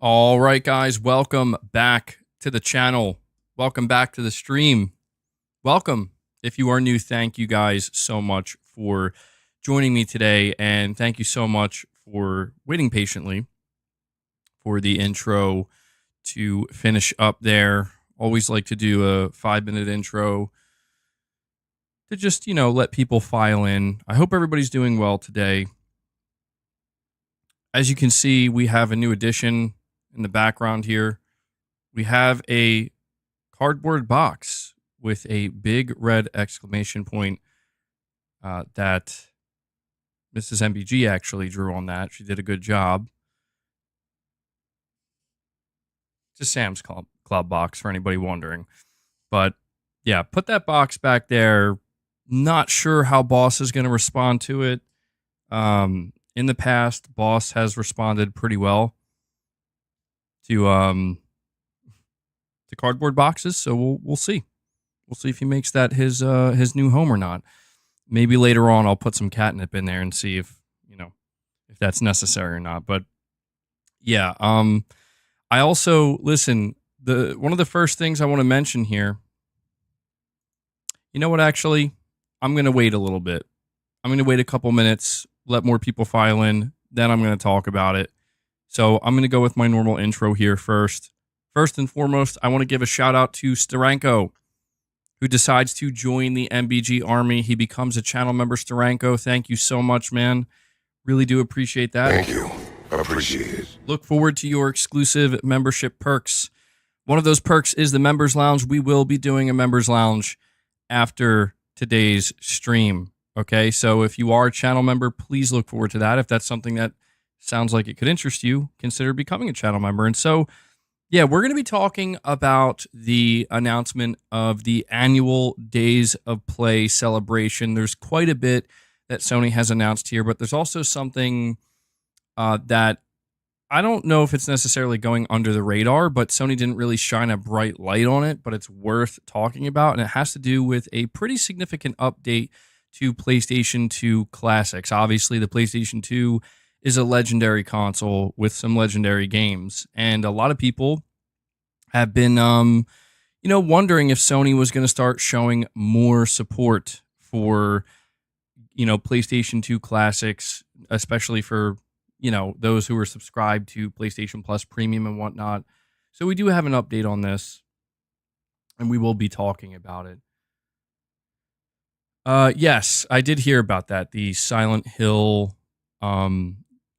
All right, guys, welcome back to the channel. Welcome back to the stream. Welcome. If you are new, thank you guys so much for joining me today, and thank you so much for waiting patiently for the intro to finish up there. Always like to do a 5-minute intro to just, let people file in. I hope everybody's doing well today. As you can see, we have a new addition in the background here. We have a cardboard box with a big red exclamation point that Mrs. MBG actually drew on that. She did a good job. It's a Sam's Club box for anybody wondering. But yeah, put that box back there. Not sure how Boss is going to respond to it. In the past, Boss has responded pretty well to cardboard boxes, so we'll see. We'll see if he makes that his new home or not. Maybe later on I'll put some catnip in there and see if that's necessary or not. But yeah, I also listen. One of the first things I want to mention here. You know what? Actually, I'm going to wait a little bit. I'm going to wait a couple minutes, let more people file in, then I'm going to talk about it. So I'm going to go with my normal intro here first. First and foremost, I want to give a shout out to Steranko, who decides to join the MBG army. He becomes a channel member. Steranko, thank you so much, man. Really do appreciate that. Thank you. I appreciate it. Look forward to your exclusive membership perks. One of those perks is the Members Lounge. We will be doing a Members Lounge after today's stream. Okay, so if you are a channel member, please look forward to that. If that's something that sounds like it could interest you, consider becoming a channel member. And so, yeah, we're going to be talking about the announcement of the annual Days of Play celebration. There's quite a bit that Sony has announced here, but there's also something that I don't know if it's necessarily going under the radar, but Sony didn't really shine a bright light on it, but it's worth talking about. And it has to do with a pretty significant update to PlayStation 2 classics. Obviously, the PlayStation 2 is a legendary console with some legendary games, and a lot of people have been, wondering if Sony was going to start showing more support for, PlayStation 2 classics, especially for, those who are subscribed to PlayStation Plus Premium and whatnot. So we do have an update on this, and we will be talking about it. Yes, I did hear about that. The Silent Hill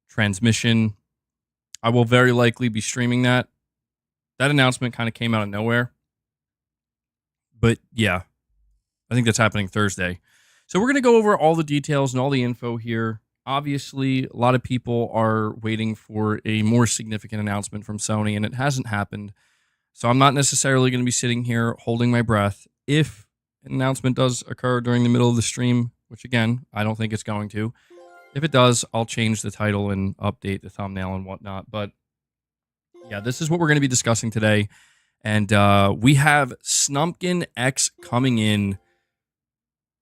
transmission. I will very likely be streaming that. That announcement kind of came out of nowhere. But yeah, I think that's happening Thursday. So we're going to go over all the details and all the info here. Obviously, a lot of people are waiting for a more significant announcement from Sony, and it hasn't happened. So I'm not necessarily going to be sitting here holding my breath. If an announcement does occur during the middle of the stream, which again, I don't think it's going to. If it does, I'll change the title and update the thumbnail and whatnot. But yeah, this is what we're going to be discussing today. And we have Snumpkin X coming in,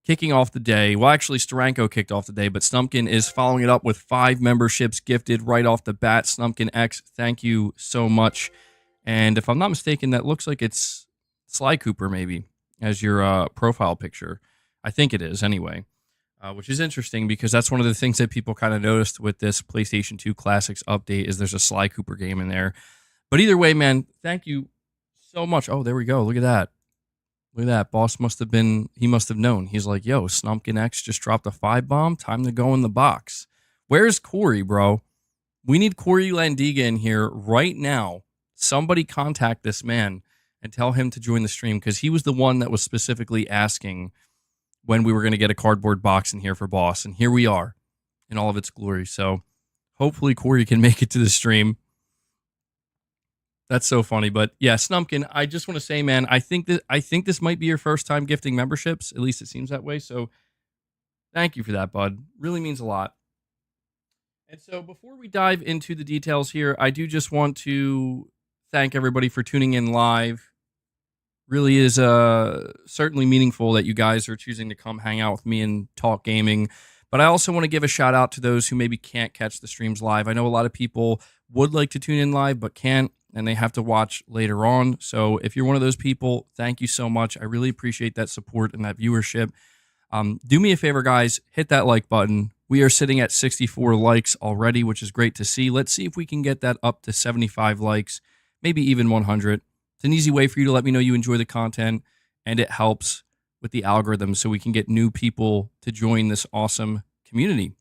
kicking off the day. Well, actually, Steranko kicked off the day, but Snumpkin is following it up with 5 memberships gifted right off the bat. Snumpkin X, thank you so much. And if I'm not mistaken, that looks like it's Sly Cooper maybe as your profile picture. I think it is anyway. Which is interesting because that's one of the things that people kind of noticed with this PlayStation 2 Classics update is there's a Sly Cooper game in there. But either way, man, thank you so much. Oh, there we go. Look at that. Look at that. Boss must have known. He's like, yo, Snumpkin X just dropped a 5 bomb. Time to go in the box. Where's Corey, bro? We need Corey Landiga in here right now. Somebody contact this man and tell him to join the stream because he was the one that was specifically asking when we were going to get a cardboard box in here for Boss. And here we are in all of its glory. So hopefully Corey can make it to the stream. That's so funny. But yeah, Snumpkin, I just want to say, man, I think this might be your first time gifting memberships. At least it seems that way. So thank you for that, bud. Really means a lot. And so before we dive into the details here, I do just want to thank everybody for tuning in live. Really is certainly meaningful that you guys are choosing to come hang out with me and talk gaming. But I also want to give a shout out to those who maybe can't catch the streams live. I know a lot of people would like to tune in live but can't, and they have to watch later on. So if you're one of those people, thank you so much. I really appreciate that support and that viewership. Do me a favor, guys, hit that like button. We are sitting at 64 likes already, which is great to see. Let's see if we can get that up to 75 likes, maybe even 100. It's an easy way for you to let me know you enjoy the content, and it helps with the algorithm so we can get new people to join this awesome community.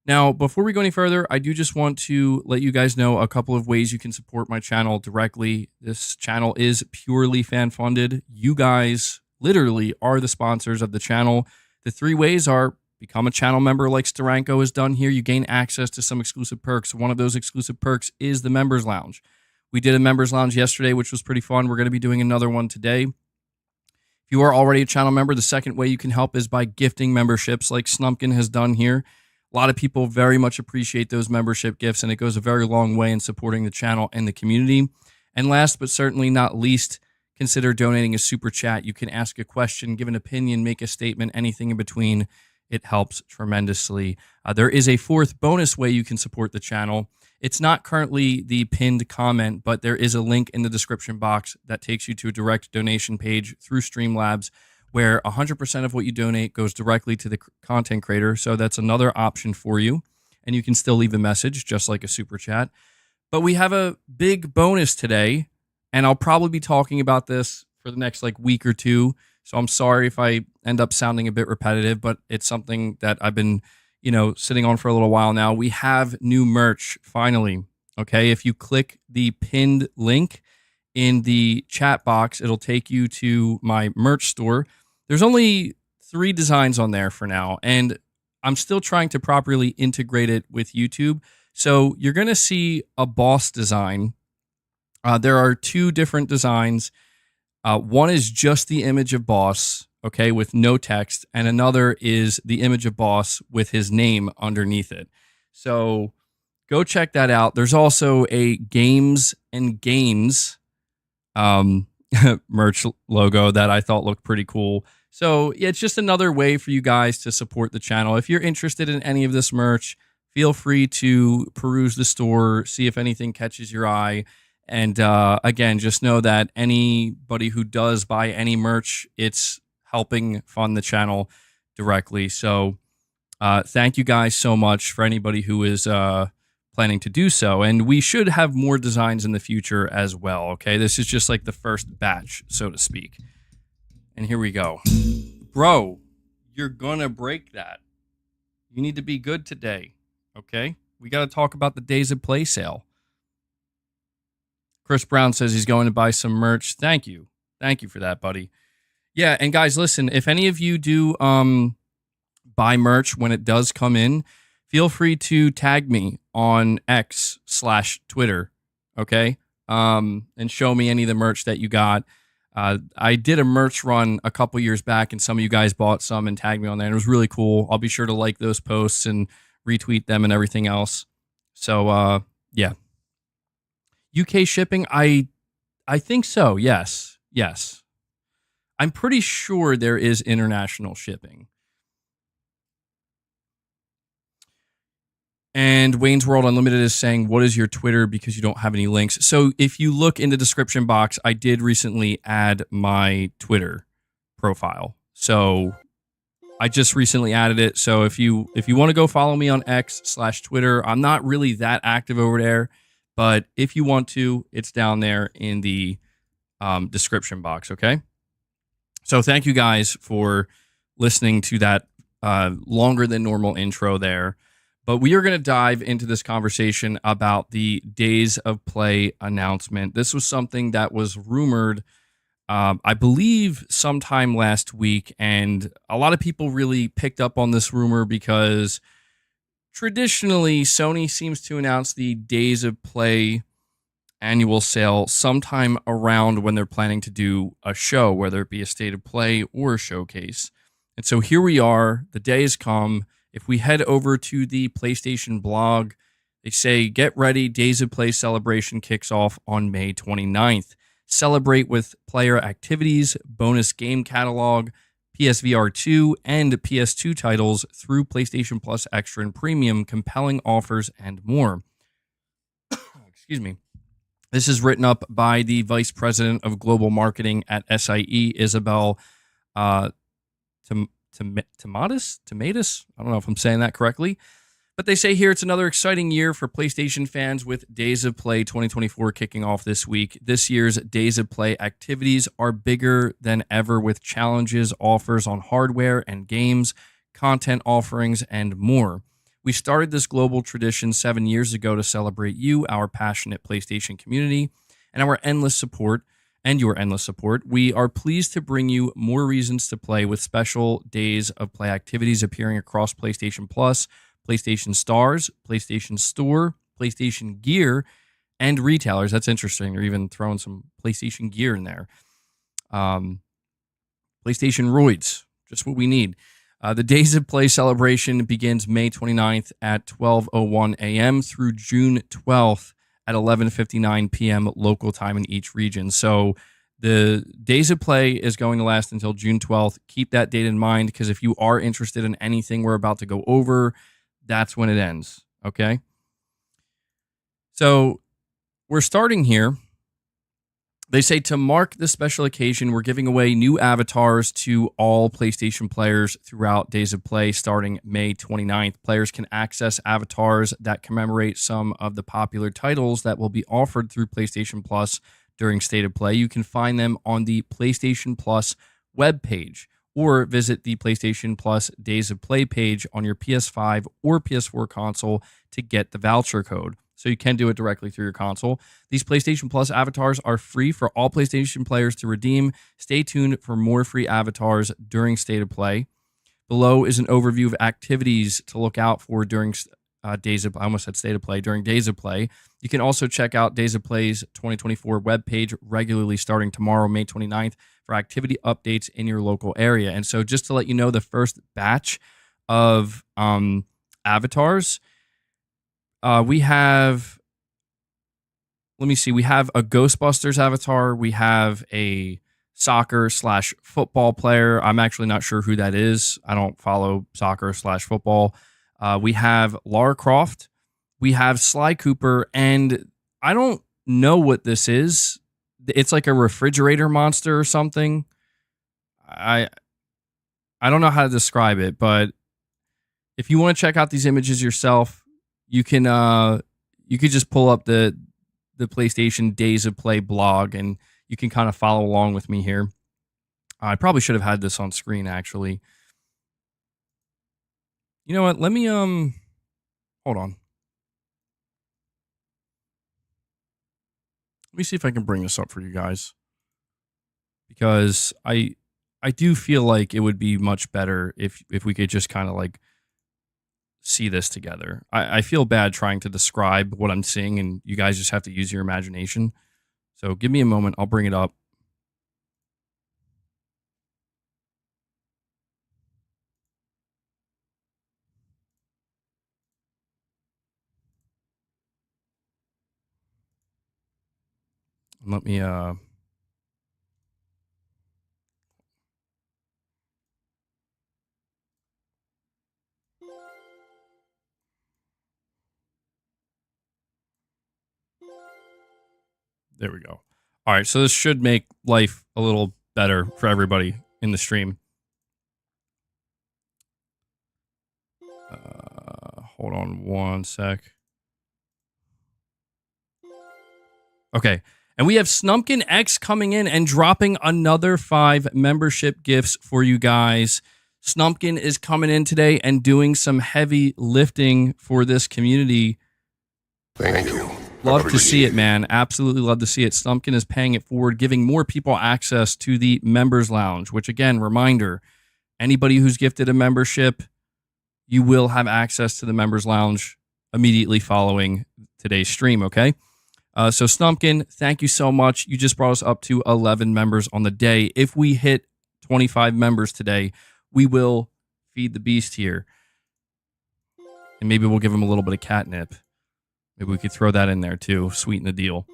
Now, before we go any further, I do just want to let you guys know a couple of ways you can support my channel directly. This channel is purely fan-funded. You guys literally are the sponsors of the channel. The 3 ways are: become a channel member like Steranko has done here. You gain access to some exclusive perks. One of those exclusive perks is the Members Lounge. We did a Members Lounge yesterday, which was pretty fun. We're going to be doing another one today. If you are already a channel member, the second way you can help is by gifting memberships like Snumpkin has done here. A lot of people very much appreciate those membership gifts, and it goes a very long way in supporting the channel and the community. And last but certainly not least, consider donating a super chat. You can ask a question, give an opinion, make a statement, anything in between. It helps tremendously. There is a 4th bonus way you can support the channel. It's not currently the pinned comment, but there is a link in the description box that takes you to a direct donation page through Streamlabs, where 100% of what you donate goes directly to the content creator. So that's another option for you. And you can still leave a message, just like a super chat. But we have a big bonus today, and I'll probably be talking about this for the next week or two. So I'm sorry if I end up sounding a bit repetitive, but it's something that I've been, sitting on for a little while now. We have new merch, finally. Okay, if you click the pinned link in the chat box, it'll take you to my merch store. There's only 3 designs on there for now, and I'm still trying to properly integrate it with YouTube. So you're going to see a boss design. There are 2 different designs. One is just the image of boss, okay, with no text, and another is the image of boss with his name underneath it. So go check that out. There's also a Games and Gains merch logo that I thought looked pretty cool. So yeah, it's just another way for you guys to support the channel. If you're interested in any of this merch, feel free to peruse the store, see if anything catches your eye. And again, just know that anybody who does buy any merch, it's helping fund the channel directly. So thank you guys so much for anybody who is planning to do so. And we should have more designs in the future as well. Okay, this is just like the first batch, so to speak. And here we go. Bro, you're gonna break that. You need to be good today. Okay, we got to talk about the Days of Play sale. Chris Brown says he's going to buy some merch. Thank you for that, buddy. Yeah, and guys, listen, if any of you do buy merch when it does come in, feel free to tag me on X/Twitter, okay? And show me any of the merch that you got. I did a merch run a couple years back, and some of you guys bought some and tagged me on there, and it was really cool. I'll be sure to like those posts and retweet them and everything else. So, yeah. UK shipping, I think so, yes. I'm pretty sure there is international shipping. And Wayne's World Unlimited is saying, what is your Twitter because you don't have any links? So if you look in the description box, I did recently add my Twitter profile. So I just recently added it. So if you want to go follow me on X/Twitter, I'm not really that active over there, but if you want to, it's down there in the description box, okay? So thank you guys for listening to that longer than normal intro there. But we are going to dive into this conversation about the Days of Play announcement. This was something that was rumored, I believe, sometime last week, and a lot of people really picked up on this rumor because traditionally, Sony seems to announce the Days of Play annual sale sometime around when they're planning to do a show, whether it be a State of Play or a showcase. And so here we are, the day has come. If we head over to the PlayStation blog, they say, get ready, Days of Play celebration kicks off on May 29th. Celebrate with player activities, bonus game catalog, PSVR 2, and PS2 titles through PlayStation Plus Extra and Premium, compelling offers, and more. Excuse me. This is written up by the Vice President of Global Marketing at SIE, Isabel Tomatis? I don't know if I'm saying that correctly. But they say here it's another exciting year for PlayStation fans with Days of Play 2024 kicking off this week. This year's Days of Play activities are bigger than ever with challenges, offers on hardware and games, content offerings, and more. We started this global tradition 7 years ago to celebrate you, our passionate PlayStation community, and your endless support. We are pleased to bring you more reasons to play with special Days of Play activities appearing across PlayStation Plus, PlayStation Stars, PlayStation Store, PlayStation Gear, and retailers. That's interesting. They're even throwing some PlayStation Gear in there. PlayStation Roids, just what we need. The Days of Play celebration begins May 29th at 12:01 a.m. through June 12th at 11:59 p.m. local time in each region. So the Days of Play is going to last until June 12th. Keep that date in mind, because if you are interested in anything we're about to go over, that's when it ends, okay? So we're starting here. They say to mark this special occasion, we're giving away new avatars to all PlayStation players throughout Days of Play starting May 29th. Players can access avatars that commemorate some of the popular titles that will be offered through PlayStation Plus during State of Play. You can find them on the PlayStation Plus webpage, or visit the PlayStation Plus Days of Play page on your PS5 or PS4 console to get the voucher code. So you can do it directly through your console. These PlayStation Plus avatars are free for all PlayStation players to redeem. Stay tuned for more free avatars during State of Play. Below is an overview of activities to look out for during Days of Play. You can also check out Days of Play's 2024 webpage regularly starting tomorrow, May 29th, for activity updates in your local area. And so just to let you know, the first batch of avatars, we have a Ghostbusters avatar. We have a soccer/football player. I'm actually not sure who that is. I don't follow soccer/football. We have Lara Croft. We have Sly Cooper, and I don't know what this is. It's like a refrigerator monster or something. I don't know how to describe it, but if you want to check out these images yourself, you could just pull up the PlayStation Days of Play blog, and you can kind of follow along with me here. I probably should have had this on screen, actually. You know what? Let me hold on. Let me see if I can bring this up for you guys, because I do feel like it would be much better if we could just kind of like see this together. I feel bad trying to describe what I'm seeing, and you guys just have to use your imagination. So give me a moment. I'll bring it up. Let me there we go. All right, so this should make life a little better for everybody in the stream. Hold on one sec. Okay. And we have Snumpkin X coming in and dropping another 5 membership gifts for you guys. Snumpkin is coming in today and doing some heavy lifting for this community. Thank you. Love to see it, man. Absolutely love to see it. Snumpkin is paying it forward, giving more people access to the Members Lounge, which, again, reminder, anybody who's gifted a membership, you will have access to the Members Lounge immediately following today's stream, okay? So Snumpkin, thank you so much. You just brought us up to 11 members on the day. If we hit 25 members today, we will feed the beast here. And maybe we'll give him a little bit of catnip. Maybe we could throw that in there too, sweeten the deal.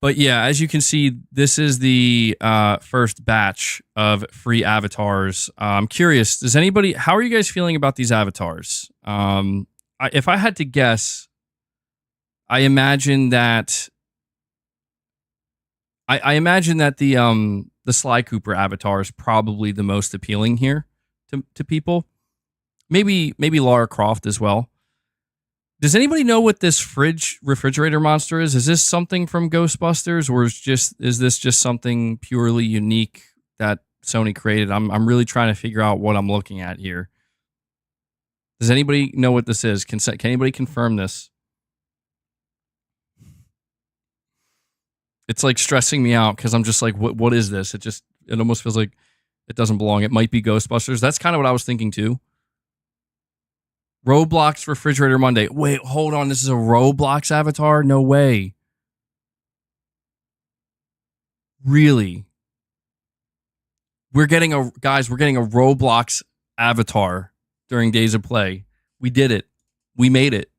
But yeah, as you can see, this is the first batch of free avatars. I'm curious, how are you guys feeling about these avatars? If I had to guess, I imagine that the Sly Cooper avatar is probably the most appealing here to people. Maybe Lara Croft as well. Does anybody know what this refrigerator monster is? Is this something from Ghostbusters, or is this just something purely unique that Sony created? I'm really trying to figure out what I'm looking at here. Does anybody know what this is? Can anybody confirm this? It's like stressing me out because I'm just like, what is this? It almost feels like it doesn't belong. It might be Ghostbusters. That's kind of what I was thinking too. Roblox Refrigerator Monday. Wait, hold on. This is a Roblox avatar? No way. Really? We're getting a Roblox avatar during Days of Play. We did it. We made it.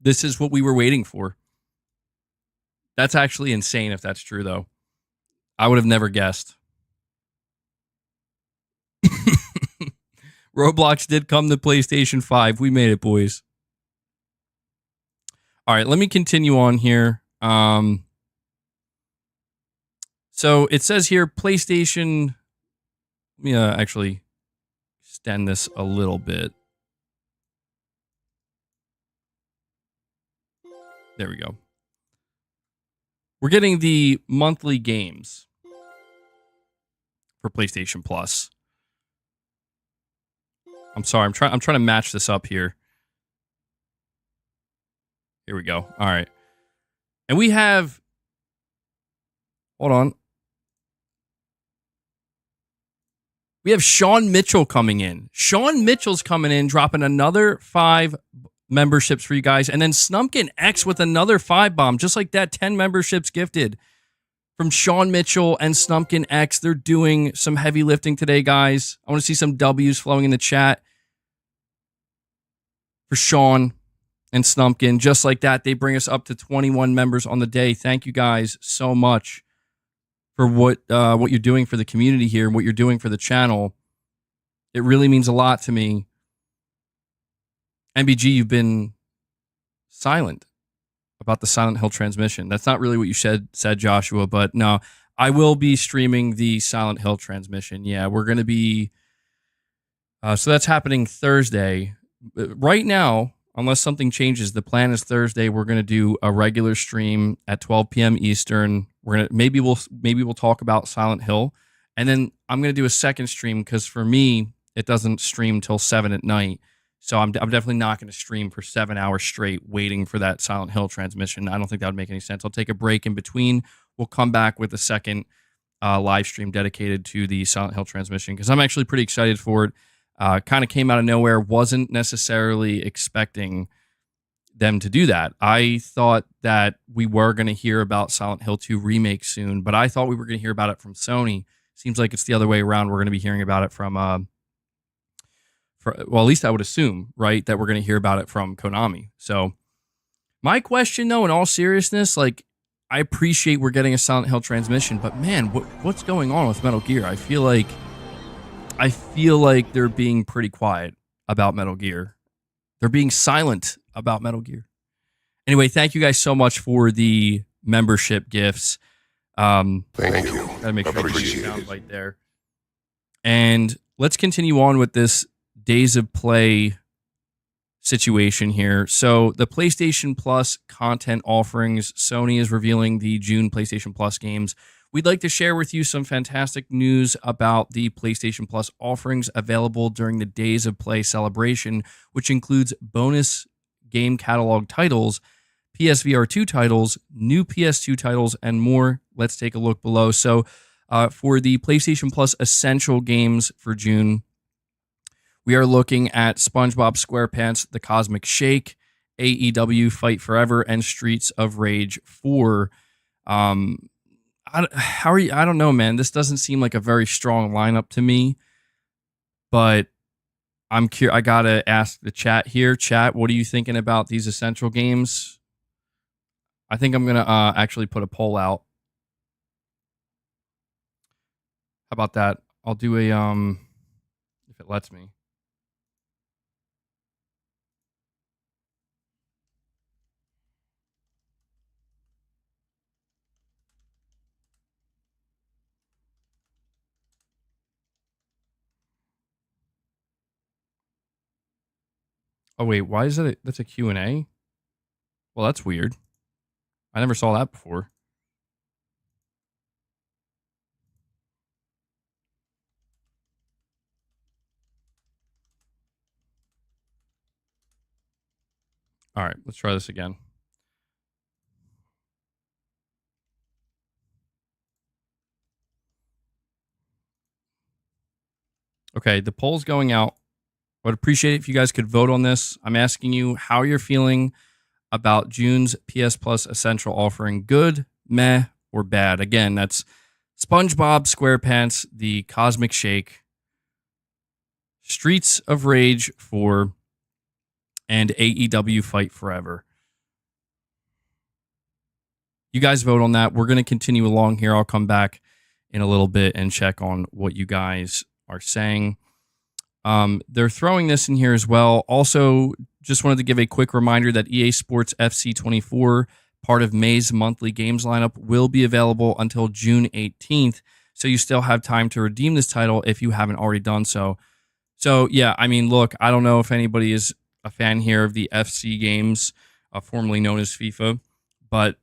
This is what we were waiting for. That's actually insane if that's true, though. I would have never guessed. Roblox did come to PlayStation 5. We made it, boys. All right, let me continue on here. So it says here, PlayStation... Let me actually extend this a little bit. There we go. We're getting the monthly games for PlayStation Plus. I'm sorry, I'm trying to match this up here. Here we go. All right. And we have... Hold on. We have Sean Mitchell coming in. Sean Mitchell's coming in, dropping another 5 memberships for you guys. And then Snumpkin X with another 5 bomb. Just like that, 10 memberships gifted from Sean Mitchell and Snumpkin X. They're doing some heavy lifting today, guys. I want to see some W's flowing in the chat for Sean and Snumpkin. Just like that, they bring us up to 21 members on the day. Thank you guys so much for what you're doing for the community here and what you're doing for the channel. It really means a lot to me. MBG, you've been silent about the Silent Hill transmission. That's not really what you said, Joshua, but no, I will be streaming the Silent Hill transmission. Yeah, we're going to be... so that's happening Thursday. Right now, unless something changes, the plan is Thursday. We're going to do a regular stream at 12 p.m. Eastern. We're gonna maybe we'll talk about Silent Hill, and then I'm going to do a second stream because for me it doesn't stream till 7 at night. So I'm definitely not going to stream for 7 hours straight waiting for that Silent Hill transmission. I don't think that would make any sense. I'll take a break in between. We'll come back with a second live stream dedicated to the Silent Hill transmission because I'm actually pretty excited for it. Kind of came out of nowhere. Wasn't necessarily expecting them to do that. I thought that we were going to hear about Silent Hill 2 remake soon, but I thought we were going to hear about it from Sony. Seems like it's the other way around. We're going to be hearing about it from, well, at least I would assume, right, that we're going to hear about it from Konami. So my question, though, in all seriousness, like, I appreciate we're getting a Silent Hill transmission, but man, what's going on with Metal Gear? I feel like they're being pretty quiet about Metal Gear. They're being silent about Metal Gear. Anyway, thank you guys so much for the membership gifts. Thank you. Gotta make sure I get the sound right there. And let's continue on with this Days of Play situation here. So the PlayStation Plus content offerings, Sony is revealing the June PlayStation Plus games. We'd like to share with you some fantastic news about the PlayStation Plus offerings available during the Days of Play celebration, which includes bonus game catalog titles, PSVR 2 titles, new PS2 titles, and more. Let's take a look below. So for the PlayStation Plus Essential games for June, we are looking at SpongeBob SquarePants, The Cosmic Shake, AEW Fight Forever, and Streets of Rage 4. How are you? I don't know, man. This doesn't seem like a very strong lineup to me, but I'm curious. I gotta ask the chat here. Chat, what are you thinking about these essential games? I think I'm gonna actually put a poll out about that? I'll do a if it lets me. Oh wait, why is that? That's a Q&A? Well, that's weird. I never saw that before. All right, let's try this again. Okay, the poll's going out. I would appreciate it if you guys could vote on this. I'm asking you how you're feeling about June's PS Plus Essential offering. Good, meh, or bad. Again, that's SpongeBob SquarePants, The Cosmic Shake, Streets of Rage 4, and AEW Fight Forever. You guys vote on that. We're going to continue along here. I'll come back in a little bit and check on what you guys are saying. They're throwing this in here as well. Also, just wanted to give a quick reminder that EA Sports FC 24, part of May's monthly games lineup, will be available until June 18th. So you still have time to redeem this title if you haven't already done so. So, yeah, I mean, look, I don't know if anybody is a fan here of the FC games, formerly known as FIFA, but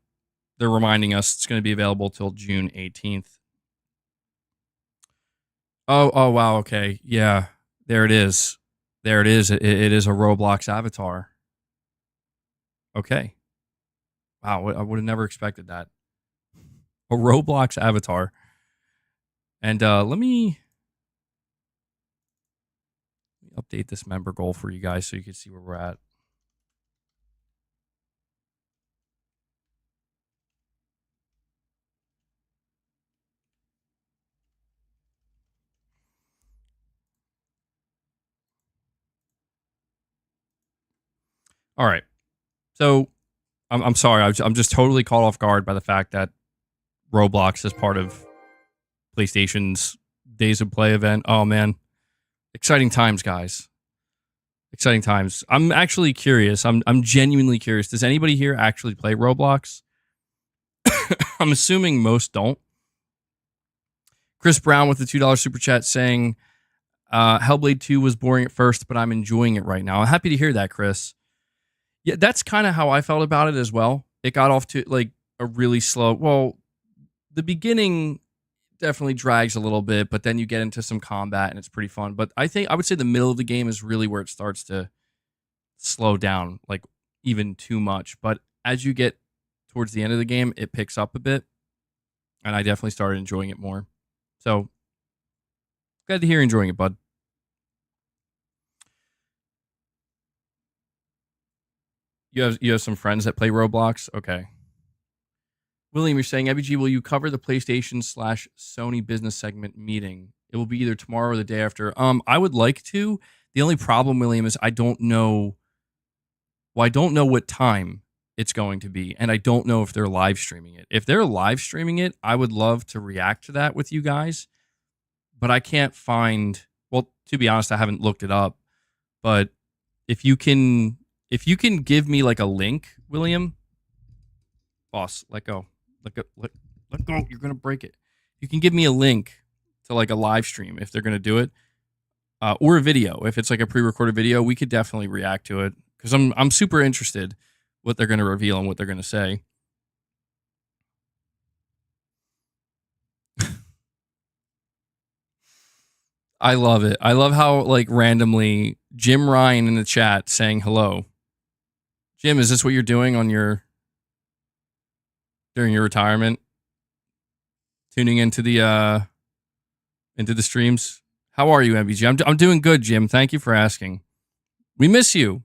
they're reminding us it's going to be available till June 18th. Oh, wow, okay, yeah. There it is. There it is. It is a Roblox avatar. Okay. Wow, I would have never expected that. A Roblox avatar. And let me update this member goal for you guys so you can see where we're at. All right. So I'm sorry. I'm just totally caught off guard by the fact that Roblox is part of PlayStation's Days of Play event. Oh, man. Exciting times, guys. Exciting times. I'm actually curious. I'm genuinely curious. Does anybody here actually play Roblox? I'm assuming most don't. Chris Brown with the $2 super chat saying, Hellblade 2 was boring at first, but I'm enjoying it right now. I'm happy to hear that, Chris. Yeah, that's kind of how I felt about it as well. It got off to like a really slow. Well, the beginning definitely drags a little bit, but then you get into some combat and it's pretty fun. But I would say the middle of the game is really where it starts to slow down, like even too much. But as you get towards the end of the game, it picks up a bit, and I definitely started enjoying it more. So glad to hear you're enjoying it, bud. You have some friends that play Roblox? Okay. William, you're saying, MBG, will you cover the PlayStation/Sony business segment meeting? It will be either tomorrow or the day after. I would like to. The only problem, William, is I don't know. Well, I don't know what time it's going to be, and I don't know if they're live streaming it. If they're live streaming it, I would love to react to that with you guys, but I can't find. Well, to be honest, I haven't looked it up. But if you can give me like a link, William, boss, let go. Let go. You're going to break it. You can give me a link to like a live stream if they're going to do it, or a video. If it's like a pre-recorded video, we could definitely react to it because I'm super interested what they're going to reveal and what they're going to say. I love it. I love how like randomly Jim Ryan in the chat saying hello. Jim, is this what you're doing on during your retirement? Tuning into the streams. How are you, MBG? I'm doing good, Jim. Thank you for asking. We miss you.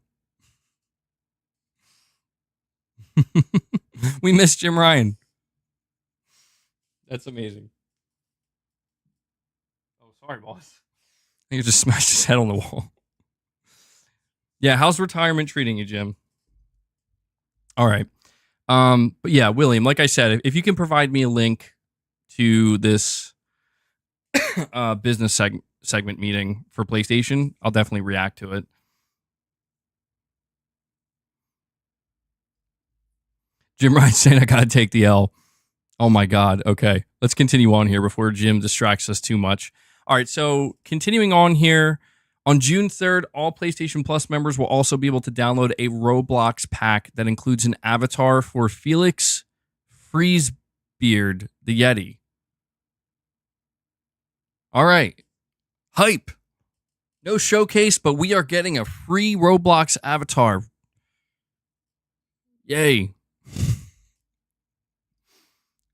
We miss Jim Ryan. That's amazing. Oh, sorry, boss. He just smashed his head on the wall. Yeah, how's retirement treating you, Jim? All right. But yeah, William, like I said, if you can provide me a link to this business segment meeting for PlayStation, I'll definitely react to it. Jim Ryan saying I gotta take the L. Oh my God. Okay, let's continue on here before Jim distracts us too much. All right, so continuing on here, on June 3rd, all PlayStation Plus members will also be able to download a Roblox pack that includes an avatar for Felix Freezebeard, the Yeti. All right. Hype. No showcase, but we are getting a free Roblox avatar. Yay.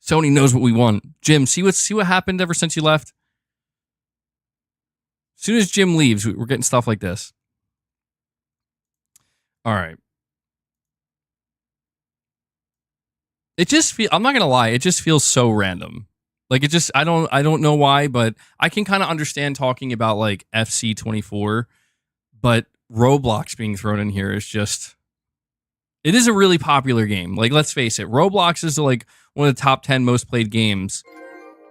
Sony knows what we want. Jim, see what happened ever since you left? As soon as Jim leaves, we're getting stuff like this. All right. It just I'm not going to lie, it just feels so random. Like, it just, I don't know why, but I can kind of understand talking about like FC24, but Roblox being thrown in here is just, it is a really popular game. Like, let's face it, Roblox is like one of the top 10 most played games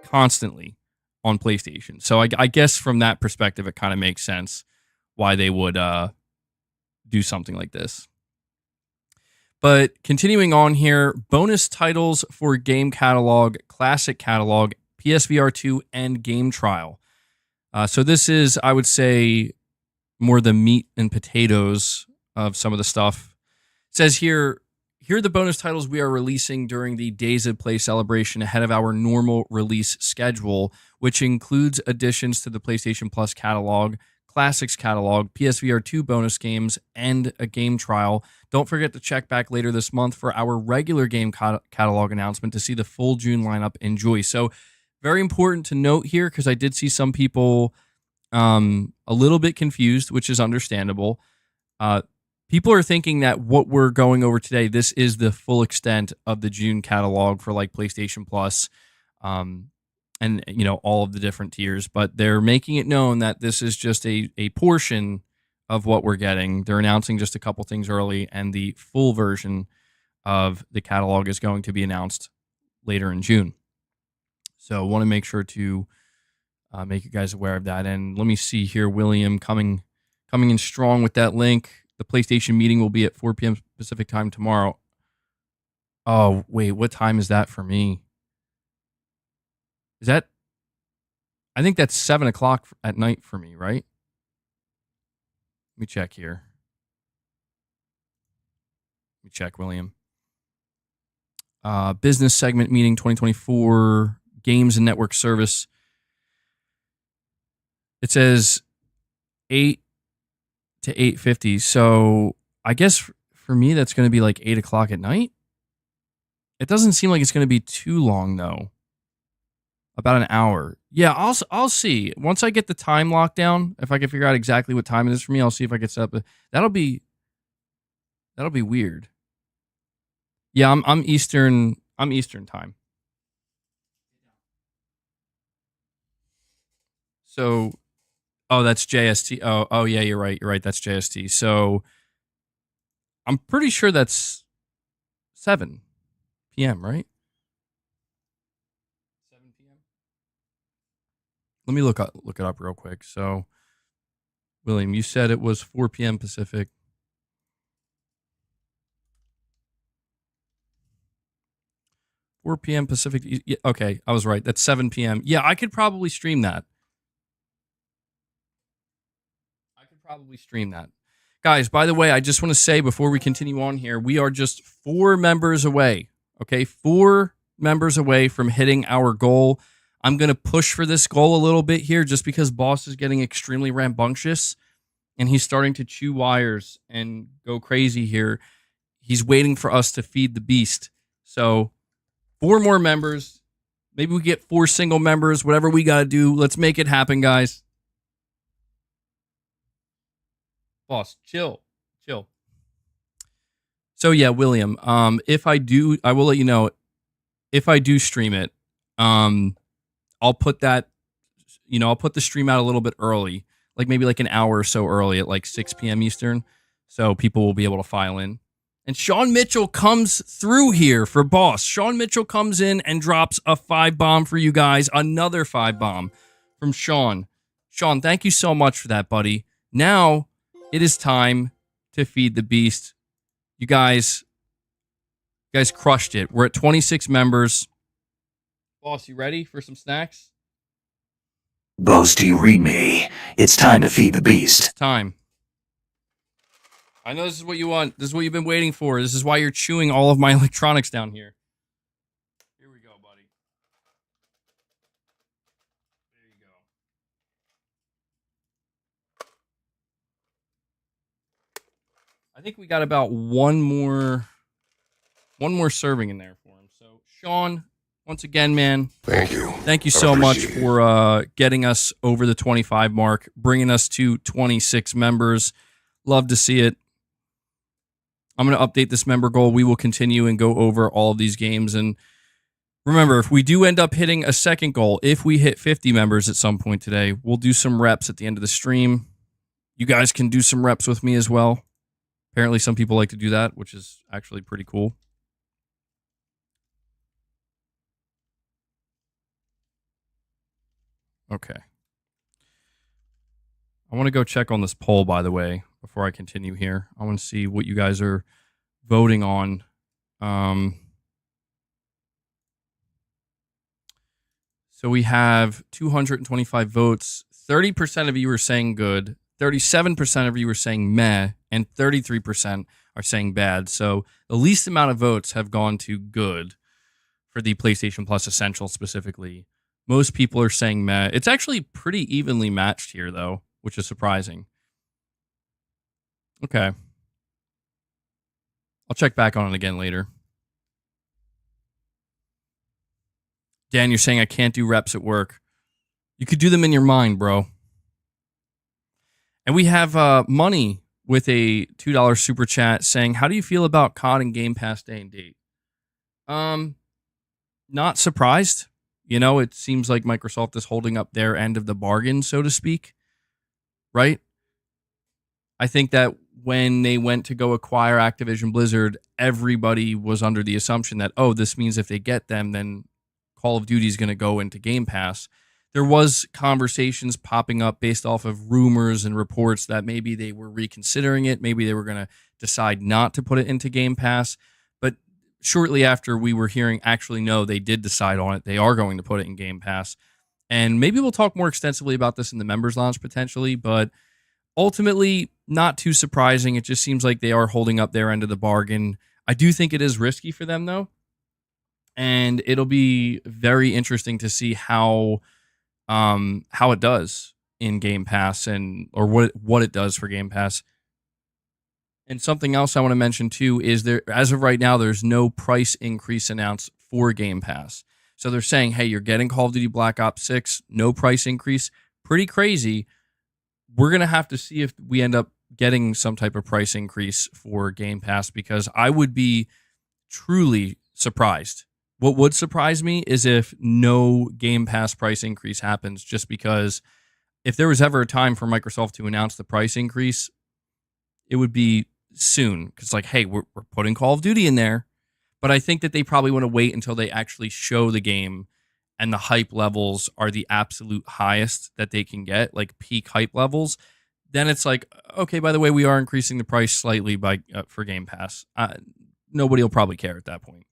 constantly on PlayStation. So I guess from that perspective, it kind of makes sense why they would do something like this. But continuing on here, bonus titles for Game Catalog, Classic Catalog, PSVR 2, and Game Trial. So this is, I would say, more the meat and potatoes of some of the stuff. It says here are the bonus titles we are releasing during the Days of Play celebration ahead of our normal release schedule, which includes additions to the PlayStation Plus catalog, Classics catalog, PSVR 2 bonus games, and a game trial. Don't forget to check back later this month for our regular game catalog announcement to see the full June lineup. Enjoy. So very important to note here, because I did see some people a little bit confused, which is understandable. People are thinking that what we're going over today, this is the full extent of the June catalog for like PlayStation Plus, and you know, all of the different tiers, but they're making it known that this is just a portion of what we're getting. They're announcing just a couple things early, and the full version of the catalog is going to be announced later in June. So I want to make sure to make you guys aware of that. And let me see here, William coming in strong with that link. The PlayStation meeting will be at 4 p.m. Pacific time tomorrow. Oh, wait, what time is that for me? Is that, I think that's 7 o'clock at night for me, right? Let me check here. Let me check, William. Business segment meeting 2024, games and network service. It says 8 to 8:50. So I guess for me, that's going to be like 8 o'clock at night. It doesn't seem like it's going to be too long, though. About an hour. Yeah, I'll see. Once I get the time locked down, if I can figure out exactly what time it is for me, I'll see if I can set up. That'll be weird. Yeah, I'm Eastern. I'm Eastern time. So, oh, that's JST. Oh yeah, you're right. You're right. That's JST. So, I'm pretty sure that's 7 p.m. Right? Let me look it up real quick. So, William, you said it was 4 p.m. Pacific. $4 p.m. Pacific. Yeah, okay, I was right. That's 7 p.m. Yeah, I could probably stream that. Guys, by the way, I just want to say before we continue on here, we are just 4 members away. Okay, 4 members away from hitting our goal. I'm going to push for this goal a little bit here just because Boss is getting extremely rambunctious and he's starting to chew wires and go crazy here. He's waiting for us to feed the beast. So 4 more members. Maybe we get 4 single members, whatever we got to do. Let's make it happen, guys. Boss, chill. So yeah, William, if I do, I will let you know if I do stream it. I'll put that, I'll put the stream out a little bit early, like maybe like an hour or so early at like 6 p.m. Eastern, so people will be able to file in. And Sean Mitchell comes through here for Boss. Sean Mitchell comes in and drops a 5 bomb for you guys, another 5 bomb from Sean. Sean, thank you so much for that, buddy. Now it is time to feed the beast. You guys crushed it. We're at 26 members. Boss, you ready for some snacks? Boss, do you read me? It's time to feed the beast. It's time. I know this is what you want. This is what you've been waiting for. This is why you're chewing all of my electronics down here. Here we go, buddy. There you go. I think we got about one more serving in there for him. So, Sean, once again, man, Thank you. thank you so much for getting us over the 25 mark, bringing us to 26 members. Love to see it. I'm going to update this member goal. We will continue and go over all of these games. And remember, if we do end up hitting a second goal, if we hit 50 members at some point today, we'll do some reps at the end of the stream. You guys can do some reps with me as well. Apparently, some people like to do that, which is actually pretty cool. Okay. I want to go check on this poll, by the way, before I continue here. I want to see what you guys are voting on. So we have 225 votes. 30% of you are saying good. 37% of you are saying meh. And 33% are saying bad. So the least amount of votes have gone to good for the PlayStation Plus Essential specifically. Most people are saying meh. It's actually pretty evenly matched here, though, which is surprising. Okay. I'll check back on it again later. Dan, you're saying I can't do reps at work. You could do them in your mind, bro. And we have Money with a $2 super chat saying, how do you feel about COD and Game Pass day and date? Not surprised. You know, it seems like Microsoft is holding up their end of the bargain, so to speak. Right? I think that when they went to go acquire Activision Blizzard, everybody was under the assumption that, oh, this means if they get them, then Call of Duty is going to go into Game Pass. There was conversations popping up based off of rumors and reports that maybe they were reconsidering it. Maybe they were going to decide not to put it into Game Pass. But shortly after we were hearing, actually, no, they did decide on it. They are going to put it in Game Pass. And maybe we'll talk more extensively about this in the members launch potentially. But ultimately, not too surprising. It just seems like they are holding up their end of the bargain. I do think it is risky for them, though. And it'll be very interesting to see how it does in Game Pass or what it does for Game Pass. And something else I want to mention too is there, as of right now, there's no price increase announced for Game Pass. So they're saying, hey, you're getting Call of Duty Black Ops 6, no price increase. Pretty crazy. We're going to have to see if we end up getting some type of price increase for Game Pass, because I would be truly surprised. What would surprise me is if no Game Pass price increase happens, just because if there was ever a time for Microsoft to announce the price increase, it would be soon. Because like, hey, we're putting Call of Duty in there. But I think that they probably want to wait until they actually show the game and the hype levels are the absolute highest that they can get, like peak hype levels. Then it's like, okay, by the way, we are increasing the price slightly for Game Pass. Nobody will probably care at that point.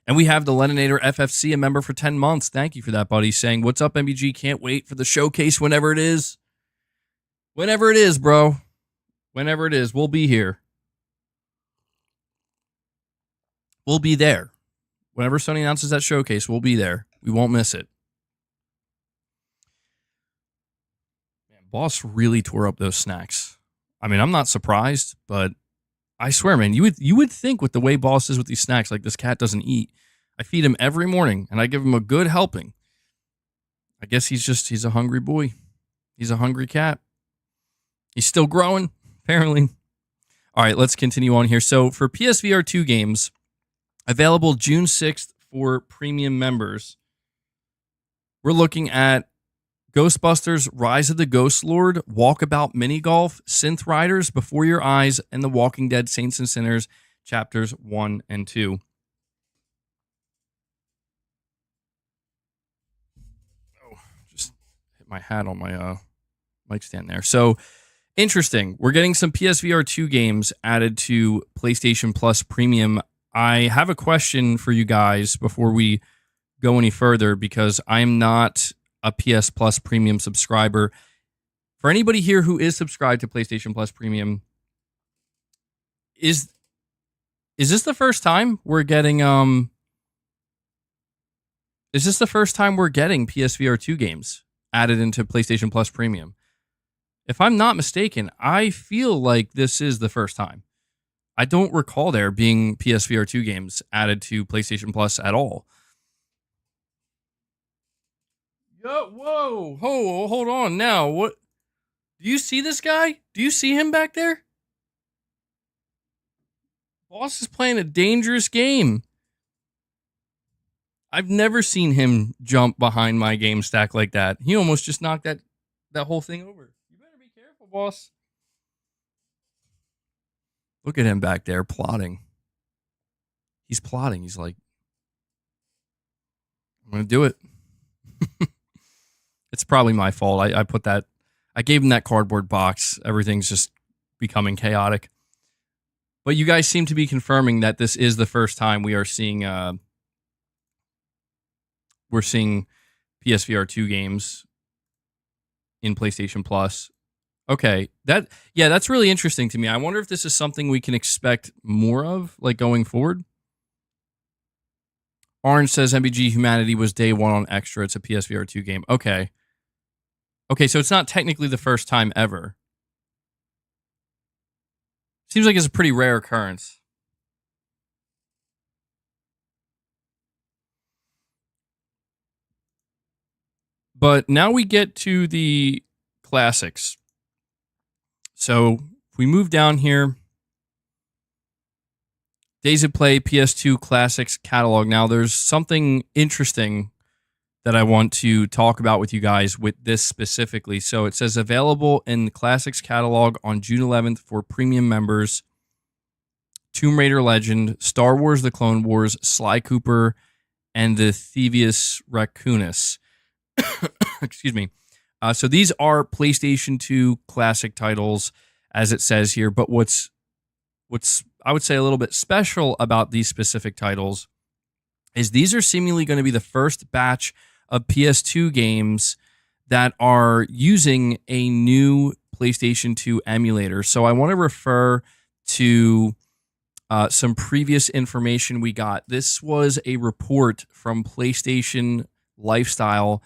And we have the Leninator FFC, a member for 10 months. Thank you for that, buddy. Saying, what's up, MBG? Can't wait for the showcase whenever it is. Whenever it is, bro. Whenever it is, we'll be here. We'll be there. Whenever Sony announces that showcase, we'll be there. We won't miss it. Man, Boss really tore up those snacks. I mean, I'm not surprised, but I swear, man, you would think with the way Boss is with these snacks, like this cat doesn't eat. I feed him every morning, and I give him a good helping. I guess he's a hungry boy. He's a hungry cat. He's still growing, apparently. All right, let's continue on here. So for PSVR 2 games, available June 6th for premium members, we're looking at Ghostbusters Rise of the Ghost Lord, Walkabout Mini Golf, Synth Riders Before Your Eyes, and The Walking Dead Saints and Sinners Chapters 1 and 2. Oh. my hat on my mic stand there. So interesting. We're getting some PSVR 2 games added to PlayStation Plus Premium. I have a question for you guys before we go any further, because I'm not a PS Plus Premium subscriber. For anybody here who is subscribed to PlayStation Plus Premium, is this the first time we're getting Is this the first time we're getting PSVR 2 games added into PlayStation Plus Premium? If I'm not mistaken, I feel like this is the first time. I don't recall there being PSVR 2 games added to PlayStation Plus at all. Whoa, hold on now. What? Do you see this guy? Do you see him back there? Boss is playing a dangerous game. I've never seen him jump behind my game stack like that. He almost just knocked that whole thing over. You better be careful, boss. Look at him back there plotting. He's plotting. He's like, I'm going to do it. It's probably my fault. I gave him that cardboard box. Everything's just becoming chaotic. But you guys seem to be confirming that this is the first time we are seeing PSVR 2 games in PlayStation Plus. Okay, that's really interesting to me. I wonder if this is something we can expect more of, like, going forward. Orange says MBG Humanity was day one on Extra. It's a PSVR 2 game. Okay, so it's not technically the first time ever. Seems like it's a pretty rare occurrence. But now we get to the classics. So if we move down here, Days of Play PS2 Classics catalog. Now there's something interesting that I want to talk about with you guys with this specifically. So it says available in the Classics catalog on June 11th for premium members. Tomb Raider Legend, Star Wars The Clone Wars, Sly Cooper, and the Thievius Raccoonus. Excuse me. So these are PlayStation 2 classic titles, as it says here. But what's I would say a little bit special about these specific titles is these are seemingly going to be the first batch of PS2 games that are using a new PlayStation 2 emulator. So I want to refer to some previous information we got. This was a report from PlayStation Lifestyle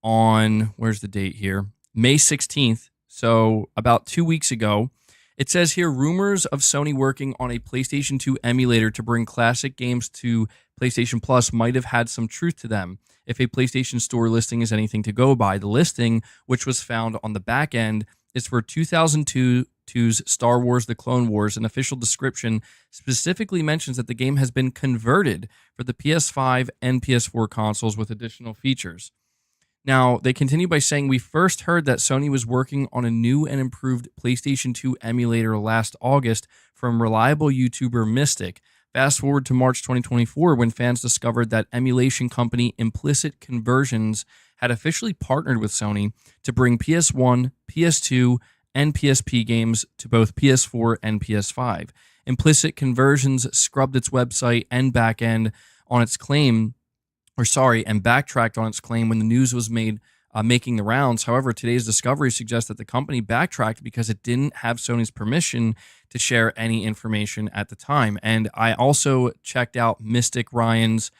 on, where's the date here? May 16th. So about 2 weeks ago. It says here, rumors of Sony working on a PlayStation 2 emulator to bring classic games to PlayStation Plus might have had some truth to them. If a PlayStation Store listing is anything to go by, the listing, which was found on the back end, is for 2002's Star Wars The Clone Wars. An official description specifically mentions that the game has been converted for the PS5 and PS4 consoles with additional features. Now, they continue by saying, we first heard that Sony was working on a new and improved PlayStation 2 emulator last August from reliable YouTuber Mystic. Fast forward to March 2024 when fans discovered that emulation company Implicit Conversions had officially partnered with Sony to bring PS1, PS2, and PSP games to both PS4 and PS5. Implicit Conversions scrubbed its website and backend on its claim, and backtracked on its claim when the news was made making the rounds. However, today's discovery suggests that the company backtracked because it didn't have Sony's permission to share any information at the time. And I also checked out Mystic Ryan's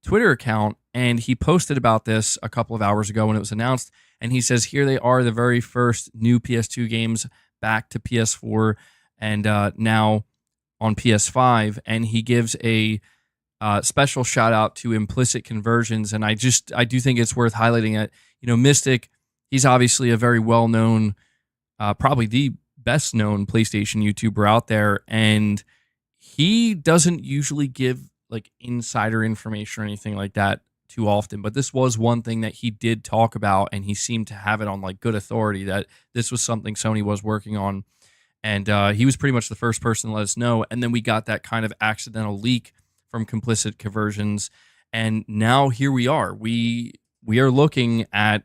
Twitter account, and he posted about this a couple of hours ago when it was announced. And he says, here they are, the very first new PS2 games back to PS4 and now on PS5. And he gives a special shout out to Implicit Conversions, and I do think it's worth highlighting that, Mystic, he's obviously a very well known, probably the best known PlayStation YouTuber out there, and he doesn't usually give like insider information or anything like that too often. But this was one thing that he did talk about, and he seemed to have it on like good authority that this was something Sony was working on, and he was pretty much the first person to let us know. And then we got that kind of accidental leak from Complicit Conversions, and now here we are. We are looking at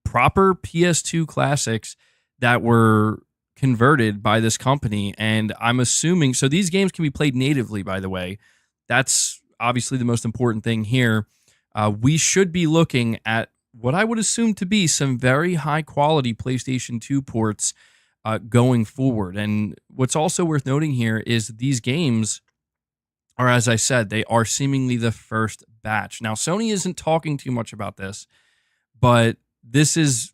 proper PS2 classics that were converted by this company. And I'm assuming, so these games can be played natively, by the way. That's obviously the most important thing here. We should be looking at what I would assume to be some very high quality PlayStation 2 ports going forward. And what's also worth noting here is these games are, as I said, they are seemingly the first batch. Now, Sony isn't talking too much about this, but this is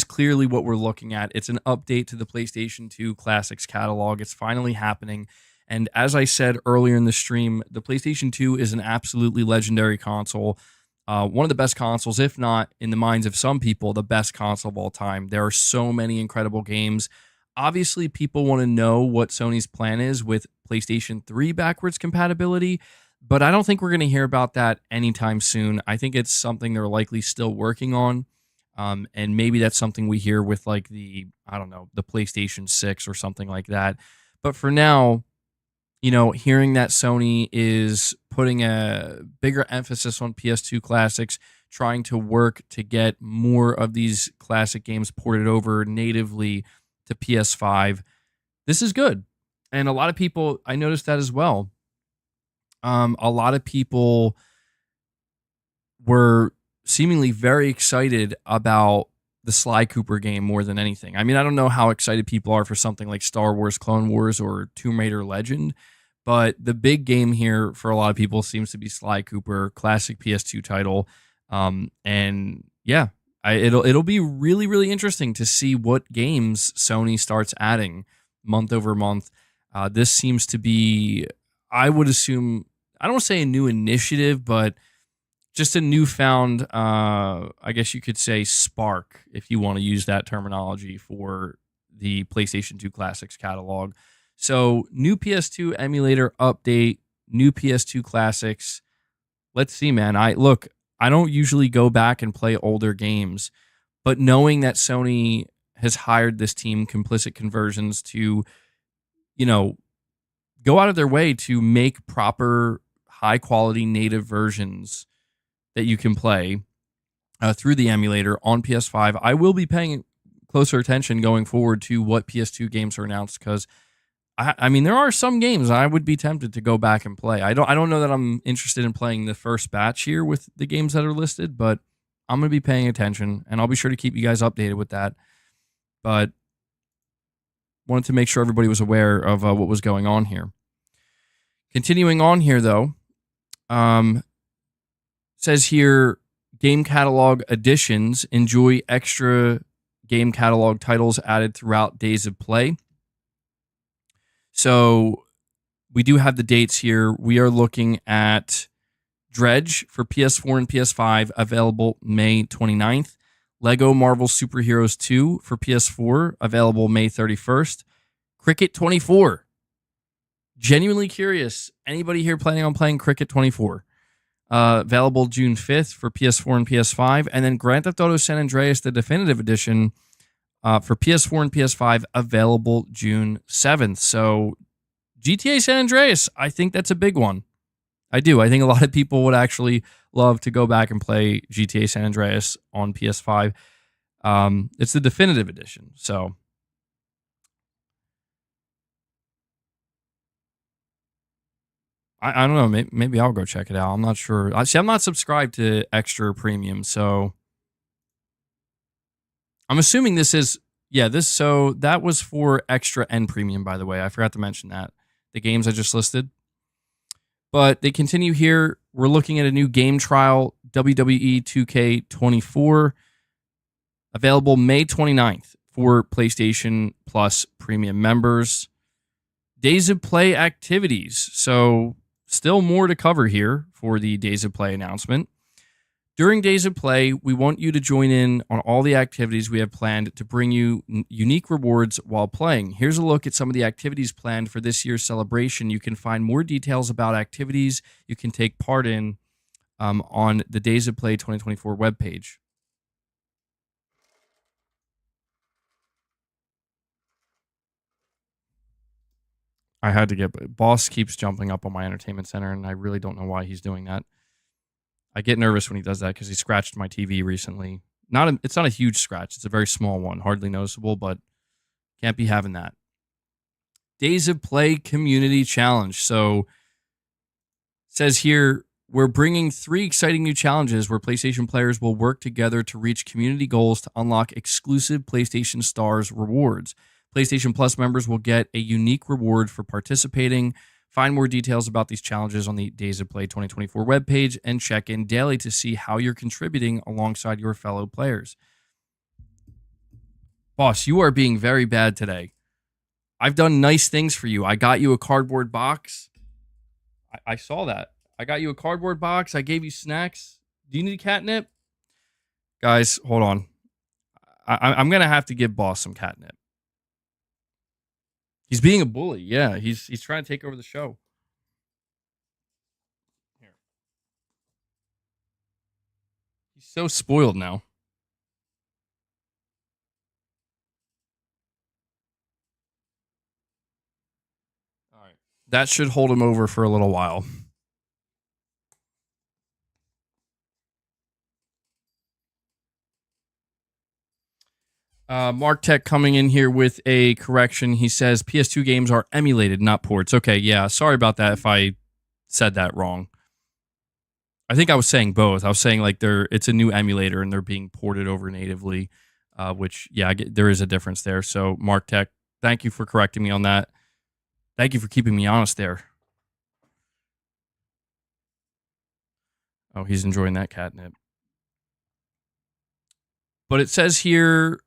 clearly what we're looking at. It's an update to the PlayStation 2 Classics catalog. It's finally happening. And as I said earlier in the stream, the PlayStation 2 is an absolutely legendary console. One of the best consoles, if not in the minds of some people, the best console of all time. There are so many incredible games. Obviously, people want to know what Sony's plan is with PlayStation 3 backwards compatibility, but I don't think we're going to hear about that anytime soon. I think it's something they're likely still working on. And maybe that's something we hear with like the PlayStation 6 or something like that. But for now, hearing that Sony is putting a bigger emphasis on PS2 classics, trying to work to get more of these classic games ported over natively to PS5, this is good. And a lot of people, I noticed that as well. A lot of people were seemingly very excited about the Sly Cooper game more than anything. I mean, I don't know how excited people are for something like Star Wars Clone Wars or Tomb Raider Legend, but the big game here for a lot of people seems to be Sly Cooper, classic PS2 title. And yeah, it'll be really, really interesting to see what games Sony starts adding month over month. This seems to be, I would assume, I don't want to say a new initiative, but just a newfound, I guess you could say, spark, if you want to use that terminology, for the PlayStation 2 Classics catalog. So, new PS2 emulator update, new PS2 Classics. Let's see, man. I don't usually go back and play older games, but knowing that Sony has hired this team, Complicit Conversions, to, go out of their way to make proper, high-quality native versions that you can play through the emulator on PS5. I will be paying closer attention going forward to what PS2 games are announced, because I mean, there are some games I would be tempted to go back and play. I don't know that I'm interested in playing the first batch here with the games that are listed, but I'm going to be paying attention, and I'll be sure to keep you guys updated with that. But wanted to make sure everybody was aware of what was going on here. Continuing on here, though, says here, game catalog additions. Enjoy extra game catalog titles added throughout Days of Play. So we do have the dates here. We are looking at Dredge for PS4 and PS5, available May 29th. Lego Marvel Superheroes 2 for PS4, available May 31st. Cricket 24. Genuinely curious. Anybody here planning on playing Cricket 24? Available June 5th for PS4 and PS5. And then Grand Theft Auto San Andreas, the Definitive Edition, for PS4 and PS5, available June 7th. So GTA San Andreas, I think that's a big one. I do. I think a lot of people would actually love to go back and play GTA San Andreas on PS5. It's the Definitive Edition. So I don't know. Maybe I'll go check it out. I'm not sure. I'm not subscribed to Extra Premium, so I'm assuming this is, so that was for Extra and Premium, by the way. I forgot to mention that. The games I just listed. But they continue here. We're looking at a new game trial, WWE 2K24, available May 29th for PlayStation Plus Premium members. Days of Play activities. So still more to cover here for the Days of Play announcement. During Days of Play, we want you to join in on all the activities we have planned to bring you unique rewards while playing. Here's a look at some of the activities planned for this year's celebration. You can find more details about activities you can take part in on the Days of Play 2024 webpage. I had to get, Boss keeps jumping up on my entertainment center, and I really don't know why he's doing that. I get nervous when he does that because he scratched my TV recently. It's not a huge scratch. It's a very small one, hardly noticeable, but can't be having that. Days of Play Community Challenge. So it says here, we're bringing 3 exciting new challenges where PlayStation players will work together to reach community goals to unlock exclusive PlayStation Stars rewards. PlayStation Plus members will get a unique reward for participating. Find more details about these challenges on the Days of Play 2024 webpage and check in daily to see how you're contributing alongside your fellow players. Boss, you are being very bad today. I've done nice things for you. I got you a cardboard box. I saw that. I got you a cardboard box. I gave you snacks. Do you need catnip? Guys, hold on. I'm going to have to give Boss some catnip. He's being a bully. Yeah, he's trying to take over the show. Here. He's so spoiled now. All right. That should hold him over for a little while. Mark Tech coming in here with a correction. He says PS2 games are emulated, not ports. Okay, yeah. Sorry about that if I said that wrong. I think I was saying both. I was saying like it's a new emulator and they're being ported over natively, which, yeah, there is a difference there. So, Mark Tech, thank you for correcting me on that. Thank you for keeping me honest there. Oh, he's enjoying that catnip. But it says here,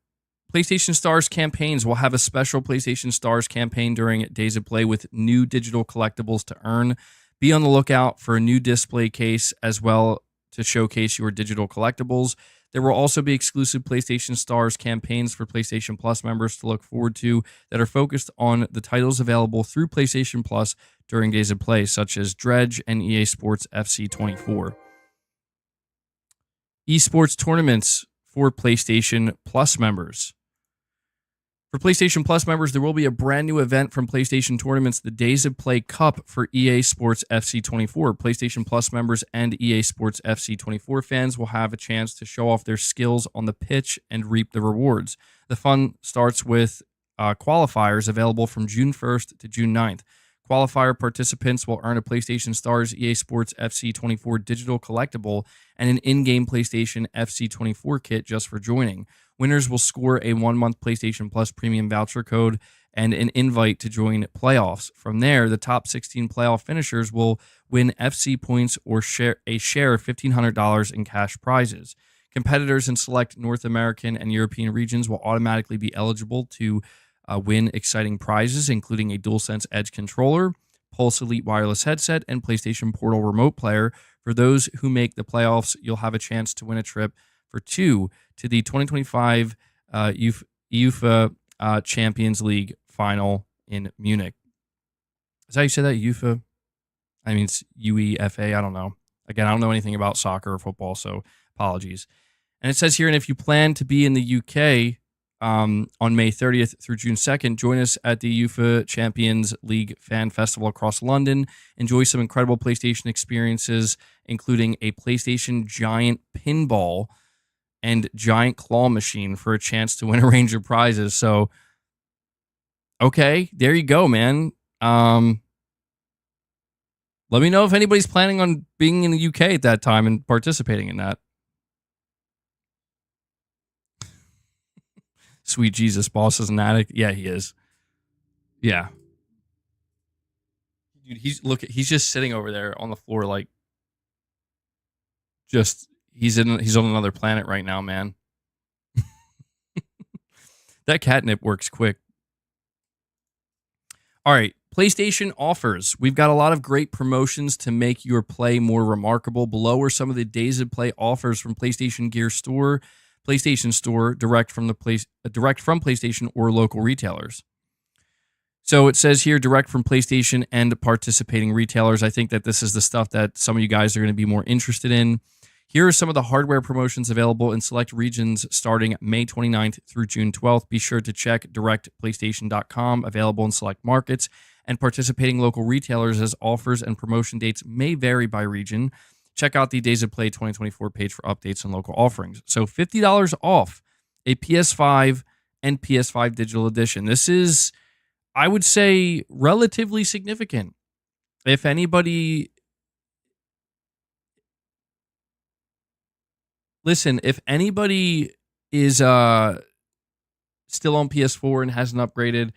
PlayStation Stars campaigns will have a special PlayStation Stars campaign during Days of Play with new digital collectibles to earn. Be on the lookout for a new display case as well to showcase your digital collectibles. There will also be exclusive PlayStation Stars campaigns for PlayStation Plus members to look forward to that are focused on the titles available through PlayStation Plus during Days of Play, such as Dredge and EA Sports FC 24. Esports tournaments for PlayStation Plus members. For PlayStation Plus members, there will be a brand new event from PlayStation Tournaments, the Days of Play Cup for EA Sports FC 24. PlayStation Plus members and EA Sports FC 24 fans will have a chance to show off their skills on the pitch and reap the rewards. The fun starts with qualifiers available from June 1st to June 9th. Qualifier participants will earn a PlayStation Stars EA Sports FC 24 digital collectible and an in-game PlayStation FC 24 kit just for joining. Winners will score a 1-month PlayStation Plus premium voucher code and an invite to join playoffs. From there, the top 16 playoff finishers will win FC points or share of $1,500 in cash prizes. Competitors in select North American and European regions will automatically be eligible to win exciting prizes, including a DualSense Edge controller, Pulse Elite wireless headset, and PlayStation Portal remote player. For those who make the playoffs, you'll have a chance to win a trip for 2 to the 2025 UEFA Champions League final in Munich. Is that how you say that? UEFA? I mean, it's UEFA. I don't know. Again, I don't know anything about soccer or football, so apologies. And it says here, and if you plan to be in the UK on May 30th through June 2nd, join us at the UEFA Champions League Fan Festival across London. Enjoy some incredible PlayStation experiences, including a PlayStation Giant Pinball and Giant Claw Machine for a chance to win a range of prizes. So, okay, there you go, man. Let me know if anybody's planning on being in the UK at that time and participating in that. Sweet Jesus, Boss is an addict. Yeah, he is. Yeah. Dude, he's just sitting over there on the floor like he's on another planet right now, man. That catnip works quick. All right, PlayStation offers. We've got a lot of great promotions to make your play more remarkable. Below are some of the Days of Play offers from PlayStation Gear Store, PlayStation Store, direct from PlayStation or local retailers. So it says here, direct from PlayStation and participating retailers. I think that this is the stuff that some of you guys are going to be more interested in. Here are some of the hardware promotions available in select regions starting May 29th through June 12th. Be sure to check directplaystation.com, available in select markets, and participating local retailers, as offers and promotion dates may vary by region. check out the Days of Play 2024 page for updates and local offerings. So $50 off a PS5 and PS5 Digital Edition. This is, I would say, relatively significant. If anybody... Listen, if anybody is still on PS4 and hasn't upgraded,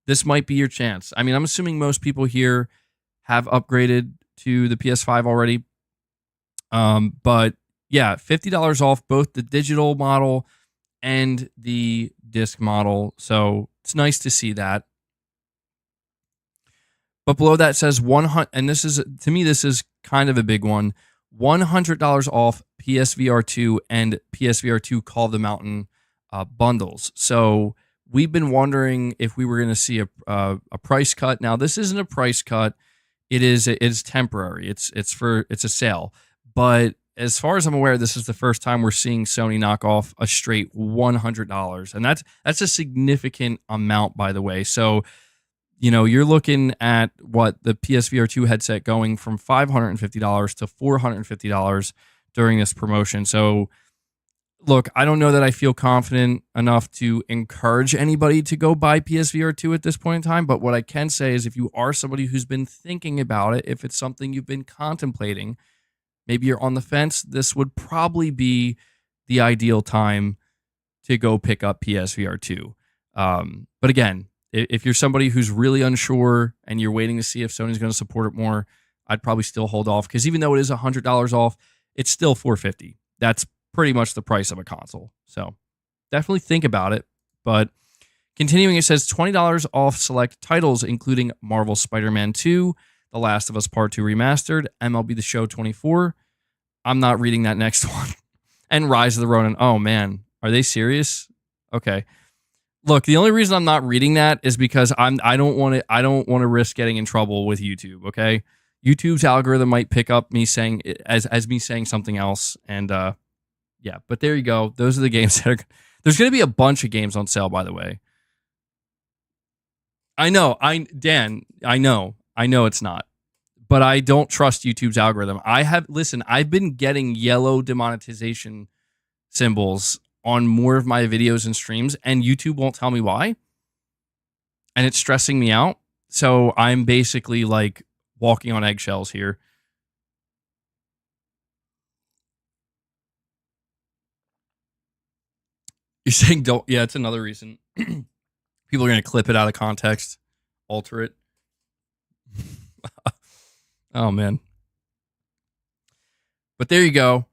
this might be your chance. I mean, I'm assuming most people here have upgraded to the PS5 already. But yeah, $50 off both the digital model and the disc model. So it's nice to see that. But below that says 100, and this is, to me, this is kind of a big one. $100 off PSVR 2 and PSVR 2 Call of the Mountain bundles. So we've been wondering if we were going to see a price cut. Now, this isn't a price cut. It's temporary. It's a sale. But as far as I'm aware, this is the first time we're seeing Sony knock off a straight $100, and that's a significant amount, by the way. So, you know, you're looking at what the PSVR 2 headset going from $550 to $450 during this promotion. So, look, I don't know that I feel confident enough to encourage anybody to go buy PSVR 2 at this point in time. But what I can say is if you are somebody who's been thinking about it, if it's something you've been contemplating, maybe you're on the fence, this would probably be the ideal time to go pick up PSVR 2. But again, if you're somebody who's really unsure and you're waiting to see if Sony's going to support it more, I'd probably still hold off, because even though it is $100 off, it's still $450. That's pretty much the price of a console. So definitely think about it. But continuing, it says $20 off select titles, including Marvel Spider-Man 2, The Last of Us Part 2 Remastered, MLB The Show 24. I'm not reading that next one. And Rise of the Ronin. Oh, man. Are they serious? Okay. Look, the only reason I'm not reading that is because I don't want to risk getting in trouble with YouTube, okay? YouTube's algorithm might pick up me saying as me saying something else, and yeah, but there you go. Those are the games that are... There's going to be a bunch of games on sale, by the way. I know it's not. But I don't trust YouTube's algorithm. I've been getting yellow demonetization symbols on more of my videos and streams, and YouTube won't tell me why. And it's stressing me out. So I'm basically like walking on eggshells here. You're saying don't... Yeah, it's another reason. People are going to clip it out of context, alter it. Oh, man. But there you go.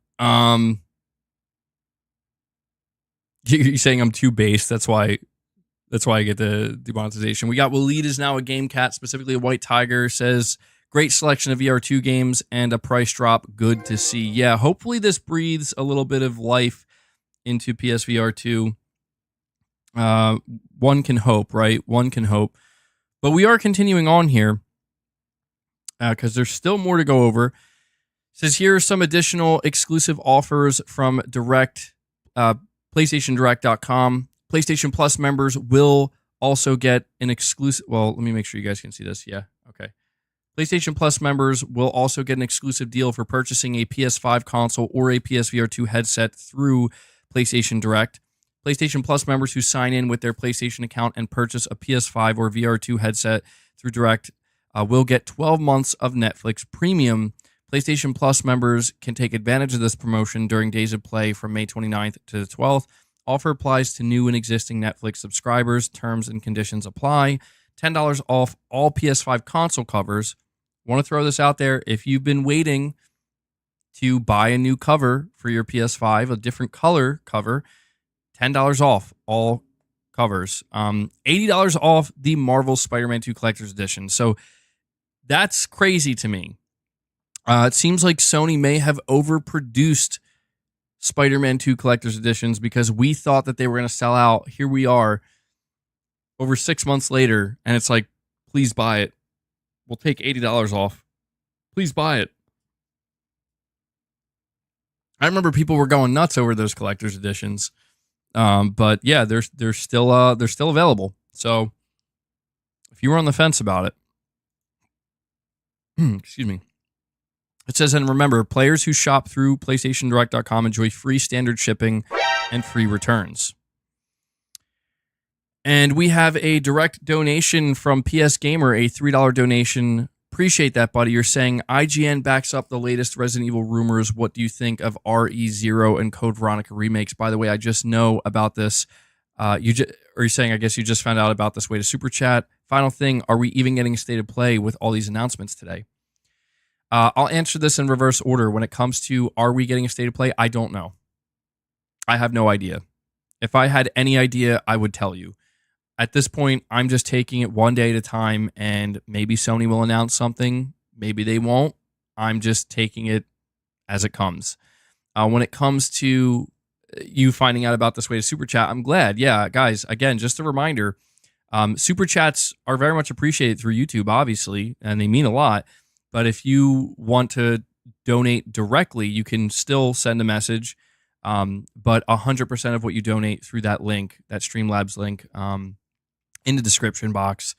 You're saying I'm too base. That's why I get the demonetization. We got Waleed is now a game cat, specifically a White Tiger, says, great selection of VR2 games and a price drop. Good to see. Yeah, hopefully this breathes a little bit of life into PSVR 2. One can hope, right? One can hope. But we are continuing on here because there's still more to go over. It says here are some additional exclusive offers from PlayStationDirect.com. PlayStation Plus members will also get an exclusive... Well, let me make sure you guys can see this. Yeah, okay. PlayStation Plus members will also get an exclusive deal for purchasing a PS5 console or a PSVR 2 headset through PlayStation Direct. PlayStation Plus members who sign in with their PlayStation account and purchase a PS5 or VR2 headset through Direct will get 12 months of Netflix Premium. PlayStation Plus members can take advantage of this promotion during Days of Play from May 29th to the 12th. Offer applies to new and existing Netflix subscribers. Terms and conditions apply. $10 off all PS5 console covers. Want to throw this out there. If you've been waiting to buy a new cover for your PS5, a different color cover, $10 off all covers. $80 off the Marvel Spider-Man 2 Collector's Edition. So that's crazy to me. It seems like Sony may have overproduced Spider-Man 2 Collector's Editions because we thought that they were going to sell out. Here we are over 6 months later, and it's like, please buy it. We'll take $80 off. Please buy it. I remember people were going nuts over those Collector's Editions. But yeah, they're still available. So if you were on the fence about it, excuse me. It says, and remember, players who shop through PlayStationDirect.com enjoy free standard shipping and free returns. And we have a direct donation from PS Gamer, a $3 donation. Appreciate that, buddy. You're saying IGN backs up the latest Resident Evil rumors. What do you think of RE0 and Code Veronica remakes? By the way, I just know about this. You're saying, I guess you just found out about this way to Super Chat. Final thing, are we even getting a state of play with all these announcements today? I'll answer this in reverse order. When it comes to are we getting a state of play, I don't know. I have no idea. If I had any idea, I would tell you. At this point, I'm just taking it one day at a time, and maybe Sony will announce something. Maybe they won't. I'm just taking it as it comes. When it comes to you finding out about this way to Super Chat, I'm glad. Yeah, guys, again, just a reminder, Super Chats are very much appreciated through YouTube, obviously, and they mean a lot. But if you want to donate directly, you can still send a message. But 100% of what you donate through that link, that Streamlabs link, in the description box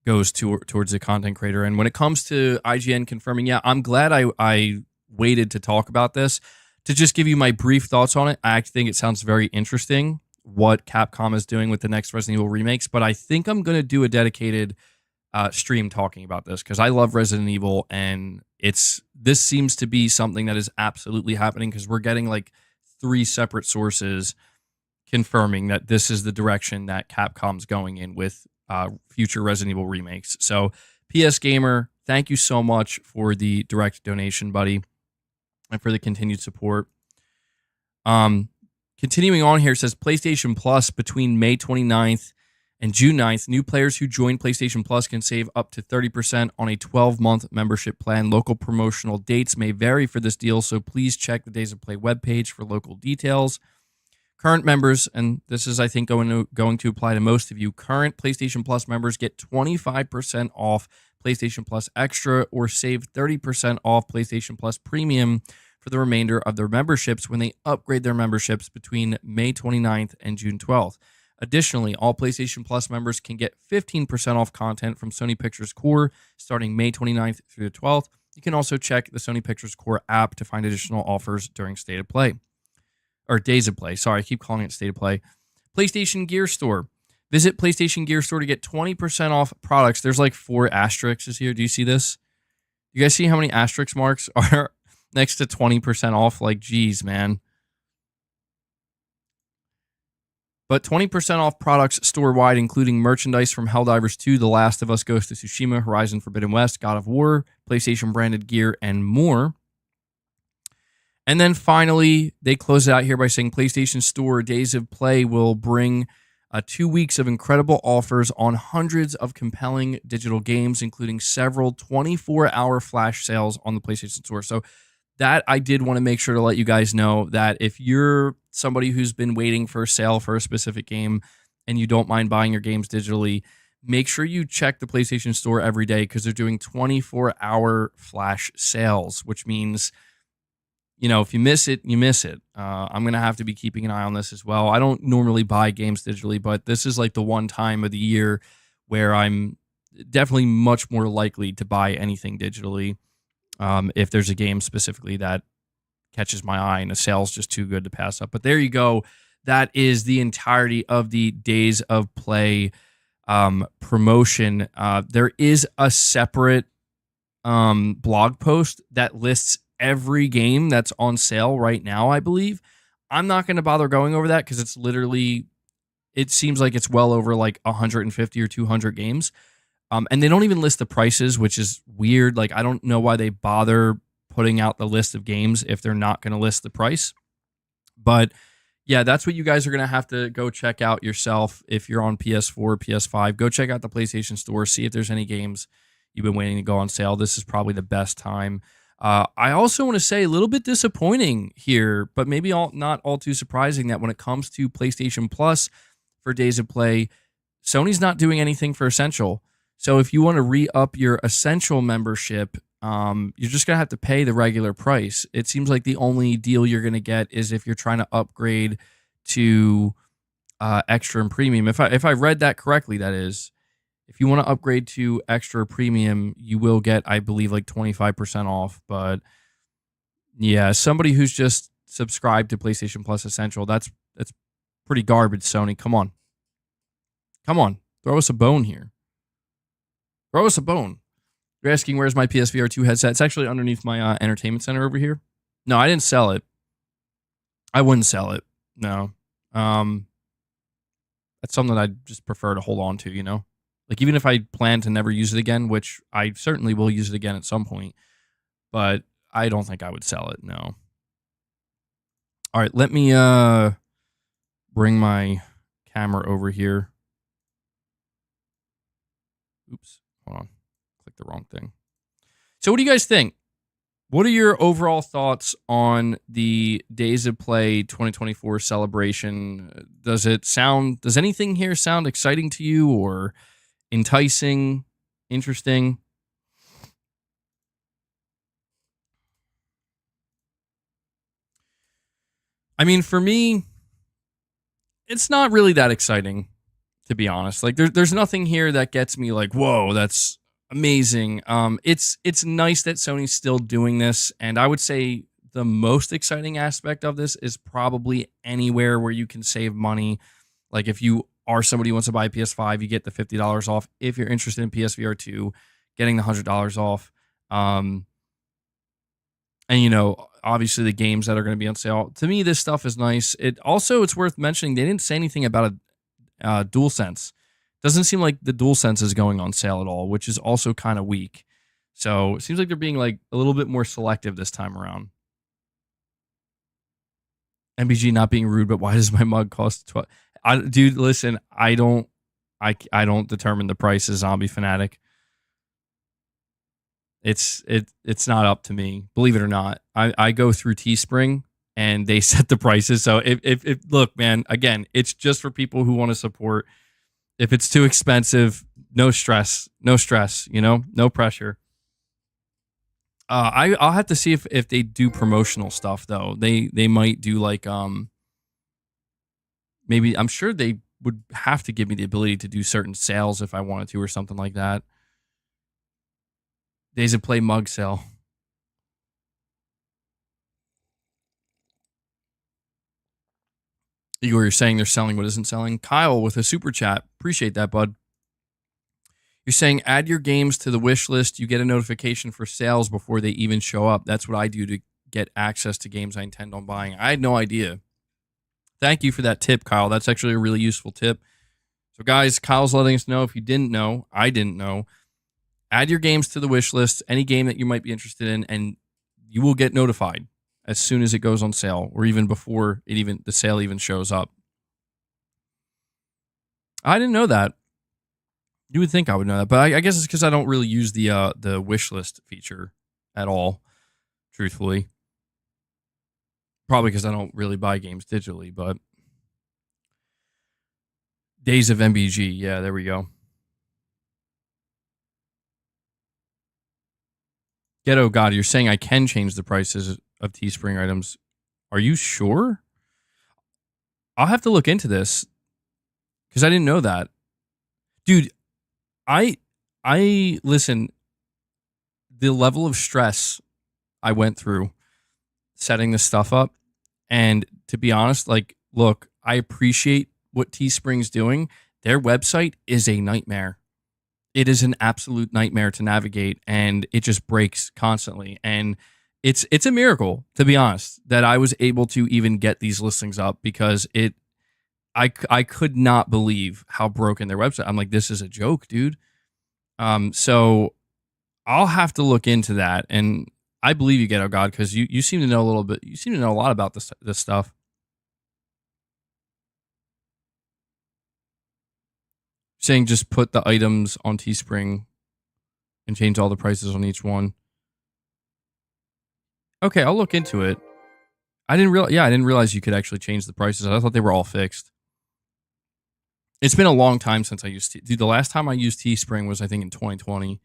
goes towards the content creator. And when it comes to IGN confirming, yeah, I'm glad I waited to talk about this to just give you my brief thoughts on it. I actually think it sounds very interesting what Capcom is doing with the next Resident Evil remakes, but I think I'm going to do a dedicated stream talking about this because I love Resident Evil, and this seems to be something that is absolutely happening because we're getting like 3 separate sources confirming that this is the direction that Capcom's going in with future Resident Evil remakes. So PS Gamer, thank you so much for the direct donation, buddy, and for the continued support. Continuing on here, it says PlayStation Plus between May 29th and June 9th, new players who join PlayStation Plus can save up to 30% on a 12-month membership plan. Local promotional dates may vary for this deal, so please check the Days of Play webpage for local details. Current members, and this is, I think, going to apply to most of you, current PlayStation Plus members get 25% off PlayStation Plus Extra or save 30% off PlayStation Plus Premium for the remainder of their memberships when they upgrade their memberships between May 29th and June 12th. Additionally, all PlayStation Plus members can get 15% off content from Sony Pictures Core starting May 29th through the 12th. You can also check the Sony Pictures Core app to find additional offers during State of Play. Or Days of Play. Sorry, I keep calling it State of Play. PlayStation Gear Store. Visit PlayStation Gear Store to get 20% off products. There's like 4 asterisks here. Do you see this? You guys see how many asterisk marks are next to 20% off? Like, geez, man. But 20% off products store-wide, including merchandise from Helldivers 2, The Last of Us, Ghost of Tsushima, Horizon Forbidden West, God of War, PlayStation-branded gear, and more. And then finally, they close it out here by saying PlayStation Store Days of Play will bring 2 weeks of incredible offers on hundreds of compelling digital games, including several 24-hour flash sales on the PlayStation Store. So that I did want to make sure to let you guys know that if you're somebody who's been waiting for a sale for a specific game and you don't mind buying your games digitally, make sure you check the PlayStation Store every day because they're doing 24-hour flash sales, which means, you know, if you miss it, you miss it. I'm going to have to be keeping an eye on this as well. I don't normally buy games digitally, but this is like the one time of the year where I'm definitely much more likely to buy anything digitally. If there's a game specifically that catches my eye and the sale's just too good to pass up. But there you go. That is the entirety of the Days of Play promotion. There is a separate blog post that lists every game that's on sale right now, I believe. I'm not going to bother going over that because it's literally, it seems like it's well over like 150 or 200 games. And they don't even list the prices, which is weird. Like, I don't know why they bother putting out the list of games if they're not going to list the price. But yeah, that's what you guys are going to have to go check out yourself. If you're on PS4, PS5, go check out the PlayStation Store, see if there's any games you've been waiting to go on sale. This is probably the best time. I also want to say a little bit disappointing here, but maybe not all too surprising that when it comes to PlayStation Plus for Days of Play, Sony's not doing anything for Essential. So if you want to re-up your Essential membership, you're just going to have to pay the regular price. It seems like the only deal you're going to get is if you're trying to upgrade to Extra and Premium. If I read that correctly, that is. If you want to upgrade to extra premium, you will get, I believe, like 25% off. But yeah, somebody who's just subscribed to PlayStation Plus Essential, that's pretty garbage, Sony. Come on. Come on. Throw us a bone here. Throw us a bone. You're asking, where's my PSVR 2 headset? It's actually underneath my entertainment center over here. No, I didn't sell it. I wouldn't sell it. No. That's something that I'd just prefer to hold on to, you know? Like, even if I plan to never use it again, which I certainly will use it again at some point, but I don't think I would sell it, no. All right, let me bring my camera over here. Oops, hold on. Click the wrong thing. So what do you guys think? What are your overall thoughts on the Days of Play 2024 celebration? Does anything here sound exciting to you or enticing, interesting? I mean, for me, it's not really that exciting, to be honest. Like, there's nothing here that gets me like, whoa, that's amazing. It's nice that Sony's still doing this, and I would say the most exciting aspect of this is probably anywhere where you can save money. Like, if you are somebody who wants to buy a PS5, you get the $50 off. If you're interested in PSVR 2, getting the $100 off. And, you know, obviously the games that are going to be on sale. To me, this stuff is nice. It's worth mentioning, they didn't say anything about a DualSense. Doesn't seem like the DualSense is going on sale at all, which is also kind of weak. So it seems like they're being like a little bit more selective this time around. MBG not being rude, but why does my mug cost 12? Dude, listen, I don't determine the price as Zombie Fanatic. It's not up to me, believe it or not. I go through Teespring and they set the prices. So if look, man, again, it's just for people who want to support. If it's too expensive, no stress, you know, no pressure. I'll have to see if they do promotional stuff though. They might do like maybe, I'm sure they would have to give me the ability to do certain sales if I wanted to or something like that. Days of Play mug sale. Igor, you're saying they're selling what isn't selling. Kyle with a super chat. Appreciate that, bud. You're saying add your games to the wish list. You get a notification for sales before they even show up. That's what I do to get access to games I intend on buying. I had no idea. Thank you for that tip, Kyle. That's actually a really useful tip. So, guys, Kyle's letting us know. If you didn't know, I didn't know. Add your games to the wish list, any game that you might be interested in, and you will get notified as soon as it goes on sale, or even before the sale even shows up. I didn't know that. You would think I would know that, but I guess it's because I don't really use the wish list feature at all, truthfully. Probably because I don't really buy games digitally, but Days of MBG, yeah, there we go. Ghetto God, you're saying I can change the prices of Teespring items. Are you sure? I'll have to look into this because I didn't know that. Dude, I listen, the level of stress I went through setting this stuff up, and to be honest, like, look, I appreciate what Teespring's doing. Their website is a nightmare. It is an absolute nightmare to navigate, and it just breaks constantly. And it's a miracle, to be honest, that I was able to even get these listings up, because I could not believe how broken their website. I'm like, this is a joke, dude. So I'll have to look into that, and I believe you, Ghetto God, because you seem to know a little bit. You seem to know a lot about this stuff. Saying just put the items on Teespring and change all the prices on each one. Okay, I'll look into it. I didn't realize you could actually change the prices. I thought they were all fixed. It's been a long time since I used dude, the last time I used Teespring was, I think, in 2020.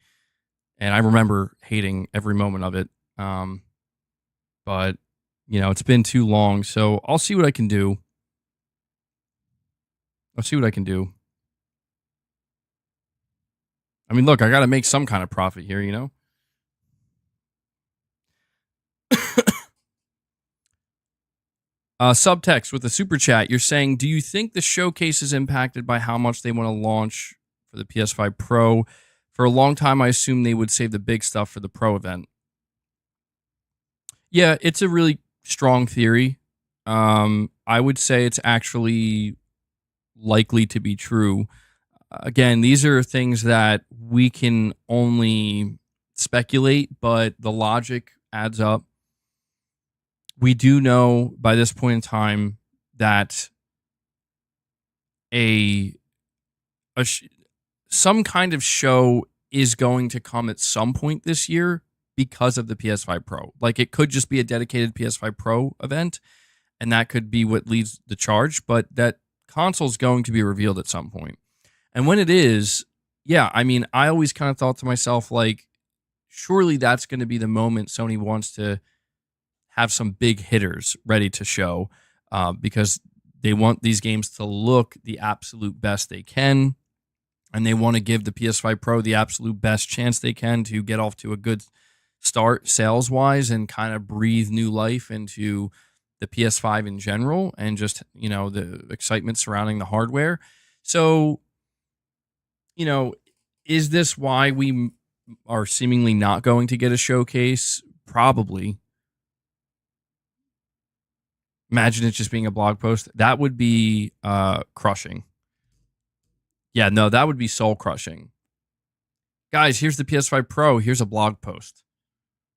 And I remember hating every moment of it. But, you know, it's been too long. So I'll see what I can do. I mean, look, I got to make some kind of profit here, you know? Subtext with the super chat, you're saying, do you think the showcase is impacted by how much they want to launch for the PS5 Pro? For a long time, I assumed they would save the big stuff for the Pro event. Yeah, it's a really strong theory. I would say it's actually likely to be true. Again, these are things that we can only speculate, but the logic adds up. We do know by this point in time that some kind of show is going to come at some point this year because of the PS5 Pro. Like, it could just be a dedicated PS5 Pro event, and that could be what leads the charge, but that console is going to be revealed at some point. And when it is, yeah, I mean, I always kind of thought to myself, like, surely that's going to be the moment Sony wants to have some big hitters ready to show, because they want these games to look the absolute best they can, and they want to give the PS5 Pro the absolute best chance they can to get off to a good start sales-wise and kind of breathe new life into the PS5 in general, and just, you know, the excitement surrounding the hardware. So, you know, is this why we are seemingly not going to get a showcase? Probably. Imagine it just being a blog post. That would be crushing. Yeah, no, that would be soul crushing. Guys, here's the PS5 Pro. Here's a blog post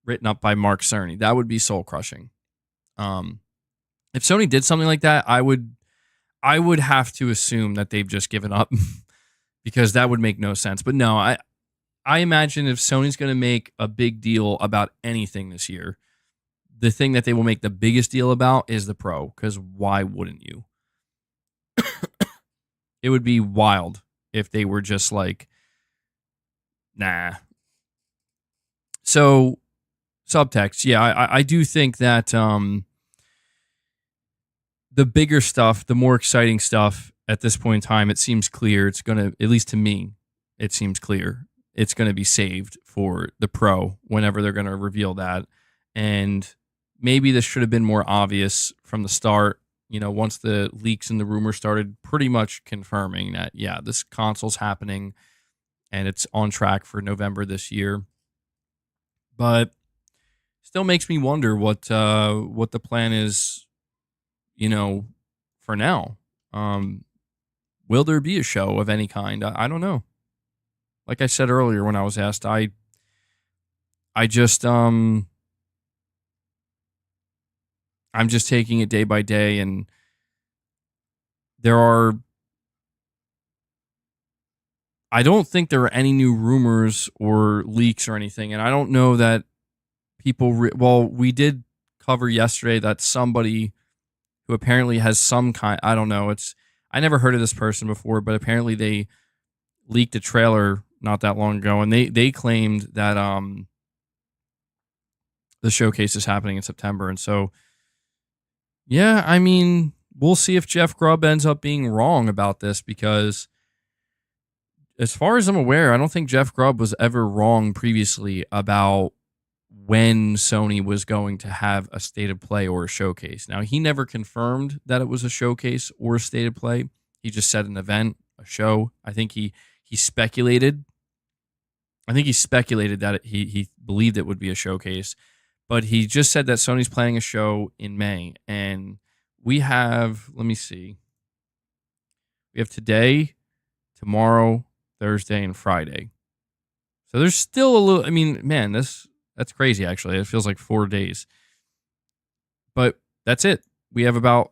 written up by Mark Cerny. That would be soul crushing. If Sony did something like that, I would have to assume that they've just given up because that would make no sense. But no, I imagine if Sony's going to make a big deal about anything this year, the thing that they will make the biggest deal about is the Pro, because why wouldn't you? It would be wild if they were just like, nah. So, subtext, yeah, I do think that the bigger stuff, the more exciting stuff at this point in time, it seems clear it's going to, at least to me, it seems clear it's going to be saved for the Pro whenever they're going to reveal that. And maybe this should have been more obvious from the start, you know, once the leaks and the rumors started pretty much confirming that, yeah, this console's happening and it's on track for November this year. But still makes me wonder what the plan is, you know, for now. Will there be a show of any kind? I don't know. Like I said earlier when I was asked, I just I'm just taking it day by day, and I don't think there are any new rumors or leaks or anything, and I don't know that people we did cover yesterday that somebody who apparently has some kind, I don't know, I never heard of this person before, but apparently they leaked a trailer not that long ago, and they claimed that the showcase is happening in September. And so, yeah, I mean, we'll see if Jeff Grubb ends up being wrong about this, because as far as I'm aware, I don't think Jeff Grubb was ever wrong previously about when Sony was going to have a state of play or a showcase. Now, he never confirmed that it was a showcase or a state of play. He just said an event, a show. I think he speculated. I think he speculated that he believed it would be a showcase, but he just said that Sony's planning a show in May. And we have, let me see. We have today, tomorrow, Thursday, and Friday. So there's still a little, I mean, man, that's crazy, actually. It feels like 4 days. But that's it. We have about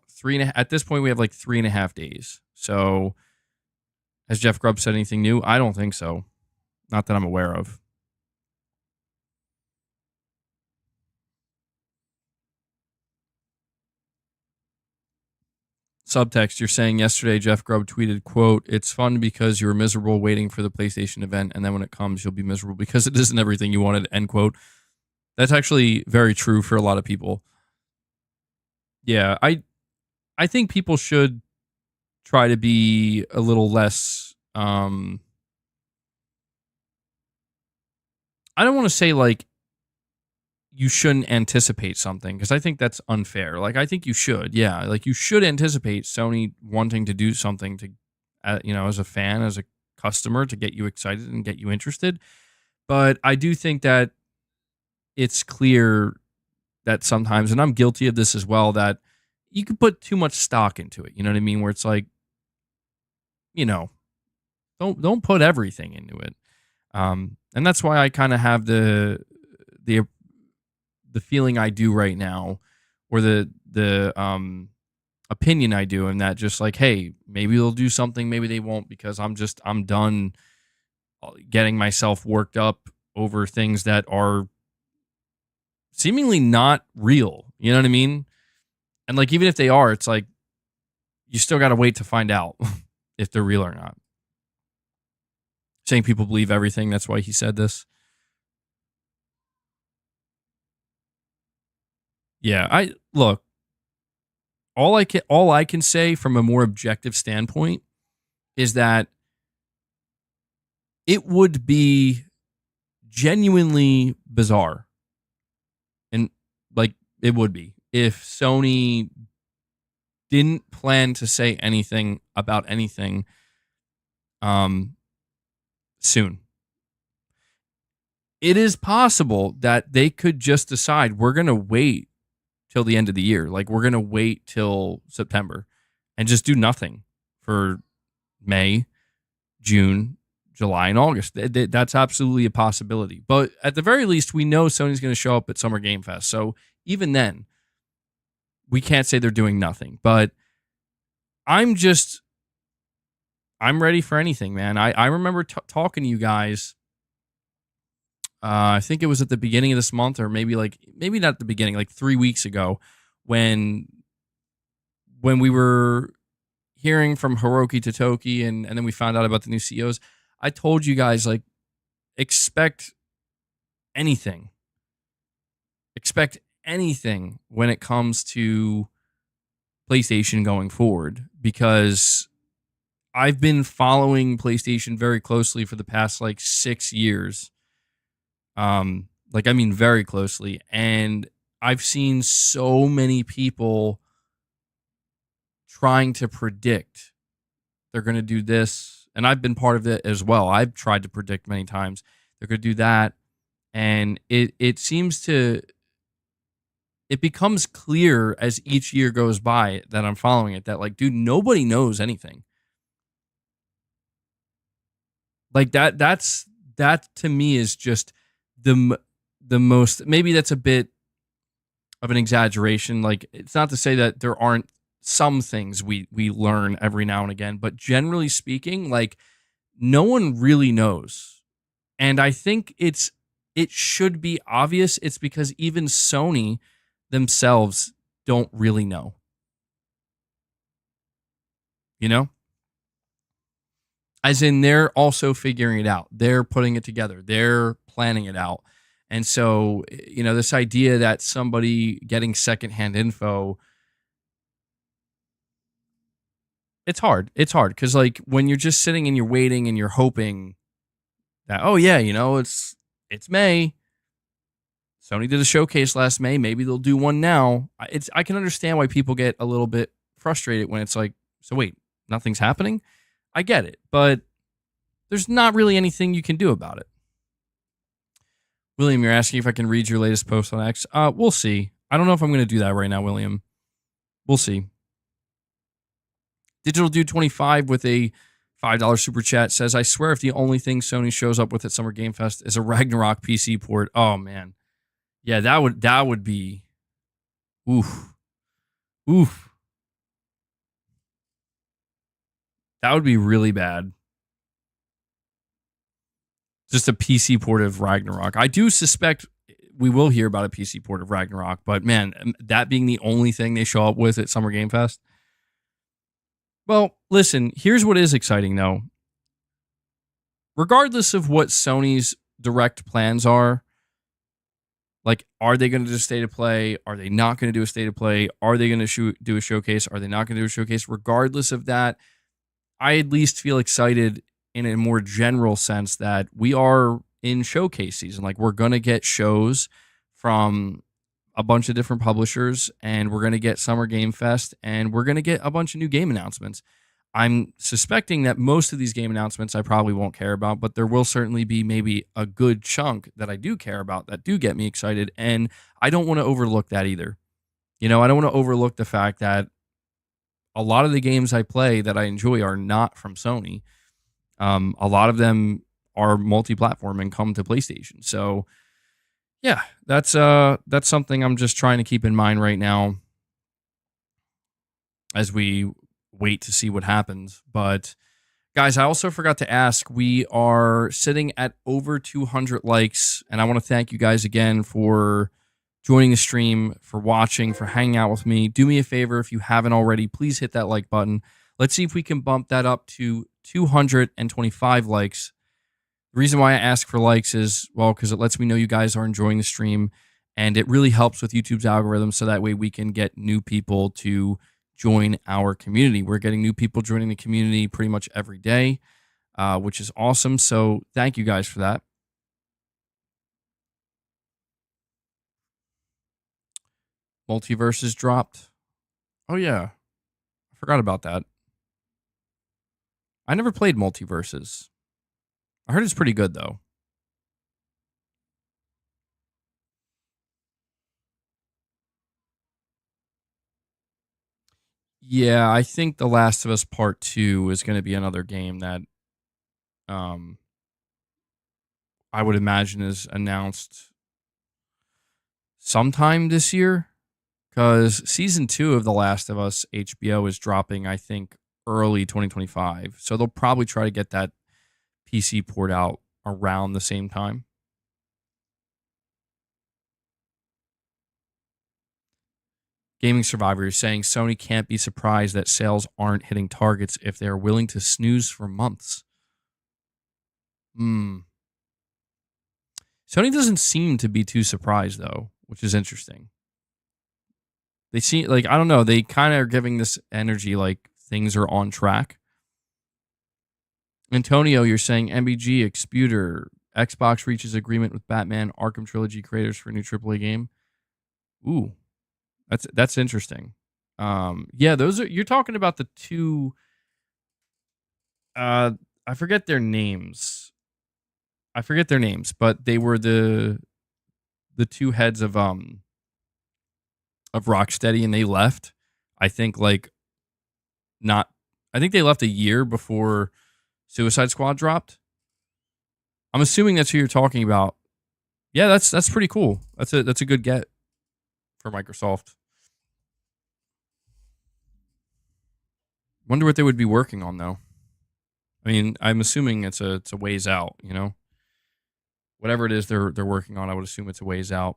at this point, we have like 3.5 days. So has Jeff Grubb said anything new? I don't think so. Not that I'm aware of. Subtext, you're saying yesterday Jeff Grubb tweeted, quote, "It's fun because you were miserable waiting for the PlayStation event, and then when it comes, you'll be miserable because it isn't everything you wanted," end quote. That's actually very true for a lot of people. Yeah, I think people should try to be a little less I don't want to say like you shouldn't anticipate something, because I think that's unfair. Like, I think you should, yeah. Like, you should anticipate Sony wanting to do something to, as a fan, as a customer, to get you excited and get you interested. But I do think that it's clear that sometimes, and I'm guilty of this as well, that you can put too much stock into it. You know what I mean? Where it's like, don't put everything into it. And that's why I kind of have the feeling I do right now, or the opinion I do, and that just like, hey, maybe they'll do something, maybe they won't, because I'm done getting myself worked up over things that are seemingly not real. You know what I mean? And like, even if they are, it's like, you still got to wait to find out if they're real or not. Saying people believe everything, that's why he said this. Yeah, look, all I can say from a more objective standpoint is that it would be genuinely bizarre, and like, it would be, if Sony didn't plan to say anything about anything soon. It is possible that they could just decide, we're going to wait till the end of the year. Like, we're going to wait till September and just do nothing for May, June, July, and August. That's absolutely a possibility. But at the very least, we know Sony's going to show up at Summer Game Fest. So even then, we can't say they're doing nothing. But I'm ready for anything, man. I remember talking to you guys. I think it was at the beginning of this month, or maybe not at the beginning, like 3 weeks ago, when we were hearing from Hiroki Totoki, and then we found out about the new CEOs. I told you guys, like, expect anything. Expect anything when it comes to PlayStation going forward, because I've been following PlayStation very closely for the past 6 years. Very closely. And I've seen so many people trying to predict they're going to do this. And I've been part of it as well. I've tried to predict many times they're going to do that. And it seems to, it becomes clear as each year goes by that I'm following it, that dude, nobody knows anything. That to me is just the most, maybe that's a bit of an exaggeration. It's not to say that there aren't some things we learn every now and again, but generally speaking, no one really knows. And I think it should be obvious. It's because even Sony themselves don't really know. You know? As in, they're also figuring it out. They're putting it together. They're planning it out. And so, this idea that somebody getting secondhand info, it's hard. It's hard because, when you're just sitting and you're waiting and you're hoping that, oh yeah, it's May. Sony did a showcase last May. Maybe they'll do one now. I can understand why people get a little bit frustrated when it's like, so wait, nothing's happening? I get it, but there's not really anything you can do about it. William, you're asking if I can read your latest post on X. We'll see. I don't know if I'm going to do that right now, William. We'll see. Digital Dude 25 with a $5 super chat says, I swear if the only thing Sony shows up with at Summer Game Fest is a Ragnarok PC port. Oh, man. Yeah, that would be... Oof. That would be really bad. Just a PC port of Ragnarok. I do suspect we will hear about a PC port of Ragnarok, but man, that being the only thing they show up with at Summer Game Fest. Well, listen, here's what is exciting though. Regardless of what Sony's direct plans are they going to do a state of play? Are they not going to do a state of play? Are they going to do a showcase? Are they not going to do a showcase? Regardless of that, I at least feel excited in a more general sense that we are in showcase season. Like, we're going to get shows from a bunch of different publishers, and we're going to get Summer Game Fest, and we're going to get a bunch of new game announcements. I'm suspecting that most of these game announcements I probably won't care about, but there will certainly be maybe a good chunk that I do care about, that do get me excited, and I don't want to overlook that either. You know, I don't want to overlook the fact that a lot of the games I play that I enjoy are not from Sony. A lot of them are multi-platform and come to PlayStation. So, yeah, that's something I'm just trying to keep in mind right now as we wait to see what happens. But guys, I also forgot to ask, we are sitting at over 200 likes, and I want to thank you guys again for joining the stream, for watching, for hanging out with me. Do me a favor, if you haven't already, please hit that like button. Let's see if we can bump that up to 225 likes. The reason why I ask for likes is, well, because it lets me know you guys are enjoying the stream, and it really helps with YouTube's algorithm, so that way we can get new people to join our community. We're getting new people joining the community pretty much every day, which is awesome. So thank you guys for that. Multiverses dropped. Oh, yeah. I forgot about that. I never played Multiverses. I heard it's pretty good, though. Yeah, I think The Last of Us Part 2 is going to be another game that I would imagine is announced sometime this year, because season 2 of The Last of Us HBO is dropping, I think, early 2025. So they'll probably try to get that PC port out around the same time. Gaming Survivor is saying Sony can't be surprised that sales aren't hitting targets if they are willing to snooze for months. Sony doesn't seem to be too surprised, though, which is interesting. They seem like, I don't know, they kind of are giving this energy like things are on track. Antonio, you're saying MBG, Exputer, Xbox reaches agreement with Batman Arkham Trilogy creators for a new AAA game. Ooh, that's interesting. Yeah, those are, you're talking about the two. I forget their names. But they were the two heads of Rocksteady, and they left. I think I think they left a year before Suicide Squad dropped. I'm assuming that's who you're talking about. Yeah, that's pretty cool. That's a good get for Microsoft. Wonder what they would be working on, though. I mean, I'm assuming it's a ways out, you know? Whatever it is they're working on, I would assume it's a ways out.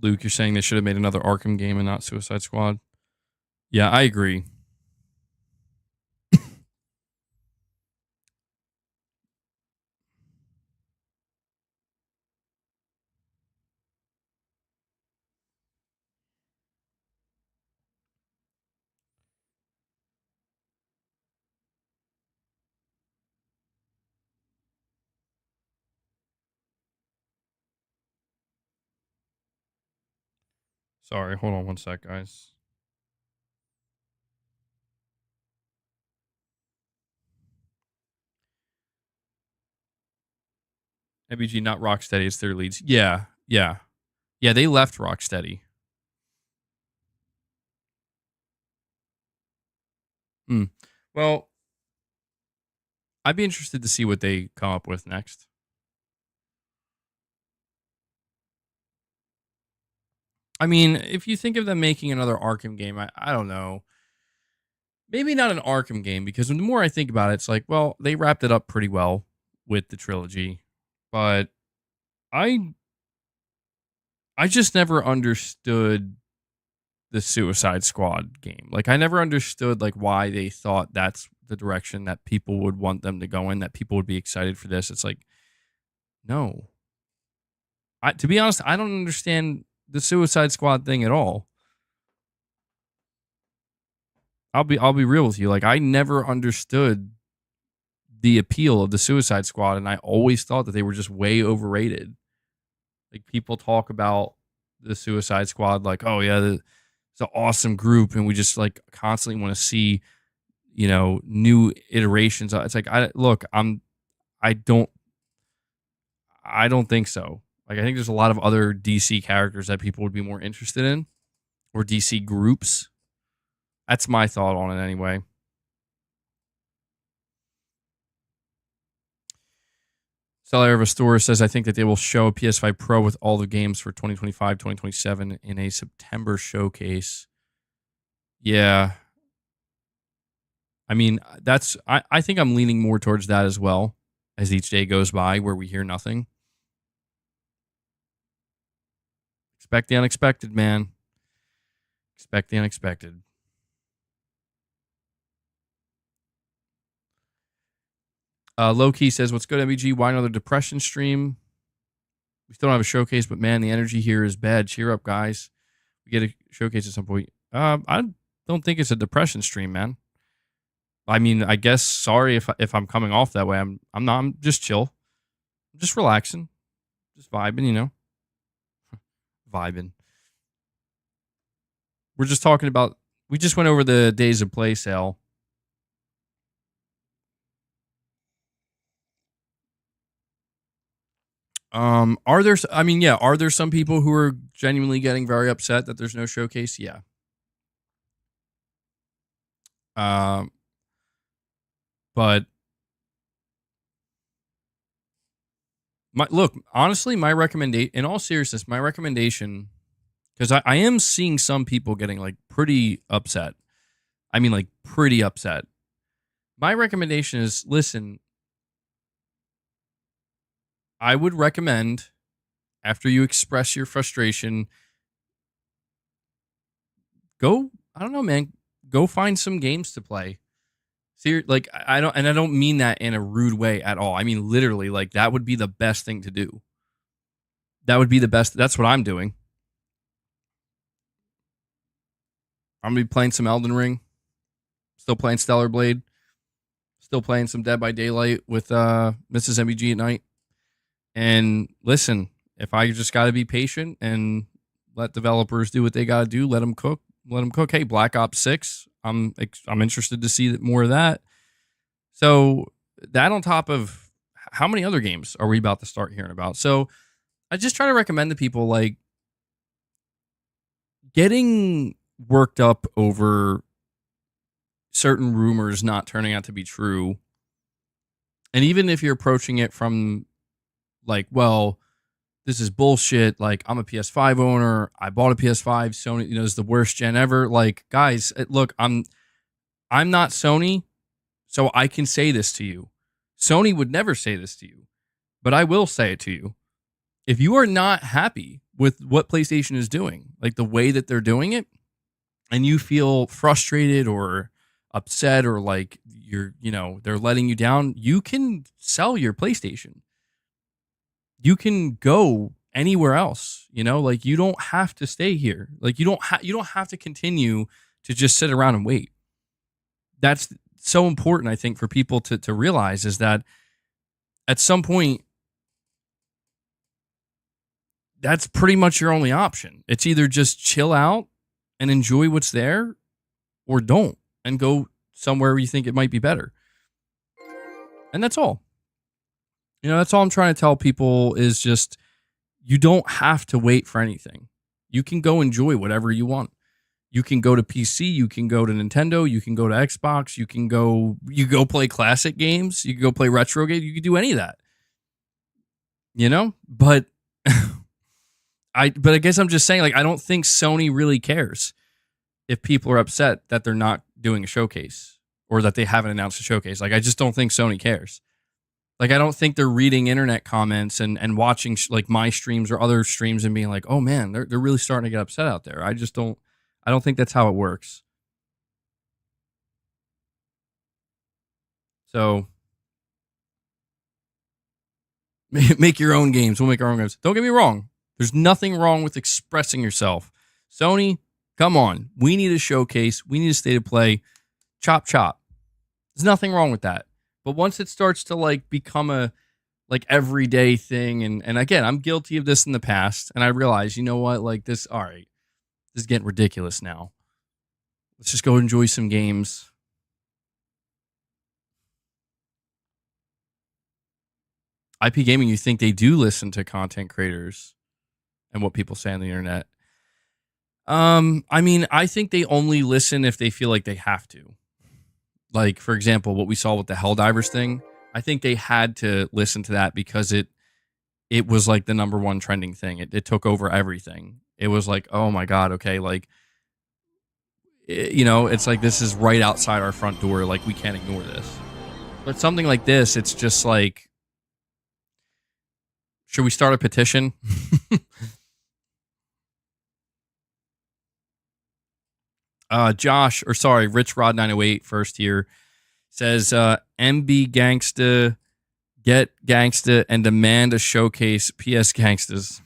Luke, you're saying they should have made another Arkham game and not Suicide Squad? Yeah, I agree. Sorry, hold on one sec, guys. MBG, not Rocksteady, it's their leads. Yeah. Yeah, they left Rocksteady. Well, I'd be interested to see what they come up with next. I mean, if you think of them making another Arkham game, I don't know. Maybe not an Arkham game, because the more I think about it, it's like, well, they wrapped it up pretty well with the trilogy. But I just never understood the Suicide Squad game. Like, I never understood like why they thought that's the direction that people would want them to go in, that people would be excited for this. It's like, no. To be honest, I don't understand the Suicide Squad thing at all. I'll be real with you. Like, I never understood the appeal of the Suicide Squad, and I always thought that they were just way overrated. Like, people talk about the Suicide Squad like, oh yeah, it's an awesome group, and we just like constantly want to see, you know, new iterations. It's like, I don't think so. Like, I think there's a lot of other DC characters that people would be more interested in, or DC groups. That's my thought on it anyway. Seller of a store says, I think that they will show a PS5 Pro with all the games for 2025, 2027 in a September showcase. Yeah. I mean, I think I'm leaning more towards that as well as each day goes by where we hear nothing. Expect the unexpected, man. Expect the unexpected. Low-key says, what's good, MBG? Why another depression stream? We still don't have a showcase, but man, the energy here is bad. Cheer up, guys. We get a showcase at some point. I don't think it's a depression stream, man. I mean, I guess, sorry if I'm coming off that way. I'm not. I'm just chill. I'm just relaxing. Just vibing, you know. Vibing. We're just talking about, we just went over the Days of Play sale. Are there some people who are genuinely getting very upset that there's no showcase? Yeah. But honestly, my recommendation, in all seriousness, my recommendation, because I am seeing some people getting like pretty upset. I mean, like pretty upset. My recommendation is, listen, I would recommend, after you express your frustration, I don't know, man, go find some games to play. See, like, I don't mean that in a rude way at all. I mean, literally, like, that would be the best thing to do. That would be the best. That's what I'm doing. I'm going to be playing some Elden Ring. Still playing Stellar Blade. Still playing some Dead by Daylight with Mrs. MBG at night. And listen, if I just got to be patient and let developers do what they got to do, let them cook. Hey, Black Ops 6, I'm interested to see more of that. So that, on top of how many other games are we about to start hearing about? So I just try to recommend to people, like, getting worked up over certain rumors not turning out to be true. And even if you're approaching it from like, well, this is bullshit. Like, I'm a PS5 owner. I bought a PS5. Sony, it's the worst gen ever. Like, guys, look, I'm not Sony, so I can say this to you. Sony would never say this to you, but I will say it to you. If you are not happy with what PlayStation is doing, like the way that they're doing it, and you feel frustrated or upset, or like they're letting you down, you can sell your PlayStation. You can go anywhere else, like, you don't have to stay here. Like, you don't have to continue to just sit around and wait. That's so important, I think, for people to realize, is that at some point, that's pretty much your only option. It's either just chill out and enjoy what's there, or don't, and go somewhere where you think it might be better. And that's all. That's all I'm trying to tell people, is just, you don't have to wait for anything. You can go enjoy whatever you want. You can go to PC, you can go to Nintendo, you can go to Xbox, you go play classic games, you can go play retro games, you can do any of that. But I guess I'm just saying, like, I don't think Sony really cares if people are upset that they're not doing a showcase, or that they haven't announced a showcase. Like, I just don't think Sony cares. Like, I don't think they're reading internet comments and watching like my streams or other streams and being like, oh man, they're really starting to get upset out there. I don't think that's how it works. So make your own games. We'll make our own games. Don't get me wrong. There's nothing wrong with expressing yourself. Sony, come on. We need a showcase. We need a state of play. Chop chop. There's nothing wrong with that. But once it starts to like become a like everyday thing, and again, I'm guilty of this in the past, and I realize, you know what, like this, all right, this is getting ridiculous now. Let's just go enjoy some games. IP Gaming, you think they do listen to content creators and what people say on the internet? I mean, I think they only listen if they feel like they have to. Like, for example, what we saw with the Helldivers thing, I think they had to listen to that because it was like the number one trending thing. It took over everything. It was like, oh my God, okay, like, you know, it's like this is right outside our front door. Like, we can't ignore this. But something like this, it's just like, should we start a petition? Josh, or sorry, Rich Rod 908 first here says MB Gangsta, get Gangsta, and demand a showcase PS Gangstas.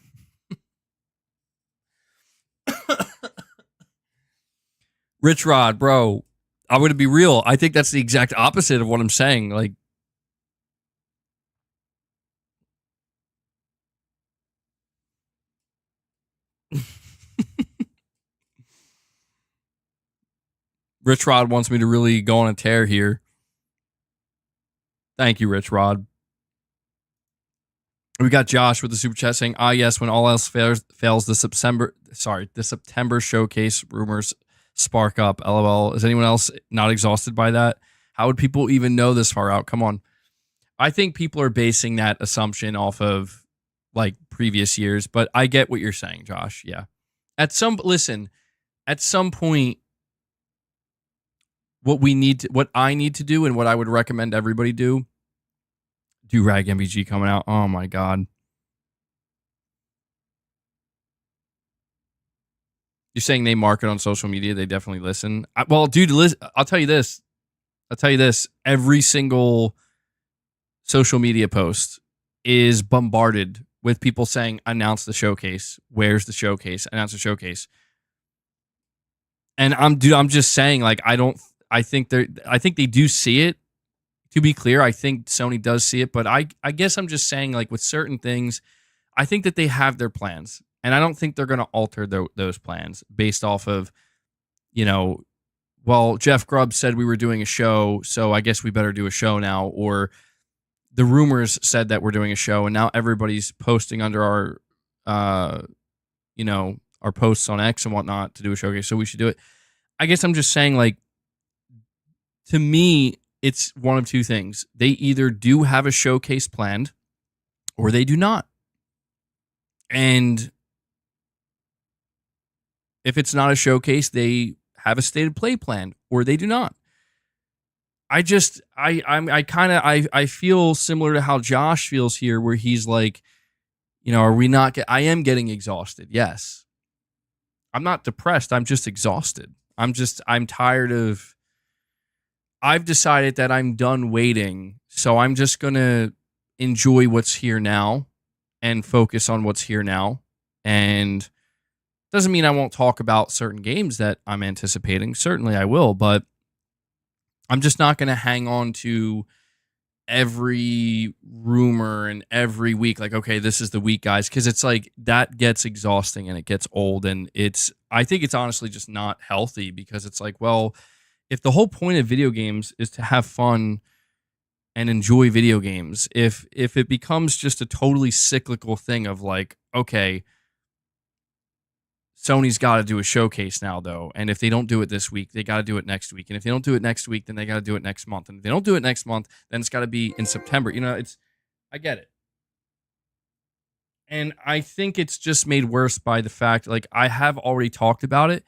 Rich Rod, bro, I'm going to be real. I think that's the exact opposite of what I'm saying. Like, Rich Rod wants me to really go on a tear here. Thank you, Rich Rod. We got Josh with the super chat saying, yes, when all else fails, the September showcase rumors spark up. LOL. Is anyone else not exhausted by that? How would people even know this far out? Come on. I think people are basing that assumption off of like previous years, but I get what you're saying, Josh. Yeah. At some point, what I need to do and what I would recommend everybody do Rag MBG coming out. Oh my God. You're saying they market on social media. They definitely listen. Well, dude, I'll tell you this. Every single social media post is bombarded with people saying, announce the showcase. Where's the showcase? Announce the showcase. And I'm just saying, like, I think they do see it. To be clear, I think Sony does see it, but I guess I'm just saying, like, with certain things, I think that they have their plans, and I don't think they're going to alter those plans based off of, you know, well, Jeff Grubb said we were doing a show, so I guess we better do a show now, or the rumors said that we're doing a show, and now everybody's posting under our, our posts on X and whatnot to do a showcase, so we should do it. I guess I'm just saying, like, to me, it's one of two things. They either do have a showcase planned or they do not. And if it's not a showcase, they have a stated play planned or they do not. I feel similar to how Josh feels here, where he's like, you know, I am getting exhausted. Yes. I'm not depressed. I'm just exhausted. I'm tired of, I've decided that I'm done waiting, so I'm just going to enjoy what's here now and focus on what's here now. And doesn't mean I won't talk about certain games that I'm anticipating. Certainly I will, but I'm just not going to hang on to every rumor and every week, like, okay, this is the week, guys, because it's like that gets exhausting and it gets old, and I think it's honestly just not healthy, because it's like, well, if the whole point of video games is to have fun and enjoy video games, if it becomes just a totally cyclical thing of like, okay, Sony's got to do a showcase now, though, and if they don't do it this week, they got to do it next week, and if they don't do it next week, then they got to do it next month, and if they don't do it next month, then it's got to be in September. You know, I get it. And I think it's just made worse by the fact, like, I have already talked about it.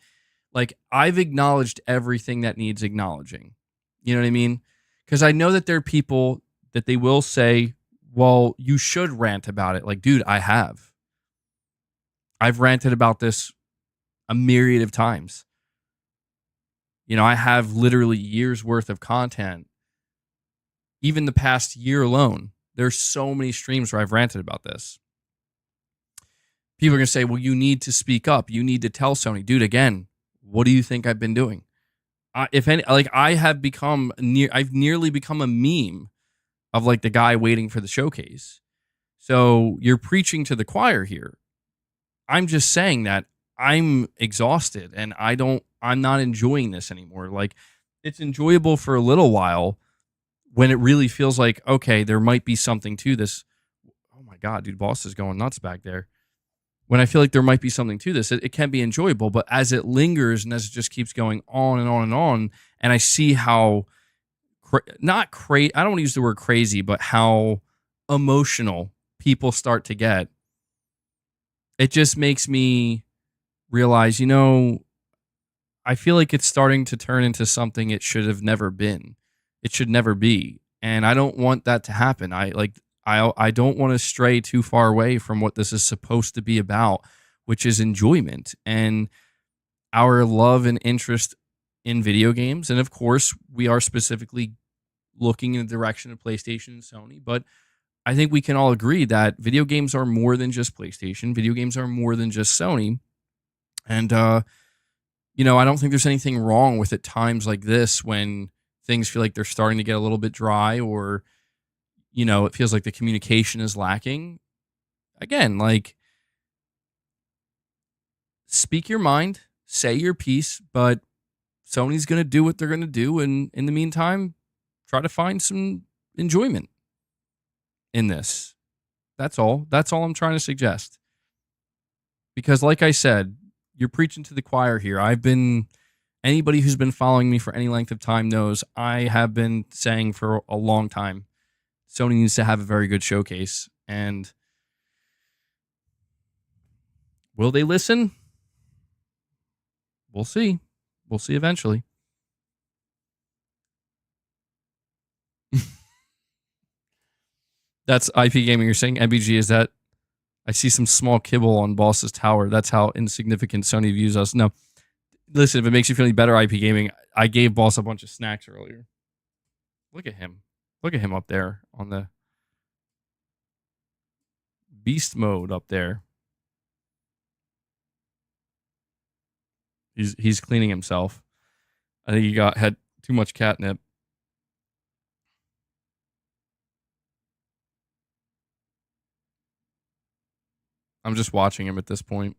Like, I've acknowledged everything that needs acknowledging. You know what I mean? Because I know that there are people that they will say, well, you should rant about it. Like, dude, I have. I've ranted about this a myriad of times. You know, I have literally years worth of content. Even the past year alone, there's so many streams where I've ranted about this. People are going to say, well, you need to speak up. You need to tell Sony. Dude, again, what do you think I've been doing? if any, like I've nearly become a meme of like the guy waiting for the showcase. So you're preaching to the choir here. I'm just saying that I'm exhausted and I'm not enjoying this anymore. Like, it's enjoyable for a little while when it really feels like, okay, there might be something to this. Oh my God, dude, boss is going nuts back there. When I feel like there might be something to this, it can be enjoyable, but as it lingers and as it just keeps going on and on and on, and I see how I don't want to use the word crazy, but how emotional people start to get, it just makes me realize, I feel like it's starting to turn into something it should have never been. It should never be. And I don't want that to happen. I don't want to stray too far away from what this is supposed to be about, which is enjoyment and our love and interest in video games. And of course, we are specifically looking in the direction of PlayStation and Sony, but I think we can all agree that video games are more than just PlayStation. Video games are more than just Sony. And, I don't think there's anything wrong with at times like this when things feel like they're starting to get a little bit dry or, it feels like the communication is lacking. Again, like, speak your mind, say your piece, but Sony's going to do what they're going to do. And in the meantime, try to find some enjoyment in this. That's all. That's all I'm trying to suggest. Because like I said, you're preaching to the choir here. Anybody who's been following me for any length of time knows I have been saying for a long time, Sony needs to have a very good showcase. And will they listen? We'll see. We'll see eventually. That's IP Gaming. You're saying MBG, is that I see some small kibble on Boss's tower. That's how insignificant Sony views us. No, listen, if it makes you feel any better, IP Gaming, I gave Boss a bunch of snacks earlier. Look at him. Look at him up there on the beast mode up there. He's cleaning himself. I think he had too much catnip. I'm just watching him at this point.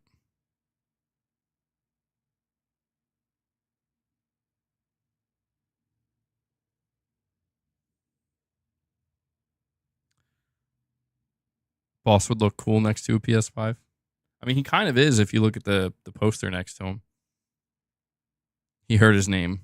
Boss would look cool next to a PS5. I mean, he kind of is if you look at the poster next to him. He heard his name.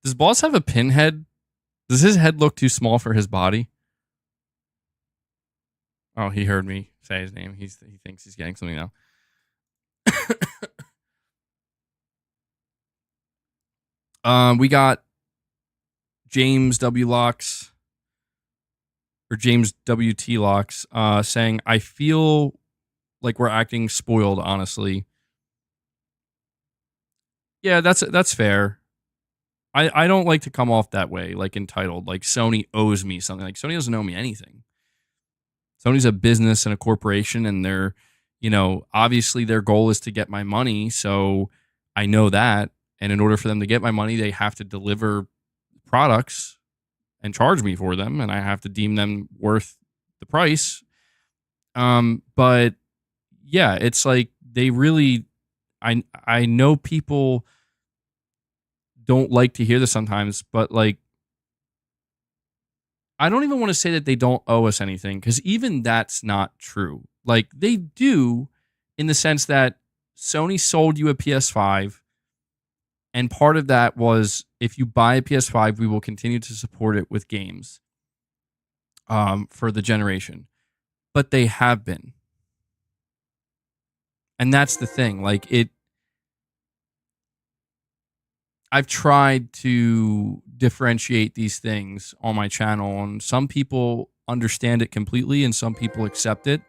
Does Boss have a pinhead? Does his head look too small for his body? Oh, he heard me say his name. He thinks he's getting something now. We got James W. Locks or James W.T. Locks saying, I feel like we're acting spoiled, honestly. Yeah, that's fair. I don't like to come off that way, like entitled, like Sony owes me something. Like, Sony doesn't owe me anything. Sony's a business and a corporation, and they're, obviously their goal is to get my money. So I know that. And in order for them to get my money, they have to deliver products and charge me for them. And I have to deem them worth the price. But yeah, it's like they really, I know people don't like to hear this sometimes, but like, I don't even want to say that they don't owe us anything, because even that's not true. Like, they do, in the sense that Sony sold you a PS5, and part of that was, if you buy a PS5, we will continue to support it with games for the generation. But they have been. And that's the thing. Like, I've tried to differentiate these things on my channel, and some people understand it completely and some people accept it.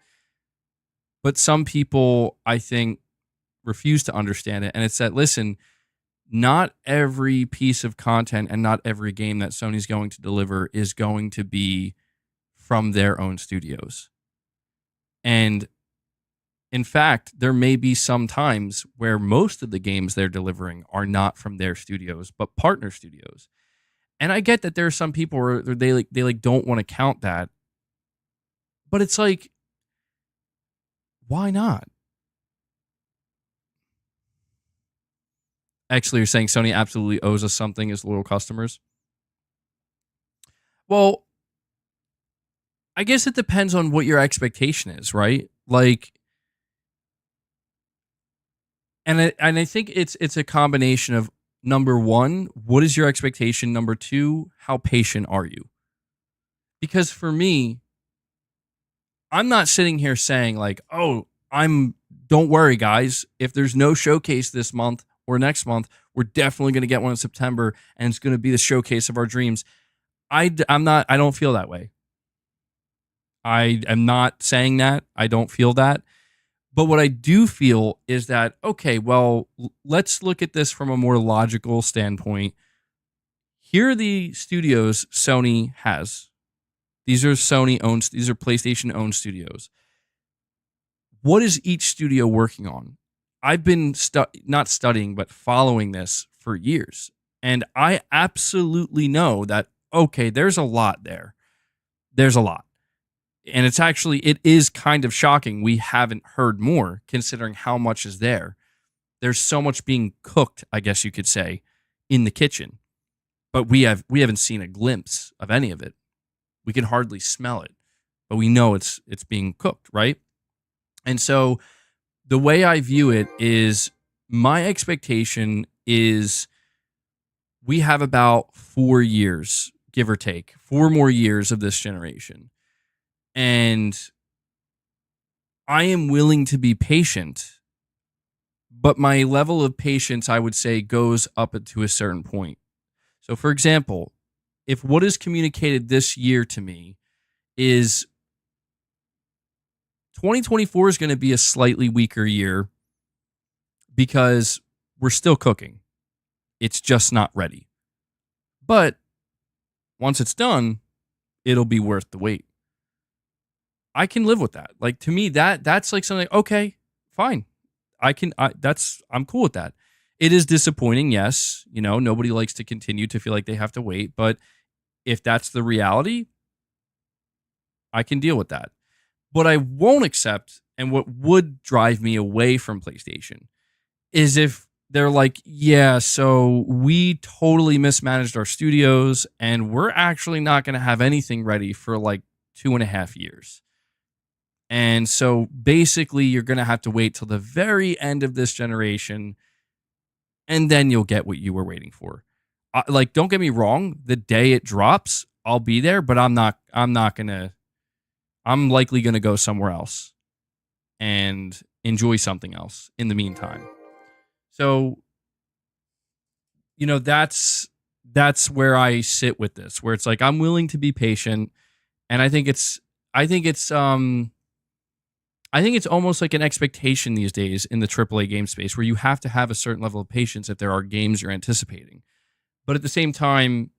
But some people, I think, refuse to understand it. And it's that, listen, not every piece of content and not every game that Sony's going to deliver is going to be from their own studios. And in fact, there may be some times where most of the games they're delivering are not from their studios, but partner studios. And I get that there are some people where they don't want to count that. But it's like, why not? Actually, you're saying Sony absolutely owes us something as loyal customers? Well, I guess it depends on what your expectation is, right? Like, and I think it's a combination of, number one, what is your expectation? Number two, how patient are you? Because for me, I'm not sitting here saying like, oh, don't worry, guys. If there's no showcase this month or next month, we're definitely going to get one in September, and it's going to be the showcase of our dreams. I don't feel that way. I am not saying that. I don't feel that. But what I do feel is that, okay, well, let's look at this from a more logical standpoint. Here are the studios Sony has. These are these are PlayStation owned studios. What is each studio working on? I've been not studying, but following this for years. And I absolutely know that, okay, there's a lot there. There's a lot. And it is kind of shocking we haven't heard more, considering how much is there. There's so much being cooked, I guess you could say, in the kitchen. But we haven't seen a glimpse of any of it. We can hardly smell it, but we know it's being cooked, right? And so the way I view it is, my expectation is we have about 4 years, give or take, 4 more years of this generation. And I am willing to be patient, but my level of patience, I would say, goes up to a certain point. So, for example, if what is communicated this year to me is 2024 is going to be a slightly weaker year because we're still cooking. It's just not ready. But once it's done, it'll be worth the wait. I can live with that. Like, to me, that's like something, okay, fine. I'm cool with that. It is disappointing, yes. You know, nobody likes to continue to feel like they have to wait, but if that's the reality, I can deal with that. What I won't accept, and what would drive me away from PlayStation, is if they're like, yeah, so we totally mismanaged our studios and we're actually not going to have anything ready for like 2.5 years. And so basically you're going to have to wait till the very end of this generation, and then you'll get what you were waiting for. Like, don't get me wrong, the day it drops, I'll be there, but I'm likely going to go somewhere else and enjoy something else in the meantime. So, you know, that's where I sit with this, where it's like, I'm willing to be patient. And I think it's almost like an expectation these days in the AAA game space, where you have to have a certain level of patience if there are games you're anticipating. But at the same time,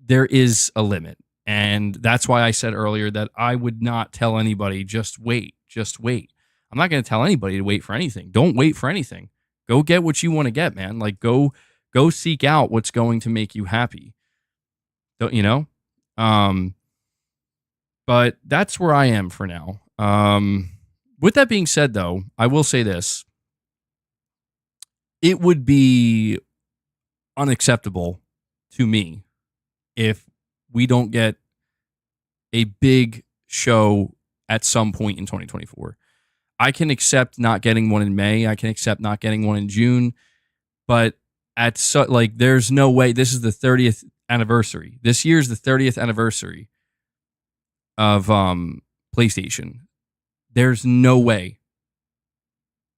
there is a limit. And that's why I said earlier that I would not tell anybody, just wait. I'm not going to tell anybody to wait for anything. Don't wait for anything. Go get what you want to get, man. Like, go seek out what's going to make you happy. Don't, you know? But that's where I am for now. With that being said, though, I will say this. It would be unacceptable to me if we don't get a big show at some point in 2024. I can accept not getting one in May. I can accept not getting one in June. But there's no way. This is the 30th anniversary. This year's the 30th anniversary of PlayStation. There's no way,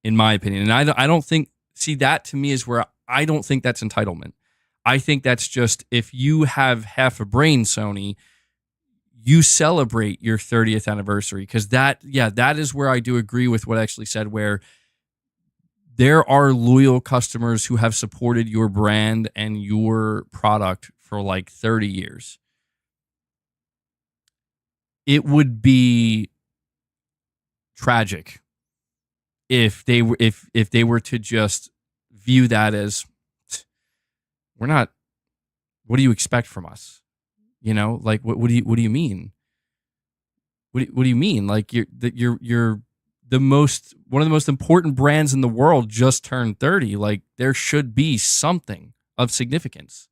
in my opinion. And I don't think, see, that to me is where I don't think that's entitlement. I think that's just, if you have half a brain, Sony, you celebrate your 30th anniversary. Because that is where I do agree with what I actually said, where there are loyal customers who have supported your brand and your product for like 30 years. it would be tragic if they were if they were to just view that as, we're not, what do you expect from us? You know, like what do you mean? What do you mean? Like you're the most, one of the most important brands in the world just turned 30. Like there should be something of significance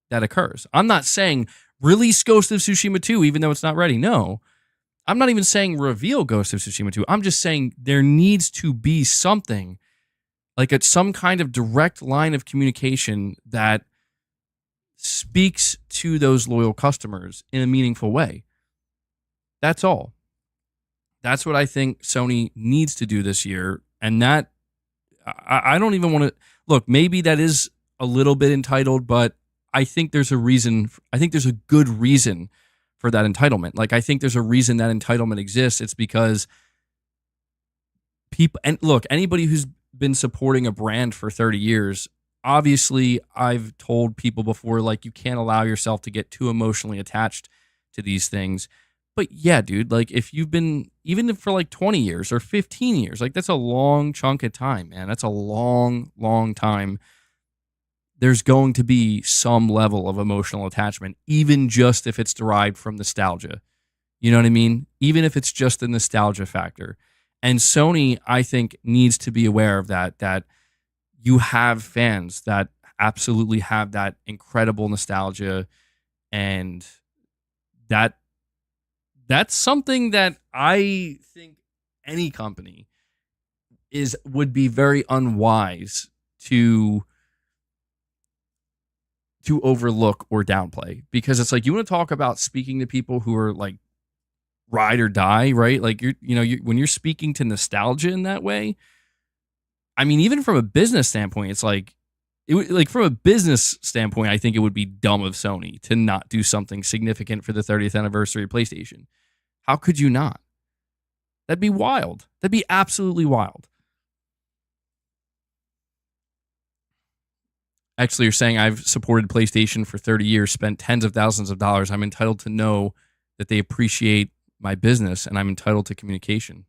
that occurs. I'm not saying release Ghost of Tsushima 2 even though it's not ready. No. I'm not even saying reveal Ghost of Tsushima 2. I'm just saying there needs to be something, like it's some kind of direct line of communication that speaks to those loyal customers in a meaningful way. That's all. That's what I think Sony needs to do this year. And that, I don't even want to, look, maybe that is a little bit entitled, but I think there's a reason. I think there's a good reason for that entitlement. Like, I think there's a reason that entitlement exists. It's because people, and look, anybody who's been supporting a brand for 30 years, obviously, I've told people before, like, you can't allow yourself to get too emotionally attached to these things. But yeah, dude, like, if you've been, even for like 20 years or 15 years, like, that's a long chunk of time, man. That's a long, long time. There's going to be some level of emotional attachment, even just if it's derived from nostalgia. You know what I mean? Even if it's just the nostalgia factor. And Sony, I think, needs to be aware of that you have fans that absolutely have that incredible nostalgia, and that's something that I think any company would be very unwise to overlook or downplay, because it's like, you want to talk about speaking to people who are like ride or die, right? Like when you're speaking to nostalgia in that way, I mean, even from a business standpoint, it's like, from a business standpoint, I think it would be dumb of Sony to not do something significant for the 30th anniversary of PlayStation. How could you not? That'd be wild. That'd be absolutely wild. Actually, you're saying I've supported PlayStation for 30 years, spent tens of thousands of dollars. I'm entitled to know that they appreciate my business, and I'm entitled to communication.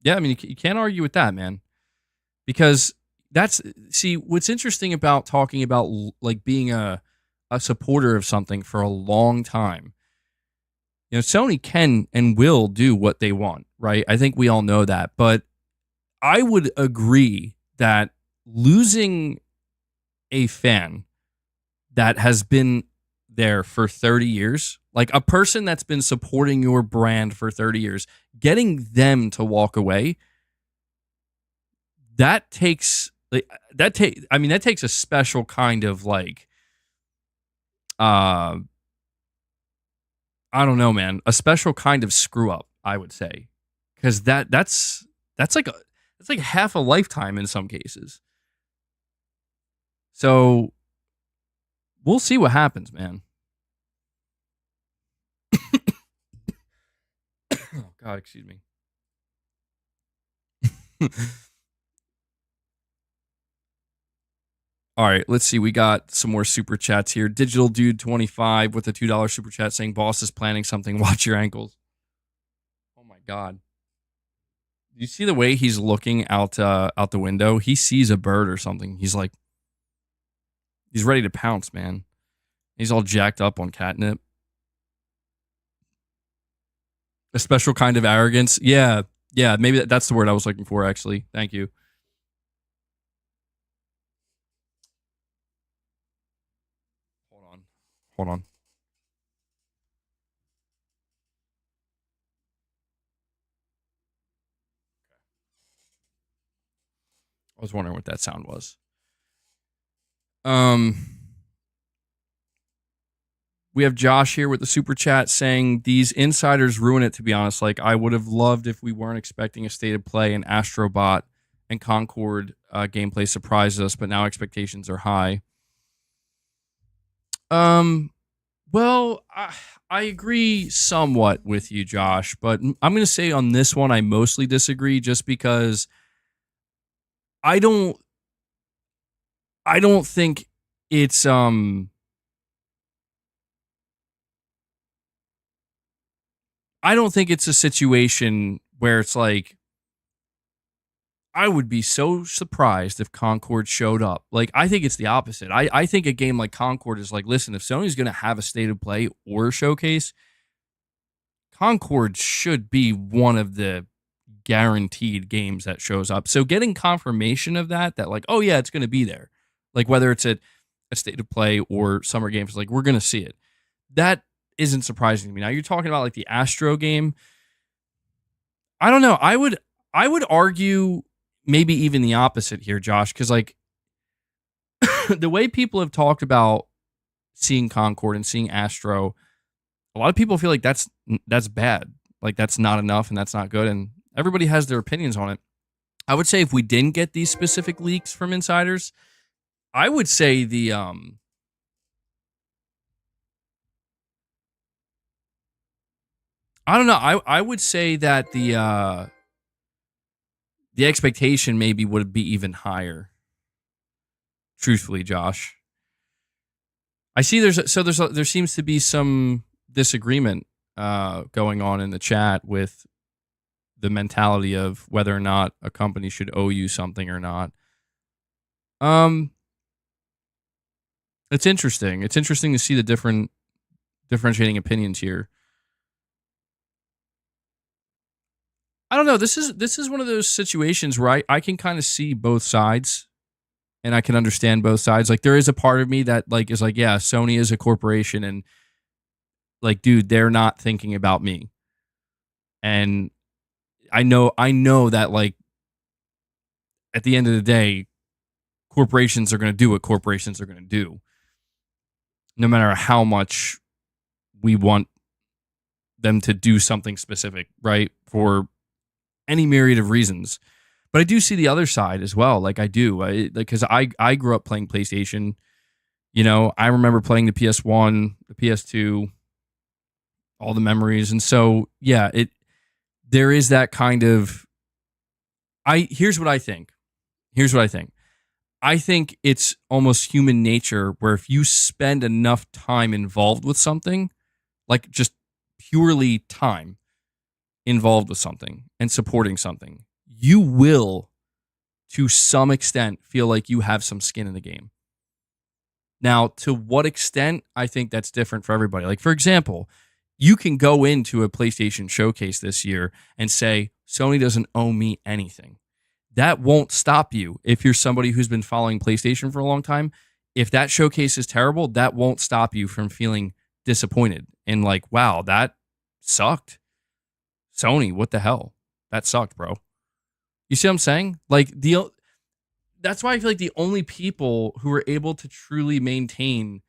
Yeah, I mean, you can't argue with that, man. Because what's interesting about talking about like being a supporter of something for a long time. Sony can and will do what they want, right? I think we all know that. But I would agree that losing a fan that has been there for 30 years, like a person that's been supporting your brand for 30 years, getting them to walk away, that takes a special kind of like, I don't know, man, a special kind of screw up, I would say, because that's like half a lifetime in some cases. So we'll see what happens, man. Oh God, excuse me. All right, let's see. We got some more super chats here. Digital Dude 25 with a $2 super chat saying, "Boss is planning something. Watch your ankles." Oh my God. You see the way he's looking out the window? He sees a bird or something. He's like, he's ready to pounce, man. He's all jacked up on catnip. A special kind of arrogance. Yeah, maybe that's the word I was looking for, actually. Thank you. Hold on. I was wondering what that sound was. We have Josh here with the super chat saying, "These insiders ruin it, to be honest. Like, I would have loved if we weren't expecting a state of play and Astrobot and Concord gameplay surprises us, but now expectations are high." Well, I agree somewhat with you, Josh, but I'm going to say on this one, I mostly disagree, just because I don't think it's, I don't think it's a situation where it's like, I would be so surprised if Concord showed up. Like, I think it's the opposite. I think a game like Concord is like, listen, if Sony's going to have a state of play or a showcase, Concord should be one of the guaranteed games that shows up. So getting confirmation of that like, oh yeah, it's going to be there. Like whether it's a state of play or summer games, like we're going to see it. That isn't surprising to me. Now you're talking about like the Astro game. I don't know. I would argue maybe even the opposite here, Josh, because like the way people have talked about seeing Concord and seeing Astro, a lot of people feel like that's bad. Like that's not enough and that's not good. And everybody has their opinions on it. I would say if we didn't get these specific leaks from insiders, I would say the I don't know. I would say that the expectation maybe would be even higher. Truthfully, Josh, I see there seems to be some disagreement going on in the chat with the mentality of whether or not a company should owe you something or not. It's interesting. It's interesting to see the differentiating opinions here. I don't know. This is one of those situations where I can kind of see both sides and I can understand both sides. Like there is a part of me that like is like, yeah, Sony is a corporation and like, dude, they're not thinking about me. And I know that like at the end of the day, corporations are going to do what corporations are going to do. No matter how much we want them to do something specific, right? For any myriad of reasons. But I do see the other side as well. Like I do, because I grew up playing PlayStation. You know, I remember playing the PS1, the PS2, all the memories. And so, yeah, there is that kind of, here's what I think. I think it's almost human nature where if you spend enough time involved with something, like just purely time involved with something and supporting something, you will, to some extent, feel like you have some skin in the game. Now, to what extent, I think that's different for everybody. Like, for example, you can go into a PlayStation showcase this year and say, Sony doesn't owe me anything. That won't stop you if you're somebody who's been following PlayStation for a long time. If that showcase is terrible, that won't stop you from feeling disappointed and like, wow, that sucked. Sony, what the hell? That sucked, bro. You see what I'm saying? Like that's why I feel like the only people who are able to truly maintain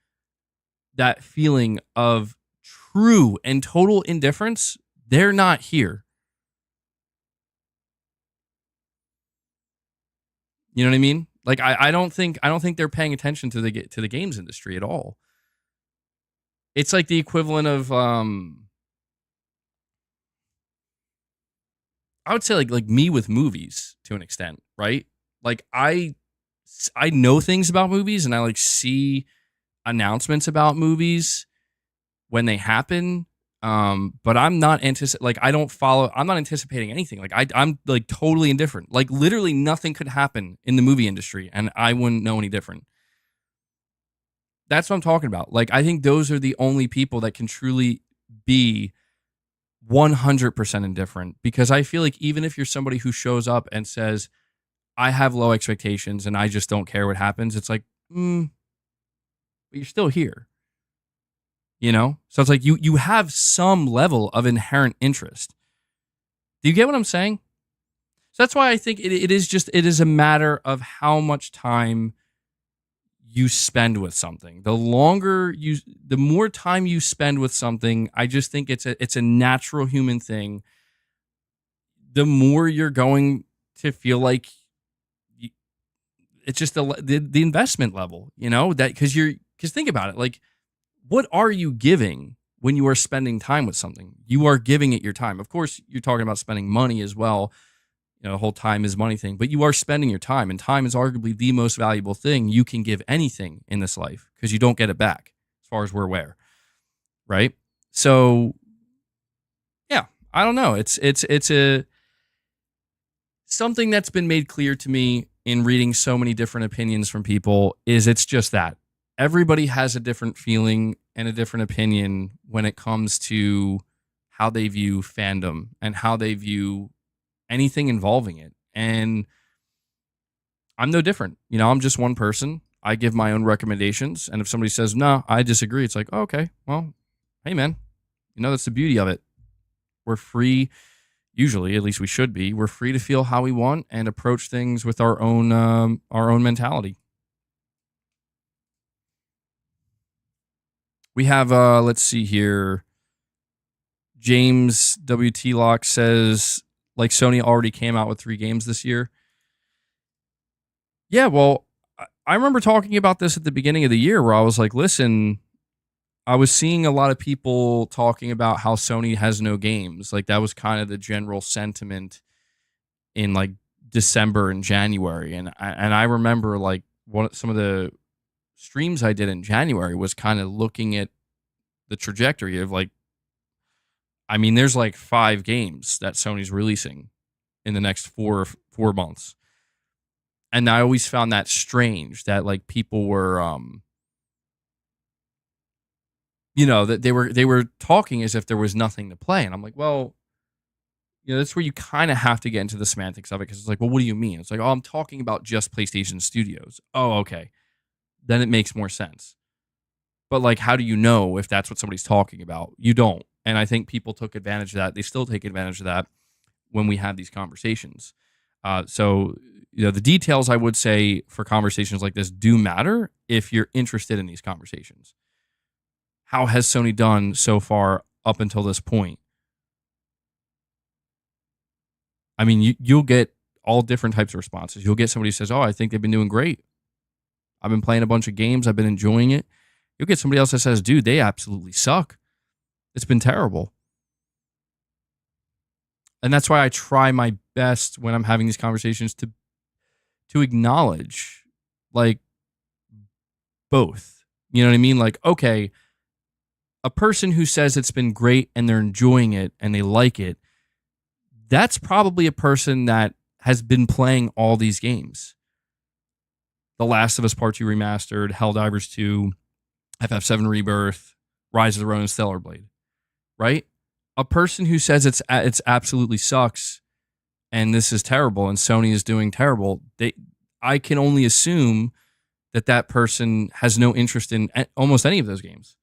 that feeling of true and total indifference, they're not here. You know what I mean? Like I don't think they're paying attention to the games industry at all. It's like the equivalent of I would say like me with movies to an extent, right? Like I know things about movies and I like see announcements about movies when they happen. But I'm not I'm not anticipating anything. Like I'm like totally indifferent. Like literally nothing could happen in the movie industry and I wouldn't know any different. That's what I'm talking about. Like I think those are the only people that can truly be 100% indifferent, because I feel like even if you're somebody who shows up and says, I have low expectations and I just don't care what happens, it's like, but you're still here. You know? So it's like you have some level of inherent interest. Do you get what I'm saying? So that's why I think it is a matter of how much time you spend with something. The more time you spend with something, I just think it's a natural human thing. The more you're going to feel like it's just the investment level, you know, that because think about it, like, what are you giving when you are spending time with something? You are giving it your time. Of course, you're talking about spending money as well. You know, the whole time is money thing, but you are spending your time, and time is arguably the most valuable thing you can give anything in this life because you don't get it back as far as we're aware. Right? So, yeah, I don't know. It's a something that's been made clear to me in reading so many different opinions from people is it's just that everybody has a different feeling and a different opinion when it comes to how they view fandom and how they view anything involving it. And I'm no different. You know, I'm just one person. I give my own recommendations. And if somebody says, no, I disagree, it's like, oh, okay, well, hey, man, you know, that's the beauty of it. We're free, usually, at least we should be. We're free to feel how we want and approach things with our own mentality. We have, let's see here. James WT Lock says, like Sony already came out with 3 games this year. Yeah, well, I remember talking about this at the beginning of the year where I was like, listen, I was seeing a lot of people talking about how Sony has no games. Like that was kind of the general sentiment in like December and January. And I remember like some of the streams I did in January was kind of looking at the trajectory of like, I mean, there's like 5 games that Sony's releasing in the next 4 months. And I always found that strange that like people were, you know, that they were talking as if there was nothing to play. And I'm like, well, you know, that's where you kind of have to get into the semantics of it. Cause it's like, well, what do you mean? It's like, oh, I'm talking about just PlayStation Studios. Oh, okay. Then it makes more sense. But like, how do you know if that's what somebody's talking about? You don't. And I think people took advantage of that. They still take advantage of that when we have these conversations. So, you know, the details I would say for conversations like this do matter if you're interested in these conversations. How has Sony done so far up until this point? I mean, you'll get all different types of responses. You'll get somebody who says, oh, I think they've been doing great. I've been playing a bunch of games. I've been enjoying it. You'll get somebody else that says, dude, they absolutely suck. It's been terrible. And that's why I try my best when I'm having these conversations to acknowledge like both. You know what I mean? Like, okay, a person who says it's been great and they're enjoying it and they like it, that's probably a person that has been playing all these games. The Last of Us Part 2 Remastered, Helldivers 2, FF7 Rebirth, Rise of the Ronin, Stellar Blade, right? A person who says it's absolutely sucks and this is terrible and Sony is doing terrible, I can only assume that person has no interest in almost any of those games.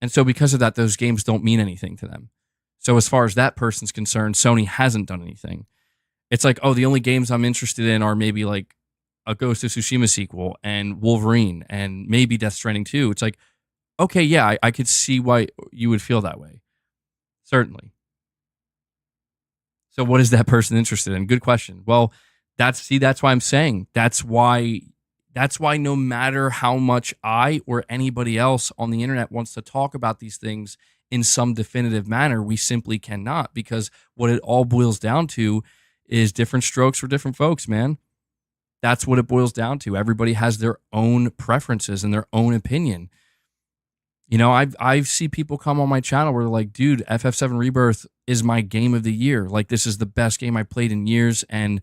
And so because of that, those games don't mean anything to them. So as far as that person's concerned, Sony hasn't done anything. It's like, oh, the only games I'm interested in are maybe like a Ghost of Tsushima sequel and Wolverine and maybe Death Stranding 2. It's like, okay, yeah, I could see why you would feel that way. Certainly. So what is that person interested in? Good question. Well, that's why I'm saying that's why no matter how much I or anybody else on the internet wants to talk about these things in some definitive manner, we simply cannot, because what it all boils down to is different strokes for different folks, man. That's what it boils down to. Everybody has their own preferences and their own opinion. You know, I've seen people come on my channel where they're like, dude, FF7 Rebirth is my game of the year. Like, this is the best game I played in years. And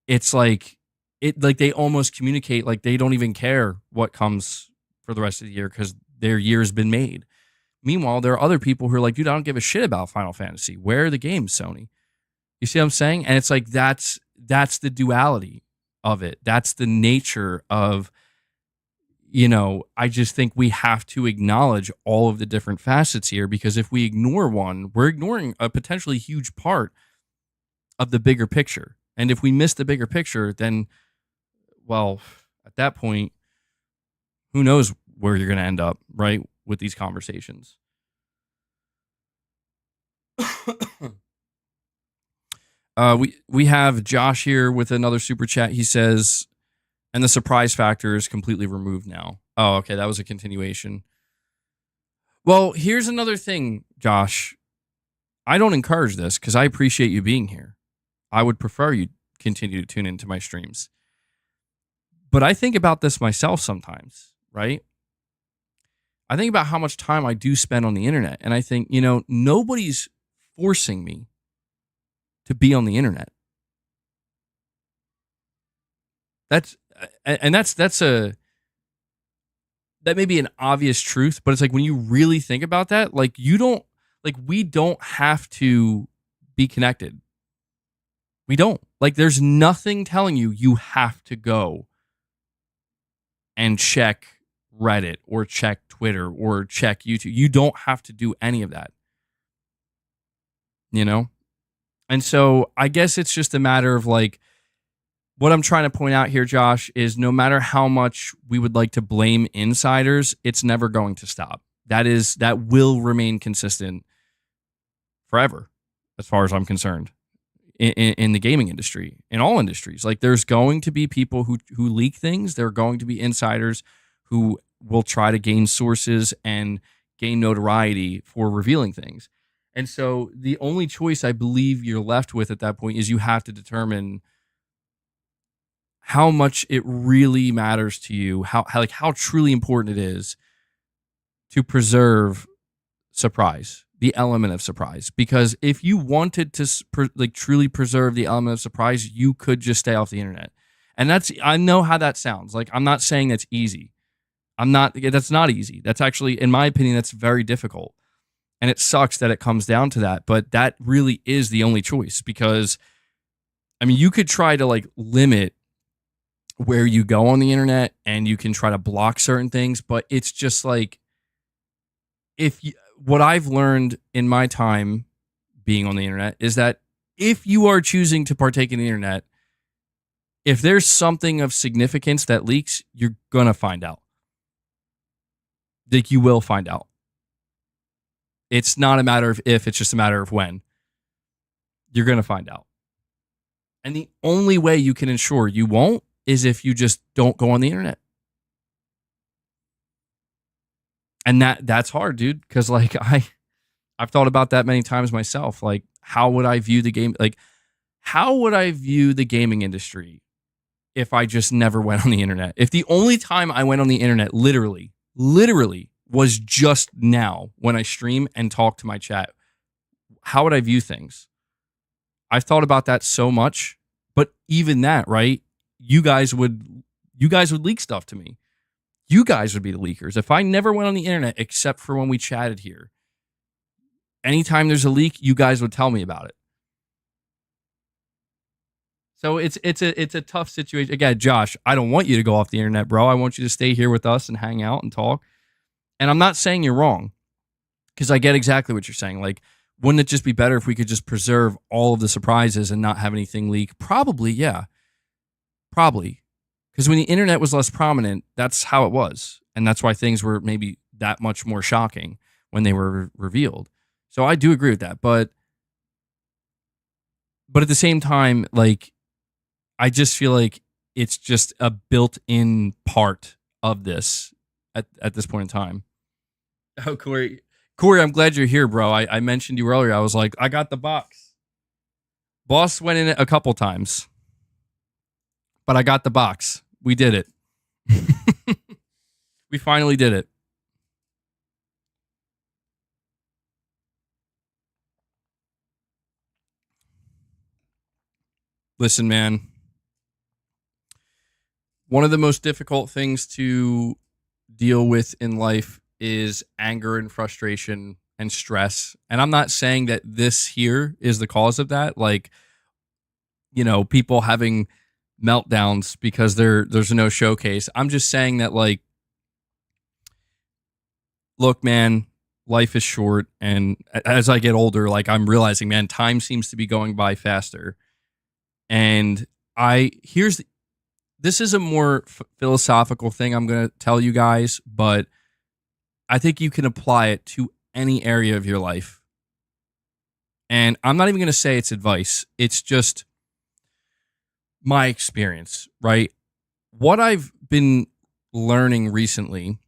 it's like, they almost communicate like they don't even care what comes for the rest of the year because their year has been made. Meanwhile, there are other people who are like, dude, I don't give a shit about Final Fantasy. Where are the games, Sony? You see what I'm saying? And it's like, that's the duality of it. That's the nature of, you know, I just think we have to acknowledge all of the different facets here, because if we ignore one, we're ignoring a potentially huge part of the bigger picture. And if we miss the bigger picture, then, well, at that point, who knows where you're going to end up, right, with these conversations. We have Josh here with another super chat. He says, and the surprise factor is completely removed now. Oh, okay, that was a continuation. Well, here's another thing, Josh. I don't encourage this because I appreciate you being here. I would prefer you continue to tune into my streams. But I think about this myself sometimes, right? I think about how much time I do spend on the internet, and I think, you know, nobody's forcing me to be on the internet. That may be an obvious truth, but it's like when you really think about that, like we don't have to be connected. We don't. Like there's nothing telling you have to go and check Reddit or check Twitter or check YouTube. You don't have to do any of that. You know? And so I guess it's just a matter of like, what I'm trying to point out here, Josh, is no matter how much we would like to blame insiders, it's never going to stop. That will remain consistent forever, as far as I'm concerned, in the gaming industry, in all industries. Like there's going to be people who leak things. There are going to be insiders who will try to gain sources and gain notoriety for revealing things. And so the only choice I believe you're left with at that point is you have to determine how much it really matters to you, how truly important it is to preserve surprise, the element of surprise. Because if you wanted to truly preserve the element of surprise, you could just stay off the internet. And I know how that sounds. Like I'm not saying that's easy. That's not easy. That's actually, in my opinion, that's very difficult. And it sucks that it comes down to that, but that really is the only choice. Because I mean, you could try to like limit where you go on the internet and you can try to block certain things, but it's just like, what I've learned in my time being on the internet is that if you are choosing to partake in the internet, if there's something of significance that leaks, you're going to find out. Like you will find out. It's not a matter of if, it's just a matter of when. You're going to find out. And the only way you can ensure you won't is if you just don't go on the internet. And that's hard, dude, because like I've thought about that many times myself. Like, how would I view the game? Like, how would I view the gaming industry if I just never went on the internet? If the only time I went on the internet literally was just now when I stream and talk to my chat, how would I view things? I've thought about that so much, but even that, right? You guys would leak stuff to me. You guys would be the leakers. If I never went on the internet except for when we chatted here, anytime there's a leak, you guys would tell me about it. So it's a tough situation. Again, Josh, I don't want you to go off the internet, bro. I want you to stay here with us and hang out and talk. And I'm not saying you're wrong, because I get exactly what you're saying. Like, wouldn't it just be better if we could just preserve all of the surprises and not have anything leak? Probably, yeah. Probably. Because when the internet was less prominent, that's how it was. And that's why things were maybe that much more shocking when they were revealed. So I do agree with that. But at the same time, like, I just feel like it's just a built-in part of this at this point in time. Oh, Corey, I'm glad you're here, bro. I mentioned you earlier. I was like, I got the box. Boss went in it a couple times, but I got the box. We did it. We finally did it. Listen, man. One of the most difficult things to deal with in life is anger and frustration and stress. And I'm not saying that this here is the cause of that. Like, you know, people having meltdowns because there's no showcase. I'm just saying that, like, look, man, life is short. And as I get older, like, I'm realizing, man, time seems to be going by faster. And this is a more philosophical thing I'm going to tell you guys, but I think you can apply it to any area of your life. And I'm not even going to say it's advice. It's just my experience, right? What I've been learning recently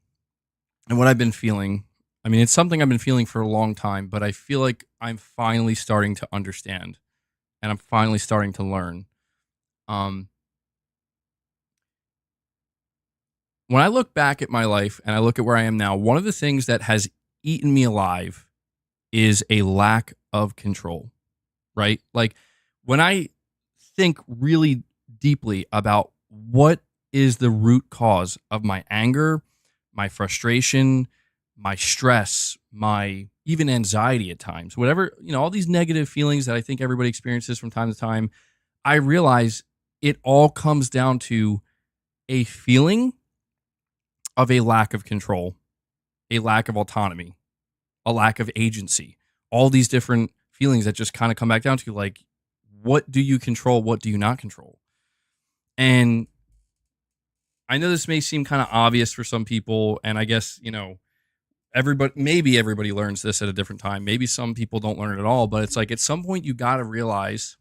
and what I've been feeling, I mean, it's something I've been feeling for a long time, but I feel like I'm finally starting to understand and I'm finally starting to learn. When I look back at my life and I look at where I am now, one of the things that has eaten me alive is a lack of control, right? Like when I think really deeply about what is the root cause of my anger, my frustration, my stress, my even anxiety at times, whatever, all these negative feelings that I think everybody experiences from time to time, I realize it all comes down to a feeling of a lack of control, a lack of autonomy, a lack of agency, all these different feelings that just kind of come back down to like, what do you control? What do you not control? And I know this may seem kind of obvious for some people. And I guess, maybe everybody learns this at a different time. Maybe some people don't learn it at all, but it's like at some point you got to realize,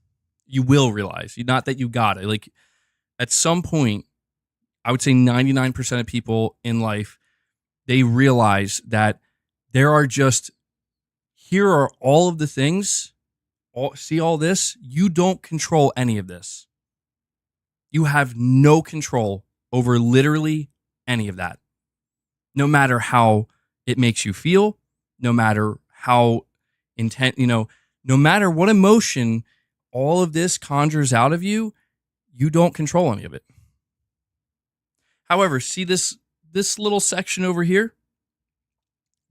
you will realize, not that you got it. Like at some point, I would say 99% of people in life, they realize that there are just, here are all of the things, see all this? You don't control any of this. You have no control over literally any of that. No matter how it makes you feel, no matter how no matter what emotion all of this conjures out of you, you don't control any of it. However, see this little section over here?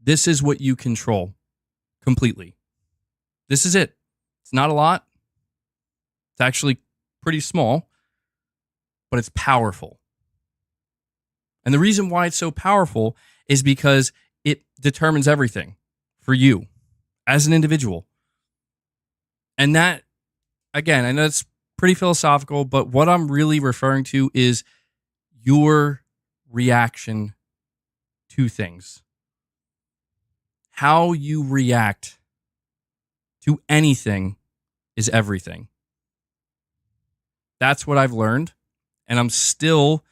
This is what you control completely. This is it. It's not a lot. It's actually pretty small, but it's powerful. And the reason why it's so powerful is because it determines everything for you as an individual. And that, again, I know it's pretty philosophical, but what I'm really referring to is your reaction to things. How you react to anything is everything. That's what I've learned, and I'm still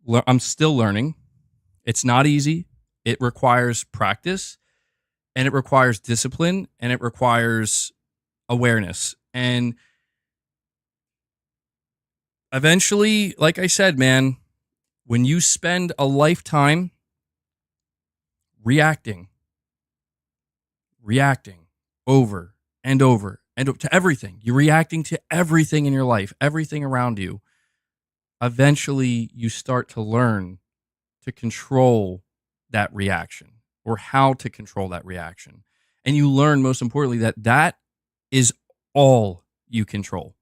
learning. It's not easy. It requires practice, and it requires discipline, and it requires awareness. And eventually, like I said, man, when you spend a lifetime reacting over and over and to everything, you're reacting to everything in your life, everything around you, eventually you start to learn to control that reaction or how to control that reaction. And you learn, most importantly, that is all you control.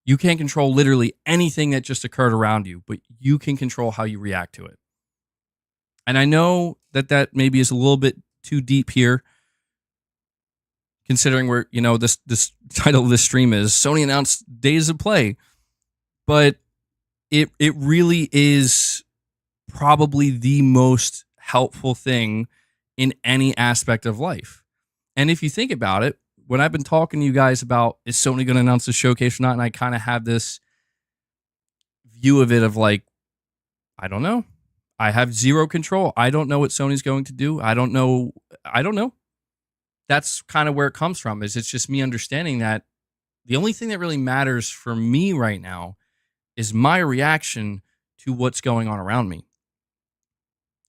You can't control literally anything that just occurred around you, but you can control how you react to it. And I know that maybe is a little bit too deep here, considering where, this title of this stream is Sony announced days of play. But it really is probably the most helpful thing in any aspect of life. And if you think about it, when I've been talking to you guys about, is Sony going to announce the showcase or not? And I kind of have this view of it of like, I don't know. I have zero control. I don't know what Sony's going to do. I don't know. That's kind of where it comes from, is it's just me understanding that the only thing that really matters for me right now is my reaction to what's going on around me.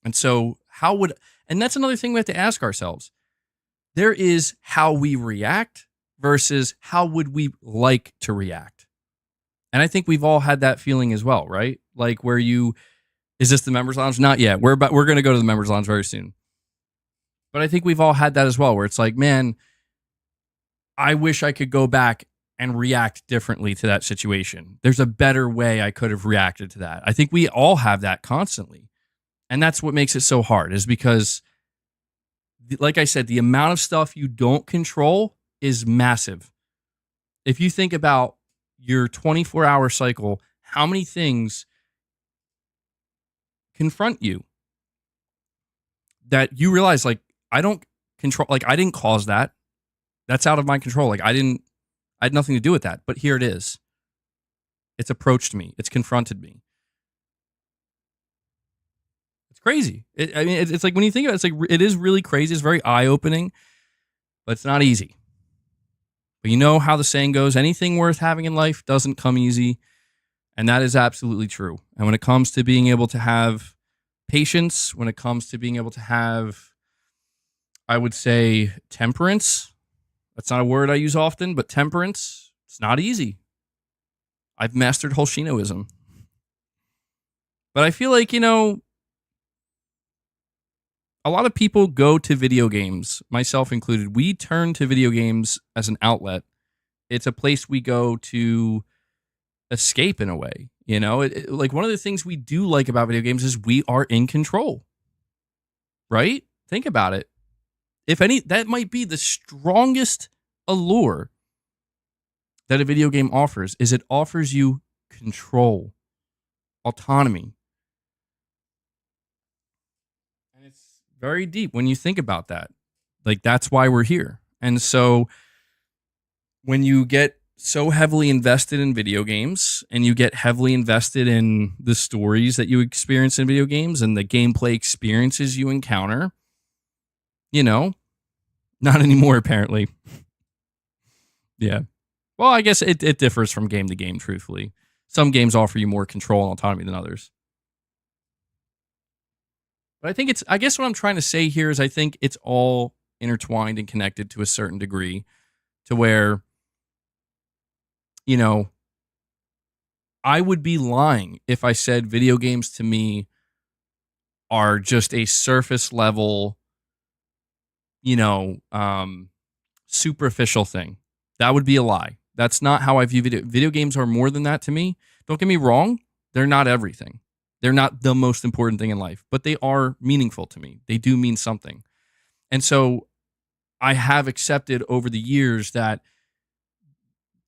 And so and that's another thing we have to ask ourselves. There is how we react versus how would we like to react. And I think we've all had that feeling as well, right? Like where is this the members lounge? Not yet. We're going to go to the members lounge very soon. But I think we've all had that as well, where it's like, man, I wish I could go back and react differently to that situation. There's a better way I could have reacted to that. I think we all have that constantly. And that's what makes it so hard, is because, like I said, the amount of stuff you don't control is massive. If you think about your 24-hour cycle, how many things confront you that you realize, like, I don't control, like, I didn't cause that. That's out of my control. Like, I had nothing to do with that, but here it is. It's approached me. It's confronted me. It's crazy. It's like, when you think about it, it's like, it is really crazy. It's very eye-opening, but it's not easy. But you know how the saying goes, anything worth having in life doesn't come easy. And that is absolutely true. And when it comes to being able to have patience, when it comes to being able to have, I would say, temperance, That's not a word I use often, but temperance, it's not easy. I've mastered Holshinoism. But I feel like, a lot of people go to video games, myself included. We turn to video games as an outlet. It's a place we go to escape in a way. Like one of the things we do like about video games is we are in control. Right? Think about it. If any, that might be the strongest allure that a video game offers, is it offers you control, autonomy. And it's very deep when you think about that. Like, that's why we're here. And so when you get so heavily invested in video games and you get heavily invested in the stories that you experience in video games and the gameplay experiences you encounter, not anymore, apparently. Yeah. Well, I guess it differs from game to game, truthfully. Some games offer you more control and autonomy than others. But I guess what I'm trying to say here is I think it's all intertwined and connected to a certain degree to where, I would be lying if I said video games to me are just a surface level, superficial thing. That would be a lie. That's not how I view video games. Are more than that to me. Don't get me wrong. They're not everything. They're not the most important thing in life, but they are meaningful to me. They do mean something. And so I have accepted over the years that,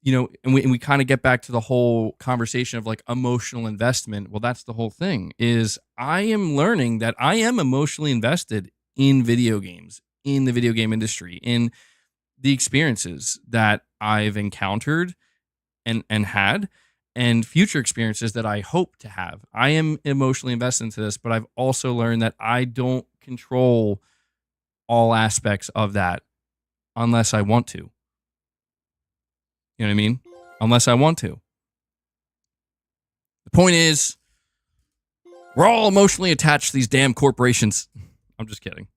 and we kind of get back to the whole conversation of like emotional investment. Well, that's the whole thing, is I am learning that I am emotionally invested in video games, in the video game industry, in the experiences that I've encountered and had, and future experiences that I hope to have. I am emotionally invested into this, but I've also learned that I don't control all aspects of that unless I want to. You know what I mean? Unless I want to. The point is, we're all emotionally attached to these damn corporations. I'm just kidding.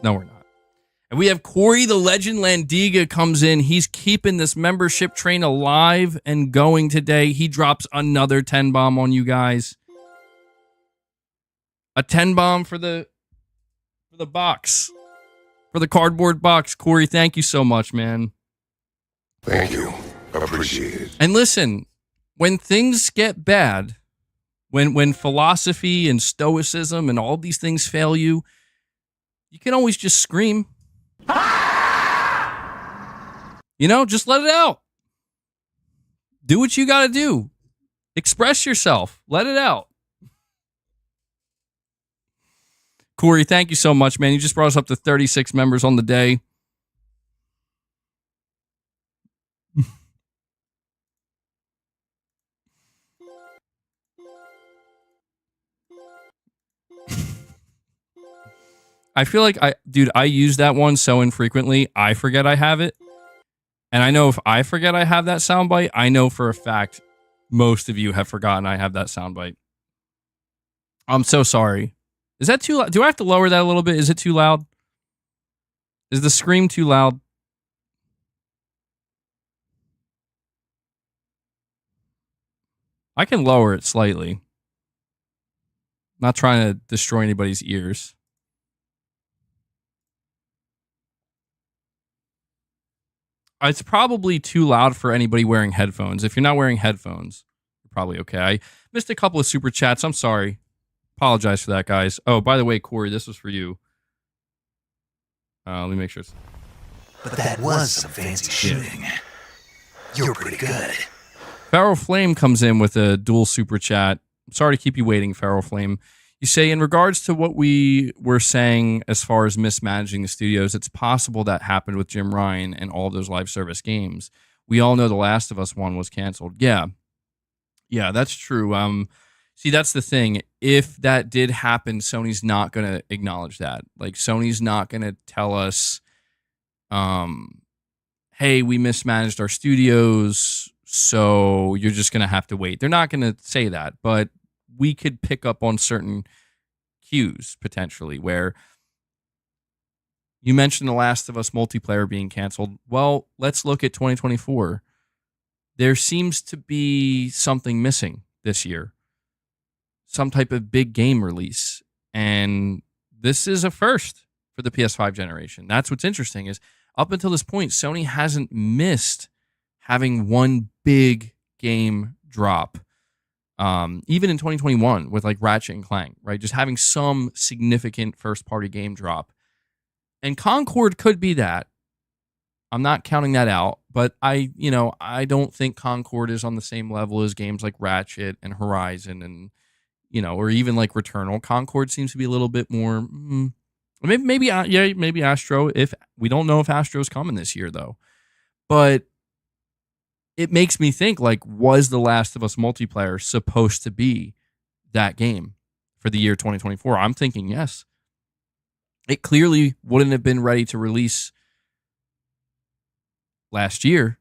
No, we're not. And we have Corey the Legend Landiga comes in. He's keeping this membership train alive and going today. He drops another 10 bomb on you guys. A 10 bomb for the box. For the cardboard box. Corey, thank you so much, man. Thank you. Appreciate it. And listen, when things get bad, when philosophy and stoicism and all these things fail you, you can always just scream. Just let it out. Do what you got to do. Express yourself. Let it out. Corey, thank you so much, man. You just brought us up to 36 members on the day. I feel like I use that one so infrequently, I forget I have it. And I know if I forget I have that soundbite, I know for a fact most of you have forgotten I have that soundbite. I'm so sorry. Is that too loud? Do I have to lower that a little bit? Is it too loud? Is the scream too loud? I can lower it slightly. Not trying to destroy anybody's ears. It's probably too loud for anybody wearing headphones. If you're not wearing headphones, you're probably okay. I missed a couple of super chats. I'm sorry. Apologize for that, guys. Oh, by the way, Corey, this was for you. Let me make sure. But that was some fancy shooting. You're pretty good. Feral Flame comes in with a dual super chat. I'm sorry to keep you waiting, Feral Flame. You say, in regards to what we were saying as far as mismanaging the studios, it's possible that happened with Jim Ryan and all those live service games. We all know The Last of Us 1 was canceled. Yeah, that's true. See, that's the thing. If that did happen, Sony's not going to acknowledge that. Like, Sony's not going to tell us, hey, we mismanaged our studios, so you're just going to have to wait. They're not going to say that, but we could pick up on certain cues potentially where You mentioned The Last of Us multiplayer being canceled. Well, let's look at 2024. There seems to be something missing this year, some type of big game release. And this is a first for the PS5 generation. That's what's interesting is up until this point, Sony hasn't missed having one big game drop. Even in 2021 with like Ratchet and Clank, right? Just having some significant first party game drop. And Concord could be that. I'm not counting that out, but I don't think Concord is on the same level as games like Ratchet and Horizon and, or even like Returnal. Concord seems to be a little bit more, maybe Astro. If we don't know if Astro's coming this year though, but it makes me think like, was The Last of Us multiplayer supposed to be that game for the year 2024? I'm thinking yes. It clearly wouldn't have been ready to release last year.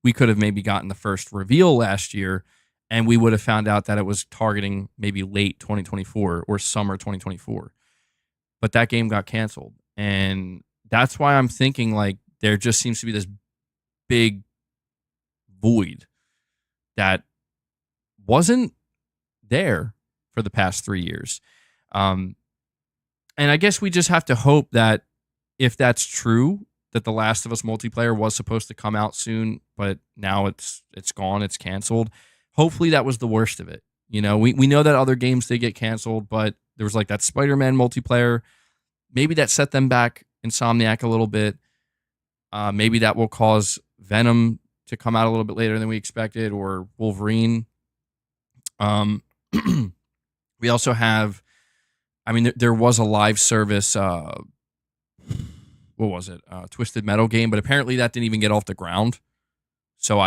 We could have maybe gotten the first reveal last year, and we would have found out that it was targeting maybe late 2024 or summer 2024. But that game got canceled. And that's why I'm thinking like there just seems to be this big void that wasn't there for the past 3 years. And I guess we just have to hope that if that's true, that The Last of Us multiplayer was supposed to come out soon, but now it's gone, it's canceled. Hopefully that was the worst of it. We know that other games they get canceled, but there was like that Spider-Man multiplayer. Maybe that set them back, Insomniac, a little bit. Maybe that will cause Venom to come out a little bit later than we expected, or Wolverine. We also have, there was a live service, what was it? Twisted Metal game, but apparently that didn't even get off the ground. So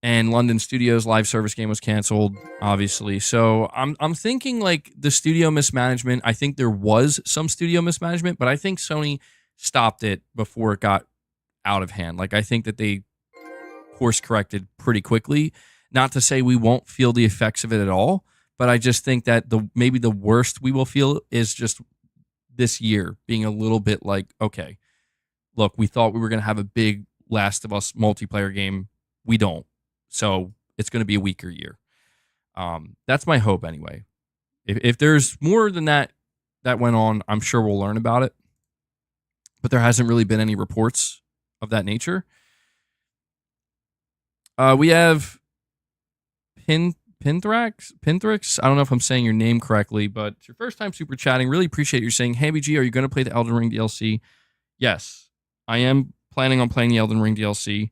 and London Studios live service game was canceled, obviously. So I'm thinking like the studio mismanagement. I think there was some studio mismanagement, but I think Sony stopped it before it got out of hand. Like I think that they course corrected pretty quickly. Not to say we won't feel the effects of it at all, but I just think that maybe the worst we will feel is just this year being a little bit like, okay, look, we thought we were going to have a big Last of Us multiplayer game. We don't. So it's going to be a weaker year. That's my hope anyway. If there's more than that went on, I'm sure we'll learn about it. But there hasn't really been any reports of that nature. We have Pinthrax. I don't know if I'm saying your name correctly, but it's your first time super chatting. Really appreciate you saying, hey, MBG, are you going to play the Elden Ring DLC? Yes, I am planning on playing the Elden Ring DLC.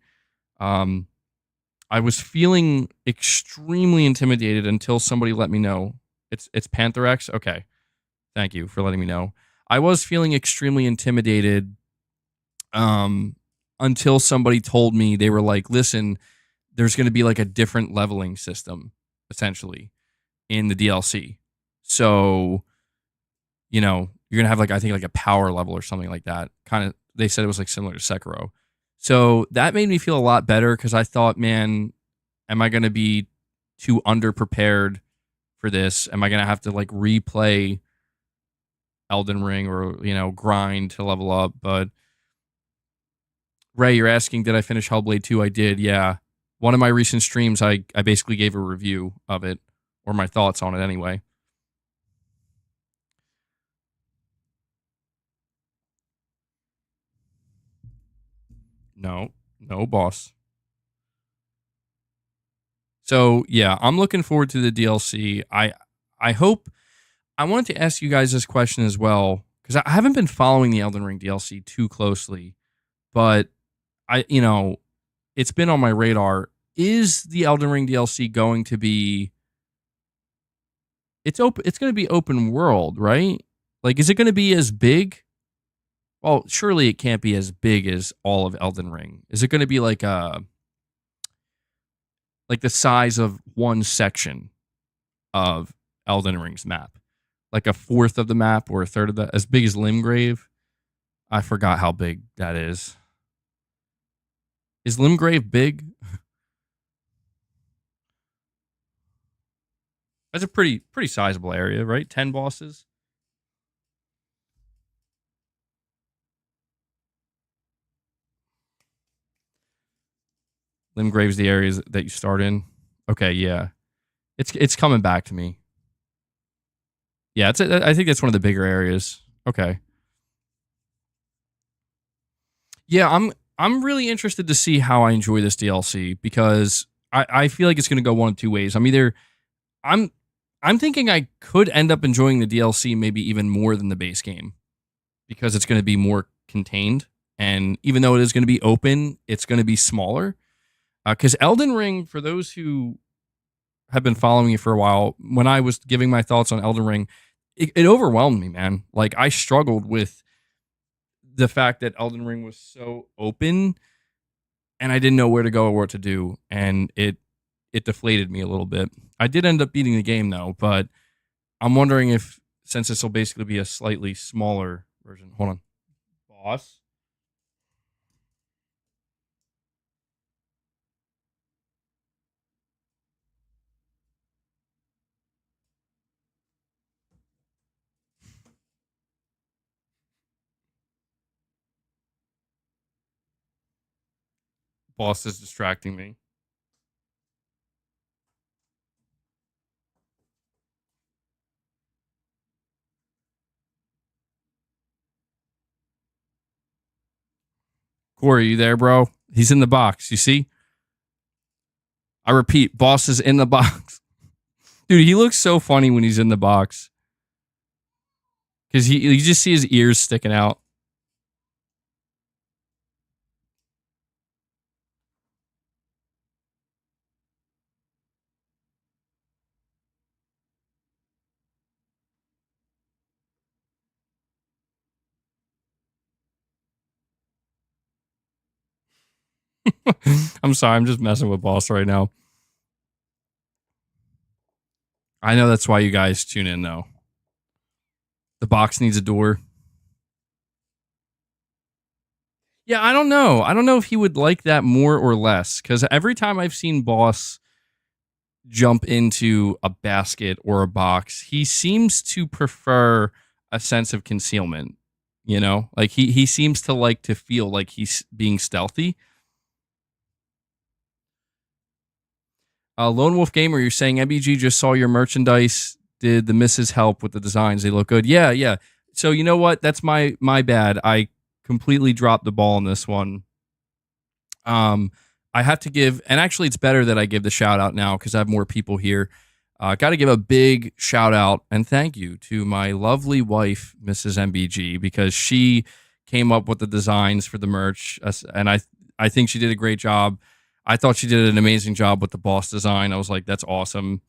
I was feeling extremely intimidated until somebody let me know. It's Pantherax? Okay. Thank you for letting me know. I was feeling extremely intimidated until somebody told me, they were like, listen, there's going to be like a different leveling system, essentially, in the DLC. So, you're going to have like, I think like a power level or something like that. Kind of, they said it was like similar to Sekiro. So that made me feel a lot better because I thought, man, am I going to be too underprepared for this? Am I going to have to like replay Elden Ring or, grind to level up? But Ray, you're asking, did I finish Hellblade 2? I did, yeah. One of my recent streams, I basically gave a review of it, or my thoughts on it anyway. No, boss. So, yeah, I'm looking forward to the DLC. I hope, I wanted to ask you guys this question as well, because I haven't been following the Elden Ring DLC too closely, but it's been on my radar. Is the Elden Ring DLC going to be, it's going to be open world, right? Like, is it going to be as big? Well, surely it can't be as big as all of Elden Ring. Is it going to be like the size of one section of Elden Ring's map? Like a fourth of the map or a third of as big as Limgrave? I forgot how big that is. Is Limgrave big? That's a pretty sizable area, right? 10 bosses. Limgrave's the areas that you start in. Okay, yeah. It's coming back to me. Yeah, I think that's one of the bigger areas. Okay. Yeah, I'm really interested to see how I enjoy this DLC because I feel like it's going to go one of two ways. I'm I'm thinking I could end up enjoying the DLC maybe even more than the base game because it's going to be more contained, and even though it is going to be open, it's going to be smaller. Because Elden Ring, for those who have been following me for a while, when I was giving my thoughts on Elden Ring, it overwhelmed me, man. Like I struggled with the fact that Elden Ring was so open and I didn't know where to go or what to do, and it deflated me a little bit. I did end up beating the game though, but I'm wondering if since this will basically be a slightly smaller version. Hold on, boss. Boss is distracting me. Corey, you there, bro? He's in the box. You see? I repeat, boss is in the box. Dude, he looks so funny when he's in the box. Because you just see his ears sticking out. I'm sorry, I'm just messing with boss right now. I know that's why you guys tune in, though. The box needs a door. Yeah, I don't know. I don't know if he would like that more or less. Because every time I've seen boss jump into a basket or a box, he seems to prefer a sense of concealment. You know, like he seems to like to feel like he's being stealthy. Lone Wolf Gamer, you're saying MBG just saw your merchandise. Did the missus help with the designs? They look good. Yeah, yeah. So you know what? That's my bad. I completely dropped the ball on this one. I have to give, and actually, it's better that I give the shout out now because I have more people here. Got to give a big shout out and thank you to my lovely wife, Mrs. MBG, because she came up with the designs for the merch, and I think she did a great job. I thought she did an amazing job with the boss design. I was like, that's awesome.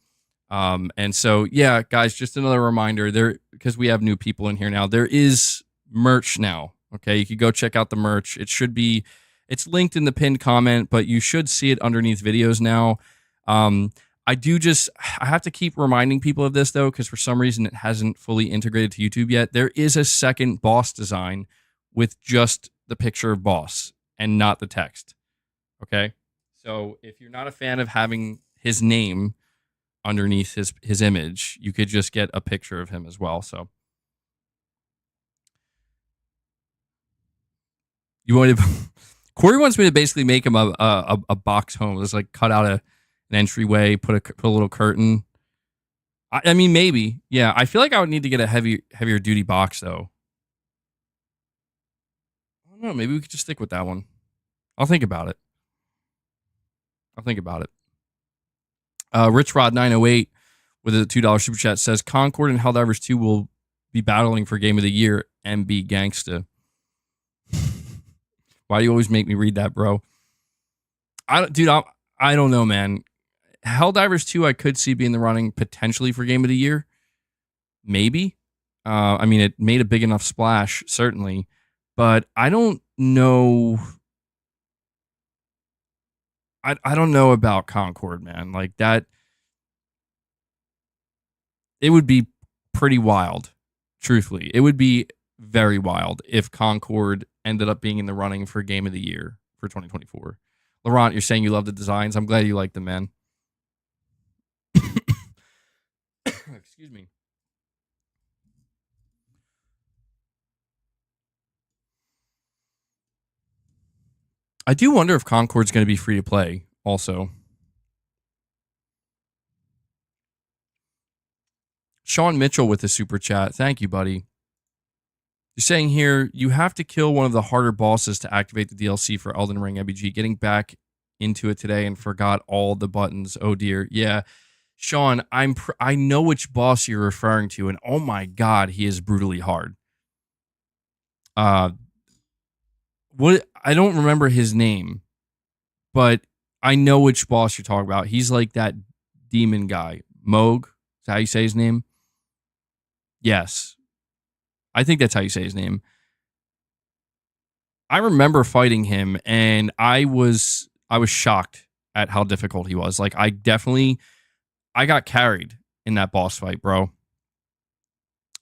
And so, yeah, guys, just another reminder there, because we have new people in here now. There is merch now. Okay. You can go check out the merch. It's linked in the pinned comment, but you should see it underneath videos now. I have to keep reminding people of this though, because for some reason it hasn't fully integrated to YouTube yet. There is a second boss design with just the picture of boss and not the text. Okay. So if you're not a fan of having his name underneath his image, you could just get a picture of him as well. So you want to Corey wants me to basically make him a box home. Just like cut out an entryway, put a little curtain. I mean, maybe. Yeah, I feel like I would need to get a heavier duty box though. I don't know. Maybe we could just stick with that one. I'll think about it. Rich Rod 908 with a $2 super chat says Concord and Helldivers 2 will be battling for Game of the Year. MB Gangsta. Why do you always make me read that, bro? I don't know, man. Helldivers 2 I could see being the running potentially for Game of the Year. Maybe. I mean, it made a big enough splash, certainly. But I don't know. I don't know about Concord, man. Like that. It would be pretty wild. Truthfully, it would be very wild if Concord ended up being in the running for Game of the Year for 2024. Laurent, you're saying you love the designs. I'm glad you like them, man. Excuse me. I do wonder if Concord's going to be free to play. also. Sean Mitchell with the super chat. Thank you, buddy. You're saying here, you have to kill one of the harder bosses to activate the DLC for Elden Ring MBG. Getting back into it today and forgot all the buttons. Oh dear. Yeah. Sean, I know which boss you're referring to, and oh my god, he is brutally hard. What I don't remember his name, but I know which boss you're talking about. He's like that demon guy. Moog? Is that how you say his name? Yes. I think that's how you say his name. I remember fighting him, and I was shocked at how difficult he was. Like, I got carried in that boss fight, bro.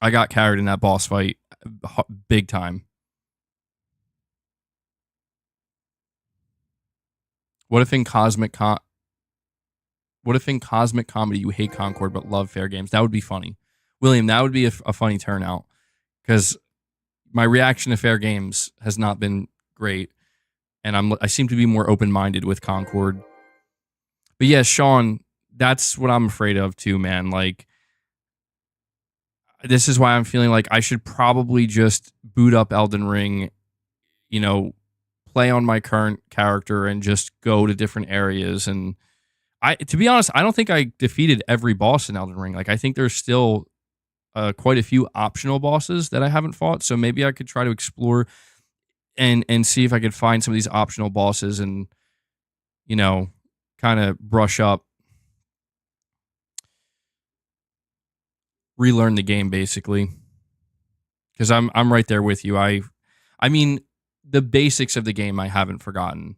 I got carried in that boss fight big time. What if in cosmic comedy you hate Concord but love fair games? That would be funny. William, that would be a funny turnout, because my reaction to fair games has not been great, and I seem to be more open-minded with Concord. But yeah, Sean, that's what I'm afraid of too, man. Like, this is why I'm feeling like I should probably just boot up Elden Ring, play on my current character and just go to different areas. And to be honest, I don't think I defeated every boss in Elden Ring. Like, I think there's still quite a few optional bosses that I haven't fought. So maybe I could try to explore and see if I could find some of these optional bosses and, kind of brush up, relearn the game basically. Because I'm right there with you. I mean, the basics of the game I haven't forgotten,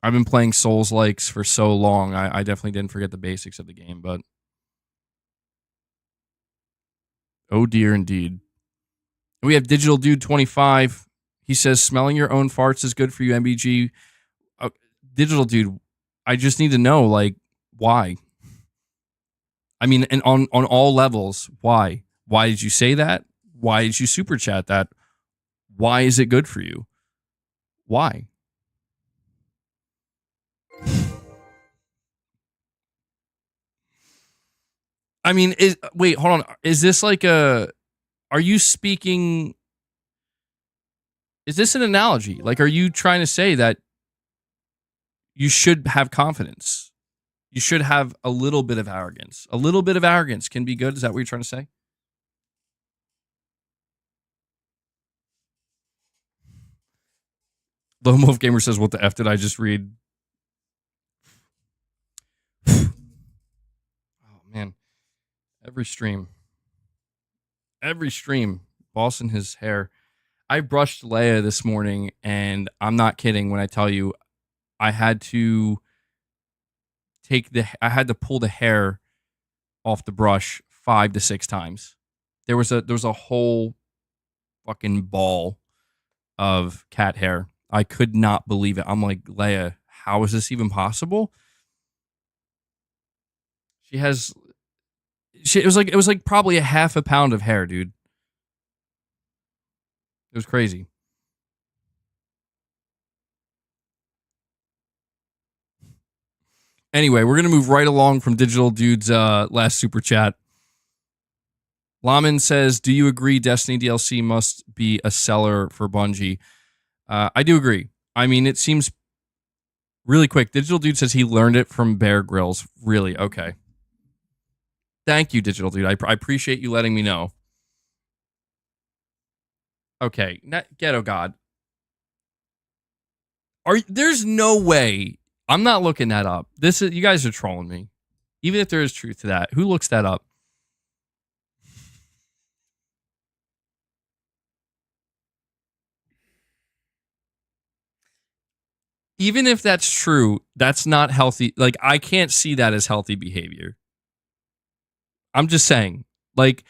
I've been playing Souls-likes for so long. I definitely didn't forget the basics of the game, but oh dear indeed. We have Digital Dude 25. He says smelling your own farts is good for you, MBG. Digital Dude, I just need to know, like, why? I mean, and on all levels, why? Why did you say that? Why did you super chat that? Why is it good for you? Why? I mean, wait, hold on. Is this like are you speaking, is this an analogy? Like, are you trying to say that you should have confidence? You should have a little bit of arrogance. A little bit of arrogance can be good. Is that what you're trying to say? Lone Wolf Gamer says, what the F did I just read? Oh, man. Every stream, boss in his hair. I brushed Leia this morning, and I'm not kidding when I tell you I had to pull the hair off the brush 5 to 6 times. There was a whole fucking ball of cat hair. I could not believe it. I'm like, Leia, how is this even possible? It was like probably a half a pound of hair, dude. It was crazy. Anyway, we're going to move right along from Digital Dude's last super chat. Laman says, do you agree Destiny DLC must be a seller for Bungie? I do agree. I mean, it seems really quick. Digital Dude says he learned it from Bear Grylls. Really? Okay. Thank you, Digital Dude. I appreciate you letting me know. Okay. Ghetto God. There's no way. I'm not looking that up. You guys are trolling me. Even if there is truth to that. Who looks that up? Even if that's true, that's not healthy. Like, I can't see that as healthy behavior. I'm just saying. Like,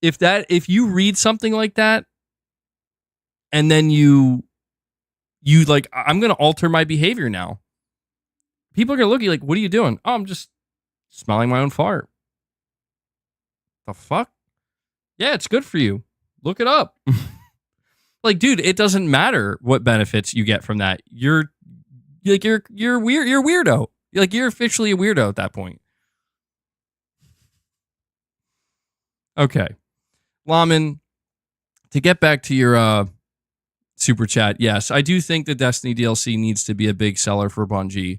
if you read something like that, and then you like, I'm going to alter my behavior now. People are going to look at you like, what are you doing? Oh, I'm just smelling my own fart. The fuck? Yeah, it's good for you. Look it up. Like, dude, it doesn't matter what benefits you get from that. You're weird. You're a weirdo. Like, you're officially a weirdo at that point. Okay, Laman, to get back to your super chat, yes, I do think the Destiny DLC needs to be a big seller for Bungie.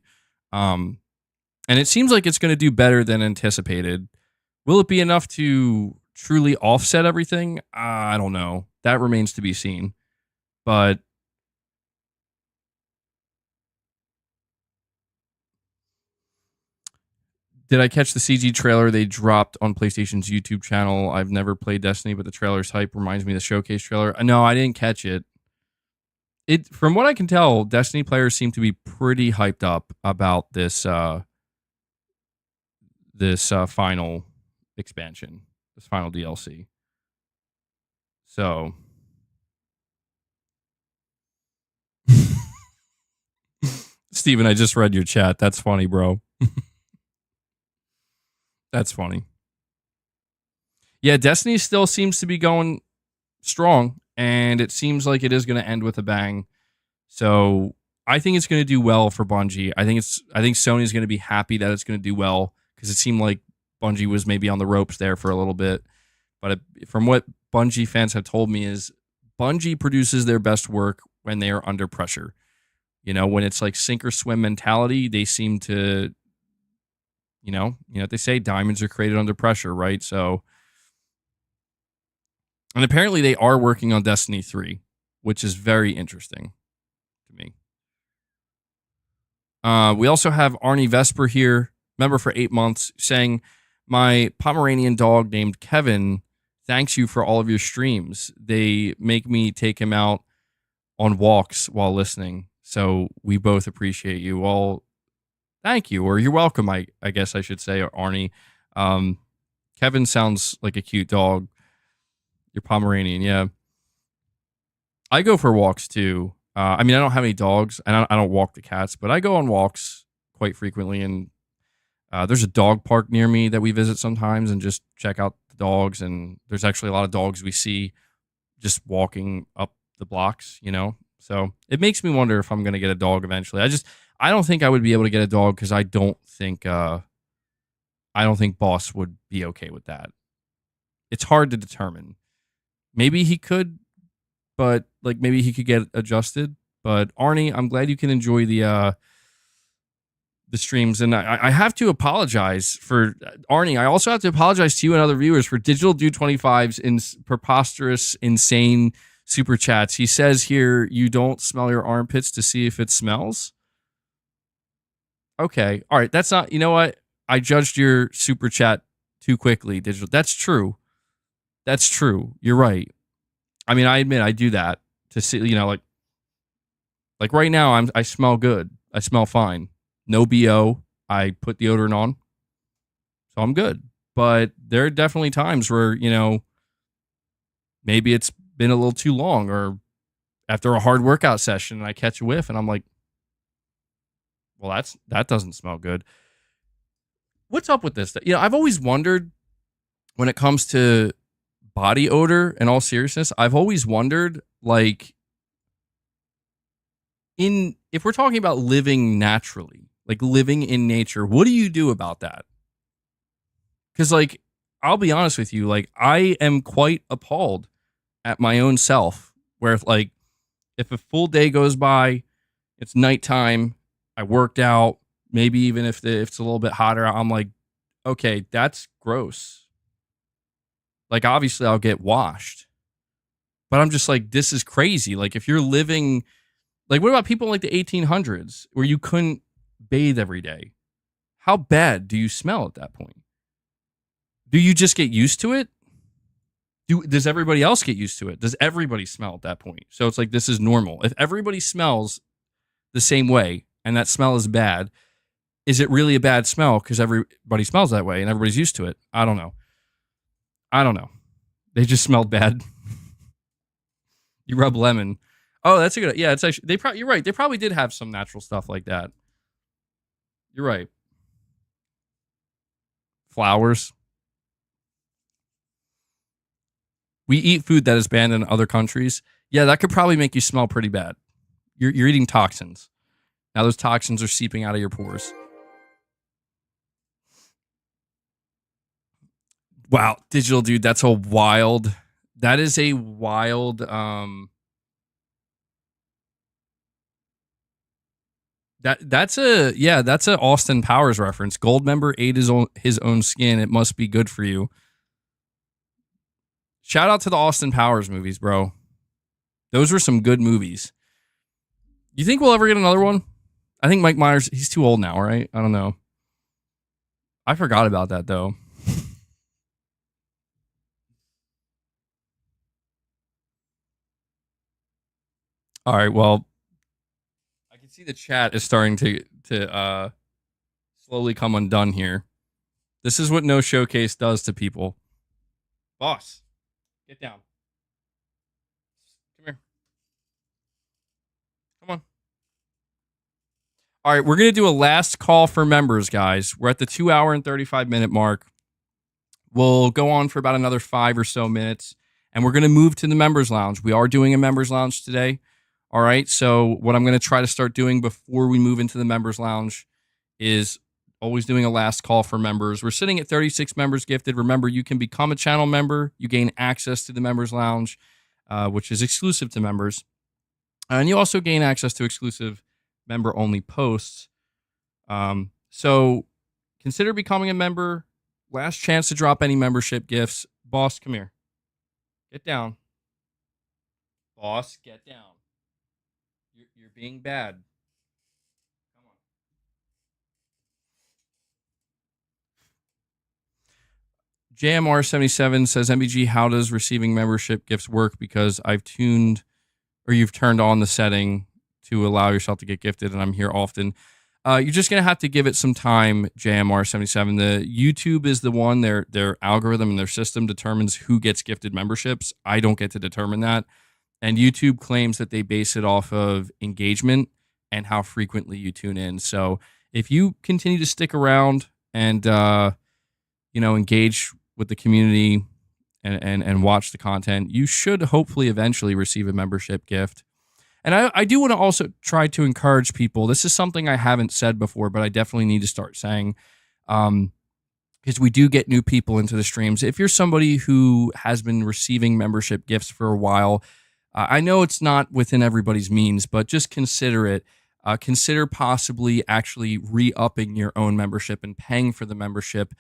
And it seems like it's going to do better than anticipated. Will it be enough to truly offset everything? I don't know. That remains to be seen. But did I catch the CG trailer they dropped on PlayStation's YouTube channel? I've never played Destiny, but the trailer's hype reminds me of the showcase trailer. No, I didn't catch it. From what I can tell, Destiny players seem to be pretty hyped up about this final expansion, this final DLC. So, Steven, I just read your chat. That's funny, bro. That's funny. Yeah, Destiny still seems to be going strong, and it seems like it is going to end with a bang. So I think it's going to do well for Bungie. I think Sony's going to be happy that it's going to do well, because it seemed like Bungie was maybe on the ropes there for a little bit. But from what Bungie fans have told me is Bungie produces their best work when they are under pressure. You know, when it's like sink or swim mentality, they seem to, you know what they say, diamonds are created under pressure, right? So, and apparently they are working on Destiny 3, which is very interesting to me. We also have Arnie Vesper here, member for 8 months, saying, my Pomeranian dog named Kevin thanks you for all of your streams. They make me take him out on walks while listening. So we both appreciate you. Well, thank you, or you're welcome, I guess I should say, Arnie. Kevin sounds like a cute dog. You're Pomeranian, yeah. I go for walks too. I mean, I don't have any dogs, and I don't walk the cats, but I go on walks quite frequently. And there's a dog park near me that we visit sometimes and just check out the dogs. And there's actually a lot of dogs we see just walking up the blocks, you know? So it makes me wonder if I'm going to get a dog eventually. I don't think I would be able to get a dog, because I don't think Boss would be okay with that. It's hard to determine. Maybe he could, but like maybe he could get adjusted. But Arnie, I'm glad you can enjoy the streams, and I have to apologize for Arnie. I also have to apologize to you and other viewers for Digital Dude 25's preposterous, insane super chats. He says here, you don't smell your armpits to see if it smells. Okay, all right, that's not. You know what? I judged your super chat too quickly. Digital. That's true. That's true. You're right. I mean, I admit I do that to see. You know, like right now, I smell good. I smell fine. No BO. I put deodorant on, so I'm good. But there are definitely times where, you know, maybe it's been a little too long, or after a hard workout session, and I catch a whiff, and I'm like, well, that doesn't smell good. What's up with this? You know, I've always wondered, when it comes to body odor, in all seriousness, I've always wondered, like, if we're talking about living naturally, like living in nature, what do you do about that? Because, like, I'll be honest with you, like, I am quite appalled at my own self, where, like, if a full day goes by, it's nighttime, I worked out, maybe even if it's a little bit hotter, I'm like, okay, that's gross. Like, obviously I'll get washed, but I'm just like, this is crazy. Like, if you're living, like, what about people in like the 1800s where you couldn't bathe every day? How bad do you smell at that point? Do you just get used to it? Does everybody else get used to it? Does everybody smell at that point? So it's like, this is normal. If everybody smells the same way and that smell is bad, is it really a bad smell because everybody smells that way and everybody's used to it? I don't know. They just smelled bad. You rub lemon. Oh, that's a good. Yeah, it's actually you're right. They probably did have some natural stuff like that. You're right. Flowers. We eat food that is banned in other countries. Yeah, that could probably make you smell pretty bad. You're eating toxins. Now those toxins are seeping out of your pores. Wow, digital dude, that's a wild. That is a wild. That's a Austin Powers reference. Goldmember ate his own skin. It must be good for you. Shout out to the Austin Powers movies, bro. Those were some good movies. You think we'll ever get another one? I think Mike Myers, he's too old now, right? I don't know. I forgot about that, though. All right, well, I can see the chat is starting to slowly come undone here. This is what no showcase does to people. Boss, get down. Come here. Come on. All right, we're going to do a last call for members, guys. We're at the 2 hour and 35 minute mark. We'll go on for about another 5 or so minutes, and we're going to move to the members lounge. We are doing a members lounge today. All right, so what I'm going to try to start doing before we move into the members lounge is always doing a last call for members. We're sitting at 36 members gifted. Remember, you can become a channel member. You gain access to the members lounge, which is exclusive to members. And you also gain access to exclusive member-only posts. So consider becoming a member. Last chance to drop any membership gifts. Boss, come here. Get down. Boss, get down. You're being bad. Come on. JMR77 says, MBG, how does receiving membership gifts work? Because you've turned on the setting to allow yourself to get gifted, and I'm here often. You're just going to have to give it some time, JMR77. The YouTube is the one, their algorithm and their system determines who gets gifted memberships. I don't get to determine that. And YouTube claims that they base it off of engagement and how frequently you tune in. So if you continue to stick around and, engage with the community and watch the content, you should hopefully eventually receive a membership gift. And I do want to also try to encourage people. This is something I haven't said before, but I definitely need to start saying, because we do get new people into the streams. If you're somebody who has been receiving membership gifts for a while, I know it's not within everybody's means, but just consider it. Consider possibly actually re-upping your own membership and paying for the membership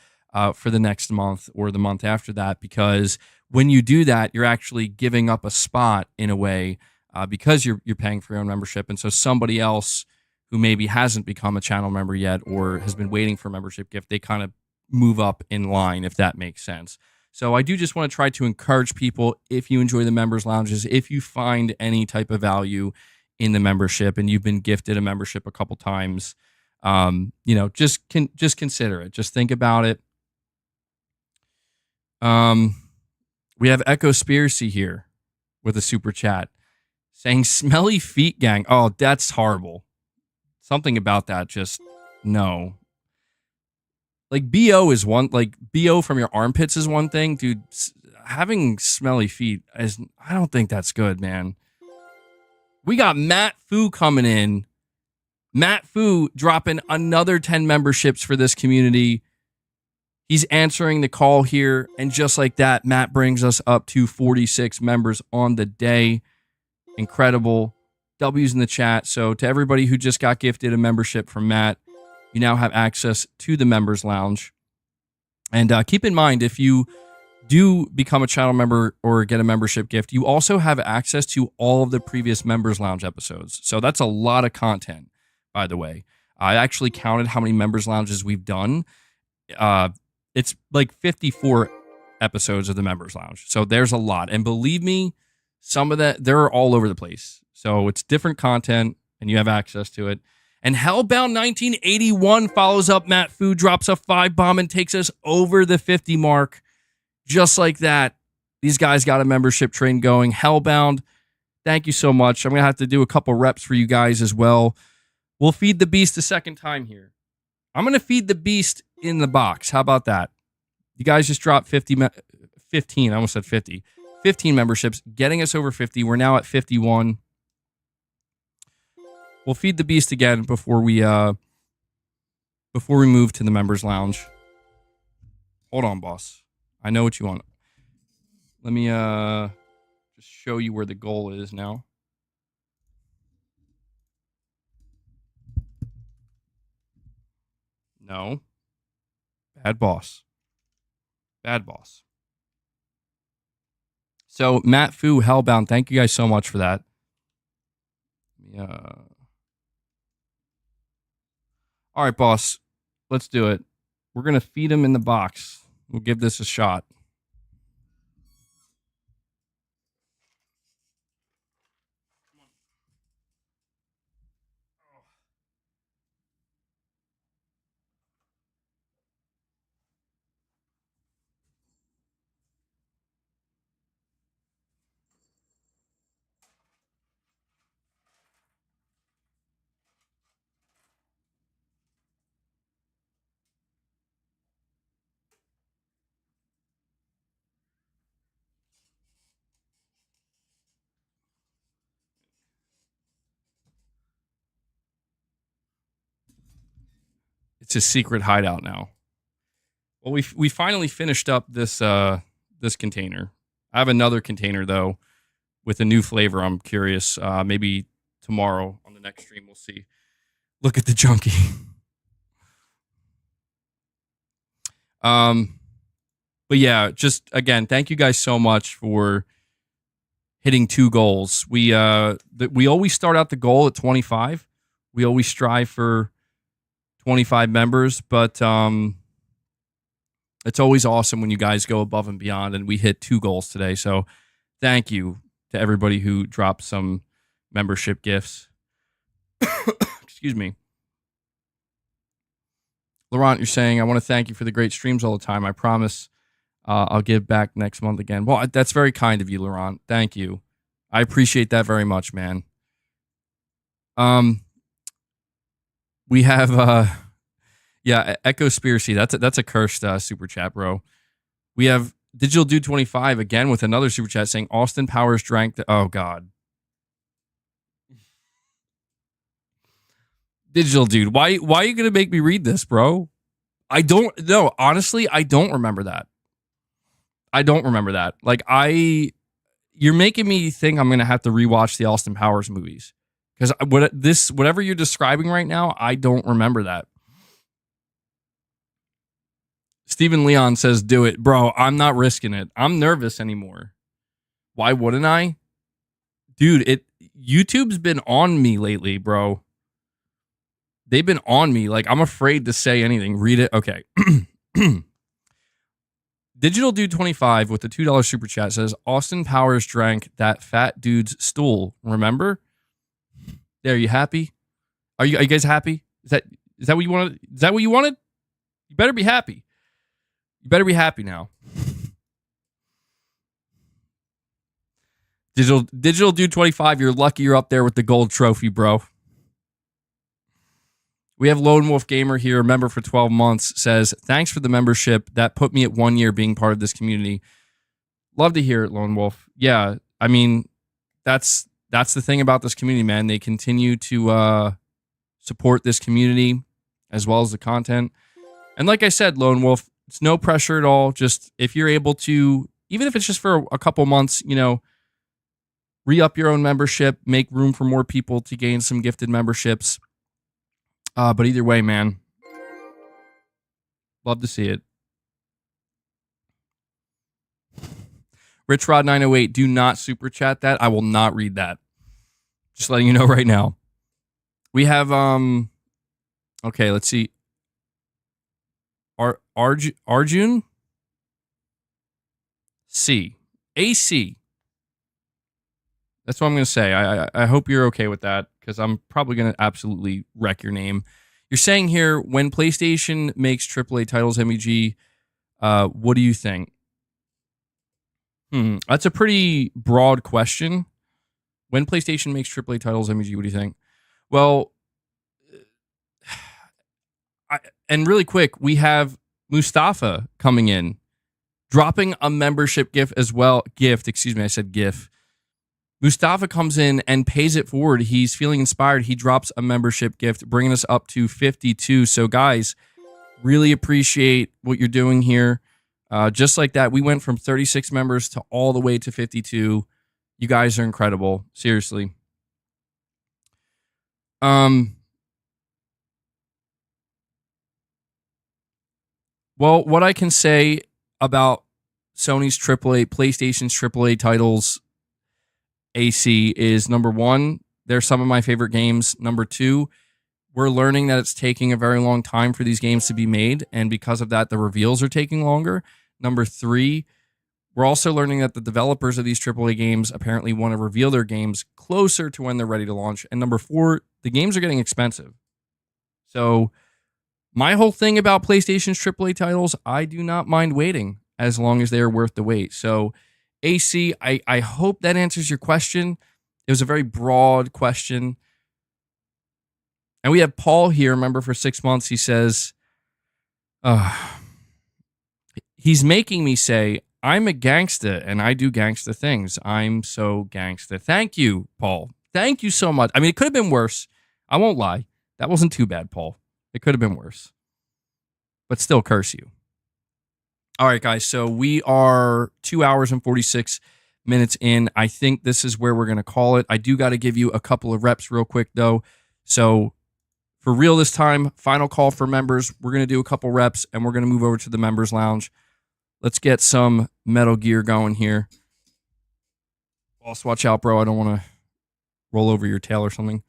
for the next month or the month after that, because when you do that, you're actually giving up a spot in a way because you're paying for your own membership. And so somebody else who maybe hasn't become a channel member yet or has been waiting for a membership gift, they kind of move up in line, if that makes sense. So I do just want to try to encourage people, if you enjoy the members lounges, if you find any type of value in the membership and you've been gifted a membership a couple times, just consider it. Just think about it. We have Echospiracy here with a super chat saying smelly feet gang. Oh, that's horrible. Something about that. Just no. Like BO is one, like BO from your armpits is one thing, dude. Having smelly feet I don't think that's good, man. We got Matt Fu coming in. Matt Fu dropping another 10 memberships for this community. He's answering the call here, and just like that, Matt brings us up to 46 members on the day. Incredible. W's in the chat. So to everybody who just got gifted a membership from Matt, you now have access to the members lounge. And keep in mind, if you do become a channel member or get a membership gift, you also have access to all of the previous members lounge episodes. So that's a lot of content, by the way. I actually counted how many members lounges we've done. It's like 54 episodes of the members lounge. So there's a lot. And believe me, some of that, they're all over the place. So it's different content and you have access to it. And Hellbound 1981 follows up Matt Fu, drops a 5-bomb and takes us over the 50 mark. Just like that, these guys got a membership train going. Hellbound, thank you so much. I'm going to have to do a couple reps for you guys as well. We'll feed the beast a second time here. I'm going to feed the beast in the box. How about that? You guys just dropped 15. I almost said 50. 15 memberships, getting us over 50. We're now at 51. We'll feed the beast again before we move to the members lounge. Hold on, boss. I know what you want. Let me just show you where the goal is now. No. Bad boss. Bad boss. So, Matt Fu, Hellbound, thank you guys so much for that. Yeah. All right, boss. Let's do it. We're going to feed him in the box. We'll give this a shot. It's a secret hideout now. Well, we finally finished up this this container. I have another container though with a new flavor. I'm curious. Maybe tomorrow on the next stream we'll see. Look at the junkie. But yeah, just again, thank you guys so much for hitting 2 goals. We always start out the goal at 25. We always strive for 25 members, but it's always awesome when you guys go above and beyond, and we hit 2 goals today. So thank you to everybody who dropped some membership gifts. Excuse me. Laurent, you're saying, I want to thank you for the great streams all the time. I promise I'll give back next month again. Well, that's very kind of you, Laurent. Thank you. I appreciate that very much, man. We have, Echospiracy. That's a cursed super chat, bro. We have Digital Dude 25 again with another super chat saying Austin Powers drank the. Oh God, Digital Dude, why are you gonna make me read this, bro? I don't know. Honestly, I don't remember that. Like you're making me think I'm gonna have to rewatch the Austin Powers movies because whatever you're describing right now, I don't remember that. Stephen Leon says, do it. Bro, I'm not risking it. I'm nervous anymore. Why wouldn't I? Dude, YouTube's been on me lately, bro. They've been on me. Like, I'm afraid to say anything. Read it. Okay. Digital Dude 25 with the $2 super chat says, Austin Powers drank that fat dude's stool. Remember? There, you happy? Are you guys happy? Is that what you wanted? Is that what you wanted? You better be happy. You better be happy now. Digital Dude 25, you're lucky you're up there with the gold trophy, bro. We have Lone Wolf Gamer here, a member for 12 months, says, thanks for the membership. That put me at 1 year being part of this community. Love to hear it, Lone Wolf. Yeah, I mean, that's the thing about this community, man. They continue to support this community as well as the content. And like I said, Lone Wolf, it's no pressure at all. Just if you're able to, even if it's just for a couple months, re-up your own membership, make room for more people to gain some gifted memberships. But either way, man, love to see it. Rich Rod 908, do not super chat that. I will not read that. Just letting you know right now. We have okay, let's see. Arjun C. AC. That's what I'm going to say. I hope you're okay with that because I'm probably going to absolutely wreck your name. You're saying here, when PlayStation makes AAA titles MBG, what do you think? That's a pretty broad question. When PlayStation makes AAA titles MBG, what do you think? Well, and really quick, we have Mustafa coming in Dropping a membership gift as well. Excuse me, I said GIF. Mustafa comes in and pays it forward. He's feeling inspired. He drops a membership gift, bringing us up to 52. So, guys, really appreciate what you're doing here. Just like that, we went from 36 members to all the way to 52. You guys are incredible. Seriously. Well, what I can say about Sony's AAA, PlayStation's AAA titles, AC, is number one, they're some of my favorite games. Number two, we're learning that it's taking a very long time for these games to be made, and because of that, the reveals are taking longer. Number three, we're also learning that the developers of these AAA games apparently want to reveal their games closer to when they're ready to launch. And number four, the games are getting expensive. So my whole thing about PlayStation's AAA titles, I do not mind waiting as long as they are worth the wait. So AC, I hope that answers your question. It was a very broad question. And we have Paul here, remember, for 6 months. He says, he's making me say, I'm a gangsta and I do gangsta things. I'm so gangsta. Thank you, Paul. Thank you so much. I mean, it could have been worse. I won't lie. That wasn't too bad, Paul. It could have been worse. But still, curse you. All right, guys. So we are 2 hours and 46 minutes in. I think this is where we're going to call it. I do got to give you a couple of reps real quick, though. So for real this time, final call for members. We're going to do a couple reps, and we're going to move over to the members lounge. Let's get some Metal Gear going here. Boss, watch out, bro. I don't want to roll over your tail or something.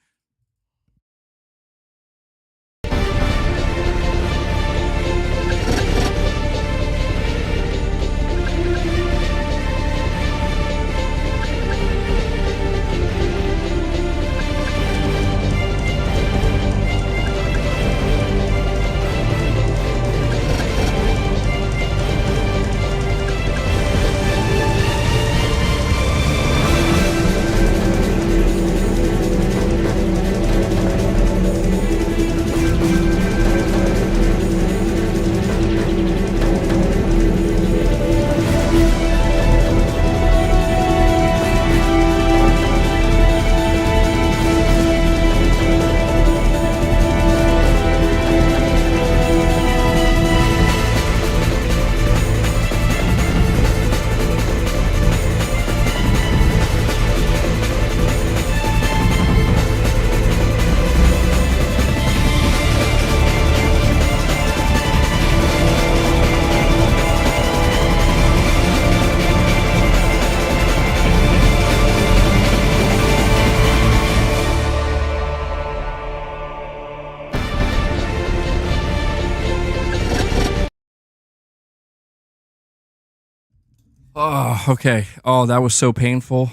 Oh, okay. Oh, that was so painful.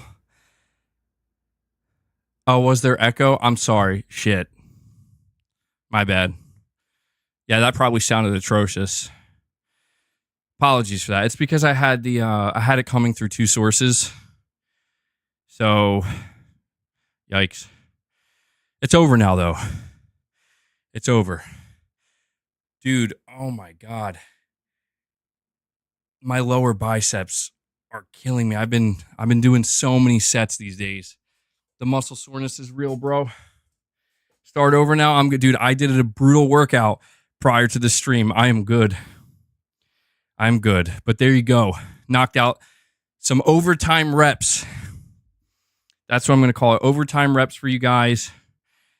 Oh, was there echo? I'm sorry. Shit. My bad. Yeah, that probably sounded atrocious. Apologies for that. It's because I had it coming through two sources. So, yikes. It's over now, though. It's over. Dude, oh my God. My lower biceps are killing me. I've been doing so many sets these days. The muscle soreness is real, bro. Start over now. I'm good, dude. I did a brutal workout prior to the stream. I am good. I'm good. But there you go. Knocked out some overtime reps. That's what I'm going to call it. Overtime reps for you guys.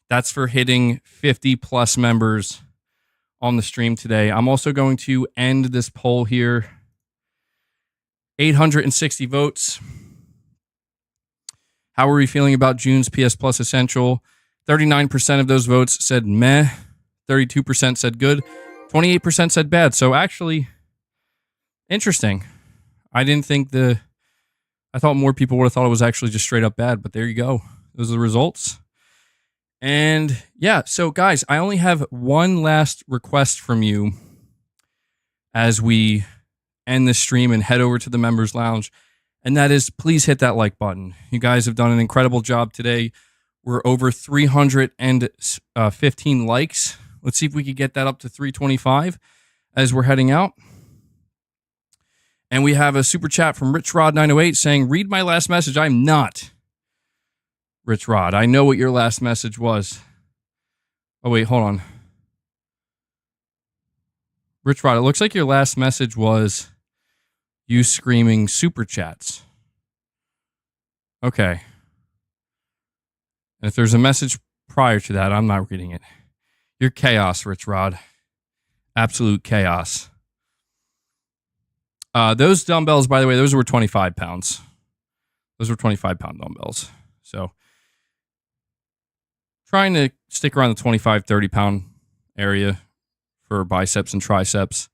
That's for hitting 50 plus members on the stream today. I'm also going to end this poll here. 860 votes. How are we feeling about June's PS Plus Essential? 39% of those votes said meh. 32% said good. 28% said bad. So actually, interesting. I thought more people would have thought it was actually just straight up bad, but there you go. Those are the results. And yeah, so guys, I only have one last request from you as we end this stream and head over to the members lounge. And that is, please hit that like button. You guys have done an incredible job today. We're over 315 likes. Let's see if we could get that up to 325 as we're heading out. And we have a super chat from RichRod908 saying, read my last message. I'm not Rich Rod. I know what your last message was. Oh, wait, hold on. Rich Rod, it looks like your last message was you screaming super chats. Okay. And if there's a message prior to that, I'm not reading it. You're chaos, Rich Rod. Absolute chaos. Those dumbbells, by the way, those were 25 pounds. Those were 25-pound dumbbells. So trying to stick around the 25, 30-pound area for biceps and triceps.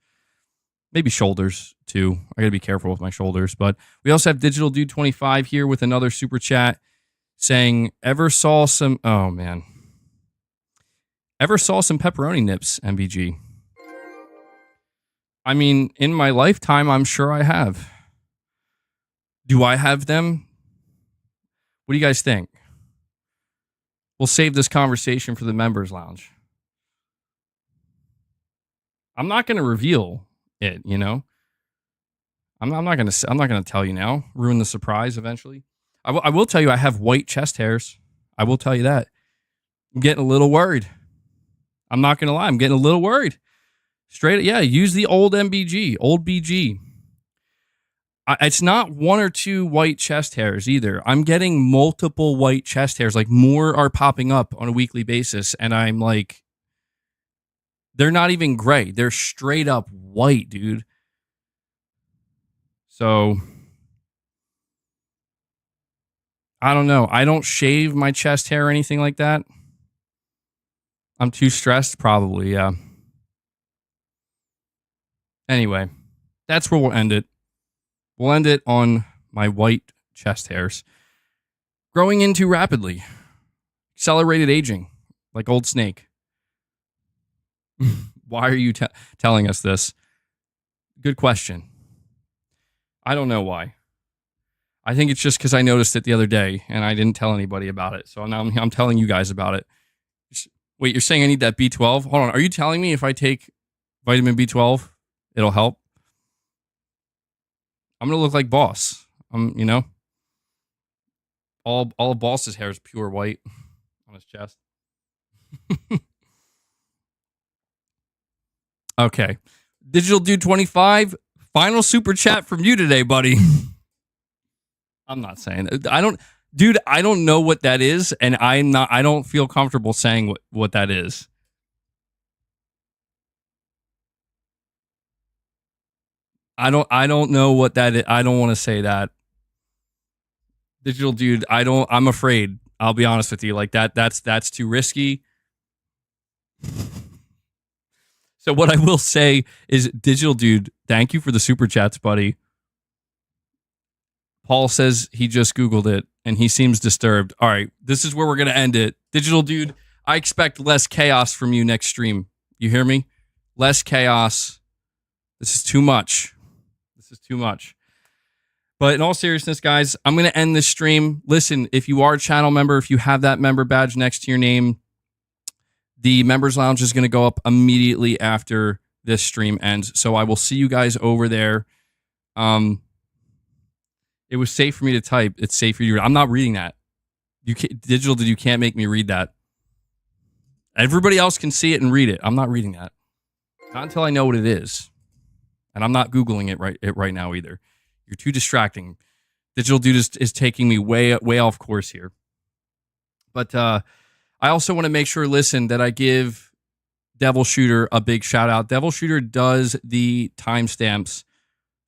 Maybe shoulders, too. I got to be careful with my shoulders. But we also have Digital Dude 25 here with another super chat saying, ever saw some pepperoni nips, MBG? I mean, in my lifetime, I'm sure I have. Do I have them? What do you guys think? We'll save this conversation for the members lounge. I'm not going to reveal it, you know. I'm not going to tell you now. Ruin the surprise eventually. I will tell you I have white chest hairs. I will tell you that. I'm getting a little worried. I'm not going to lie. I'm getting a little worried. Straight, yeah, use the old MBG, old BG. It's not one or two white chest hairs either. I'm getting multiple white chest hairs. Like, more are popping up on a weekly basis. And I'm like, they're not even gray. They're straight up white, dude. So, I don't know. I don't shave my chest hair or anything like that. I'm too stressed, probably, yeah. Anyway, that's where we'll end it. We'll end it on my white chest hairs. Growing in too rapidly. Accelerated aging, like Old Snake. Why are you telling us this? Good question. I don't know why. I think it's just because I noticed it the other day and I didn't tell anybody about it. So now I'm telling you guys about it. Wait, you're saying I need that B12? Hold on. Are you telling me if I take vitamin B12, it'll help? I'm going to look like Boss. You know, all of Boss's hair is pure white on his chest. Okay. Digital Dude 25, final super chat from you today, buddy. I'm not saying that. I don't know what that is, and I don't feel comfortable saying what that is. I don't know what that is. I don't want to say that. Digital Dude, I'm afraid. I'll be honest with you. Like that's too risky. So what I will say is, Digital Dude, thank you for the super chats, buddy. Paul says he just Googled it and he seems disturbed. All right, this is where we're going to end it. Digital Dude, I expect less chaos from you next stream. You hear me? Less chaos. This is too much. This is too much. But in all seriousness, guys, I'm going to end this stream. Listen, if you are a channel member, if you have that member badge next to your name, the members lounge is going to go up immediately after this stream ends. So I will see you guys over there. It was safe for me to type. It's safe for you to read. I'm not reading that. Digital Dude, you can't make me read that. Everybody else can see it and read it. I'm not reading that. Not until I know what it is. And I'm not Googling it right now either. You're too distracting. Digital Dude is taking me way off course here. But I also want to make sure, listen, that I give Devil Shooter a big shout out. Devil Shooter does the timestamps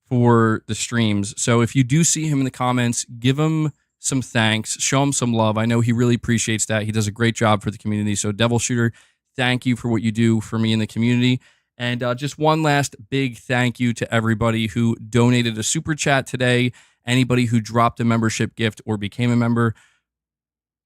for the streams. So if you do see him in the comments, give him some thanks, show him some love. I know he really appreciates that. He does a great job for the community. So Devil Shooter, thank you for what you do for me in the community. And just one last big thank you to everybody who donated a super chat today, anybody who dropped a membership gift or became a member.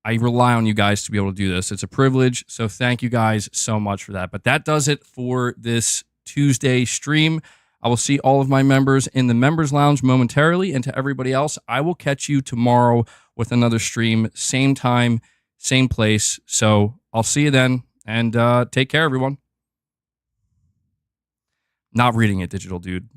I rely on you guys to be able to do this. It's a privilege. So thank you guys so much for that. But that does it for this Tuesday stream. I will see all of my members in the members lounge momentarily. And to everybody else, I will catch you tomorrow with another stream. Same time, same place. So I'll see you then. And take care, everyone. Not reading it, Digital Dude.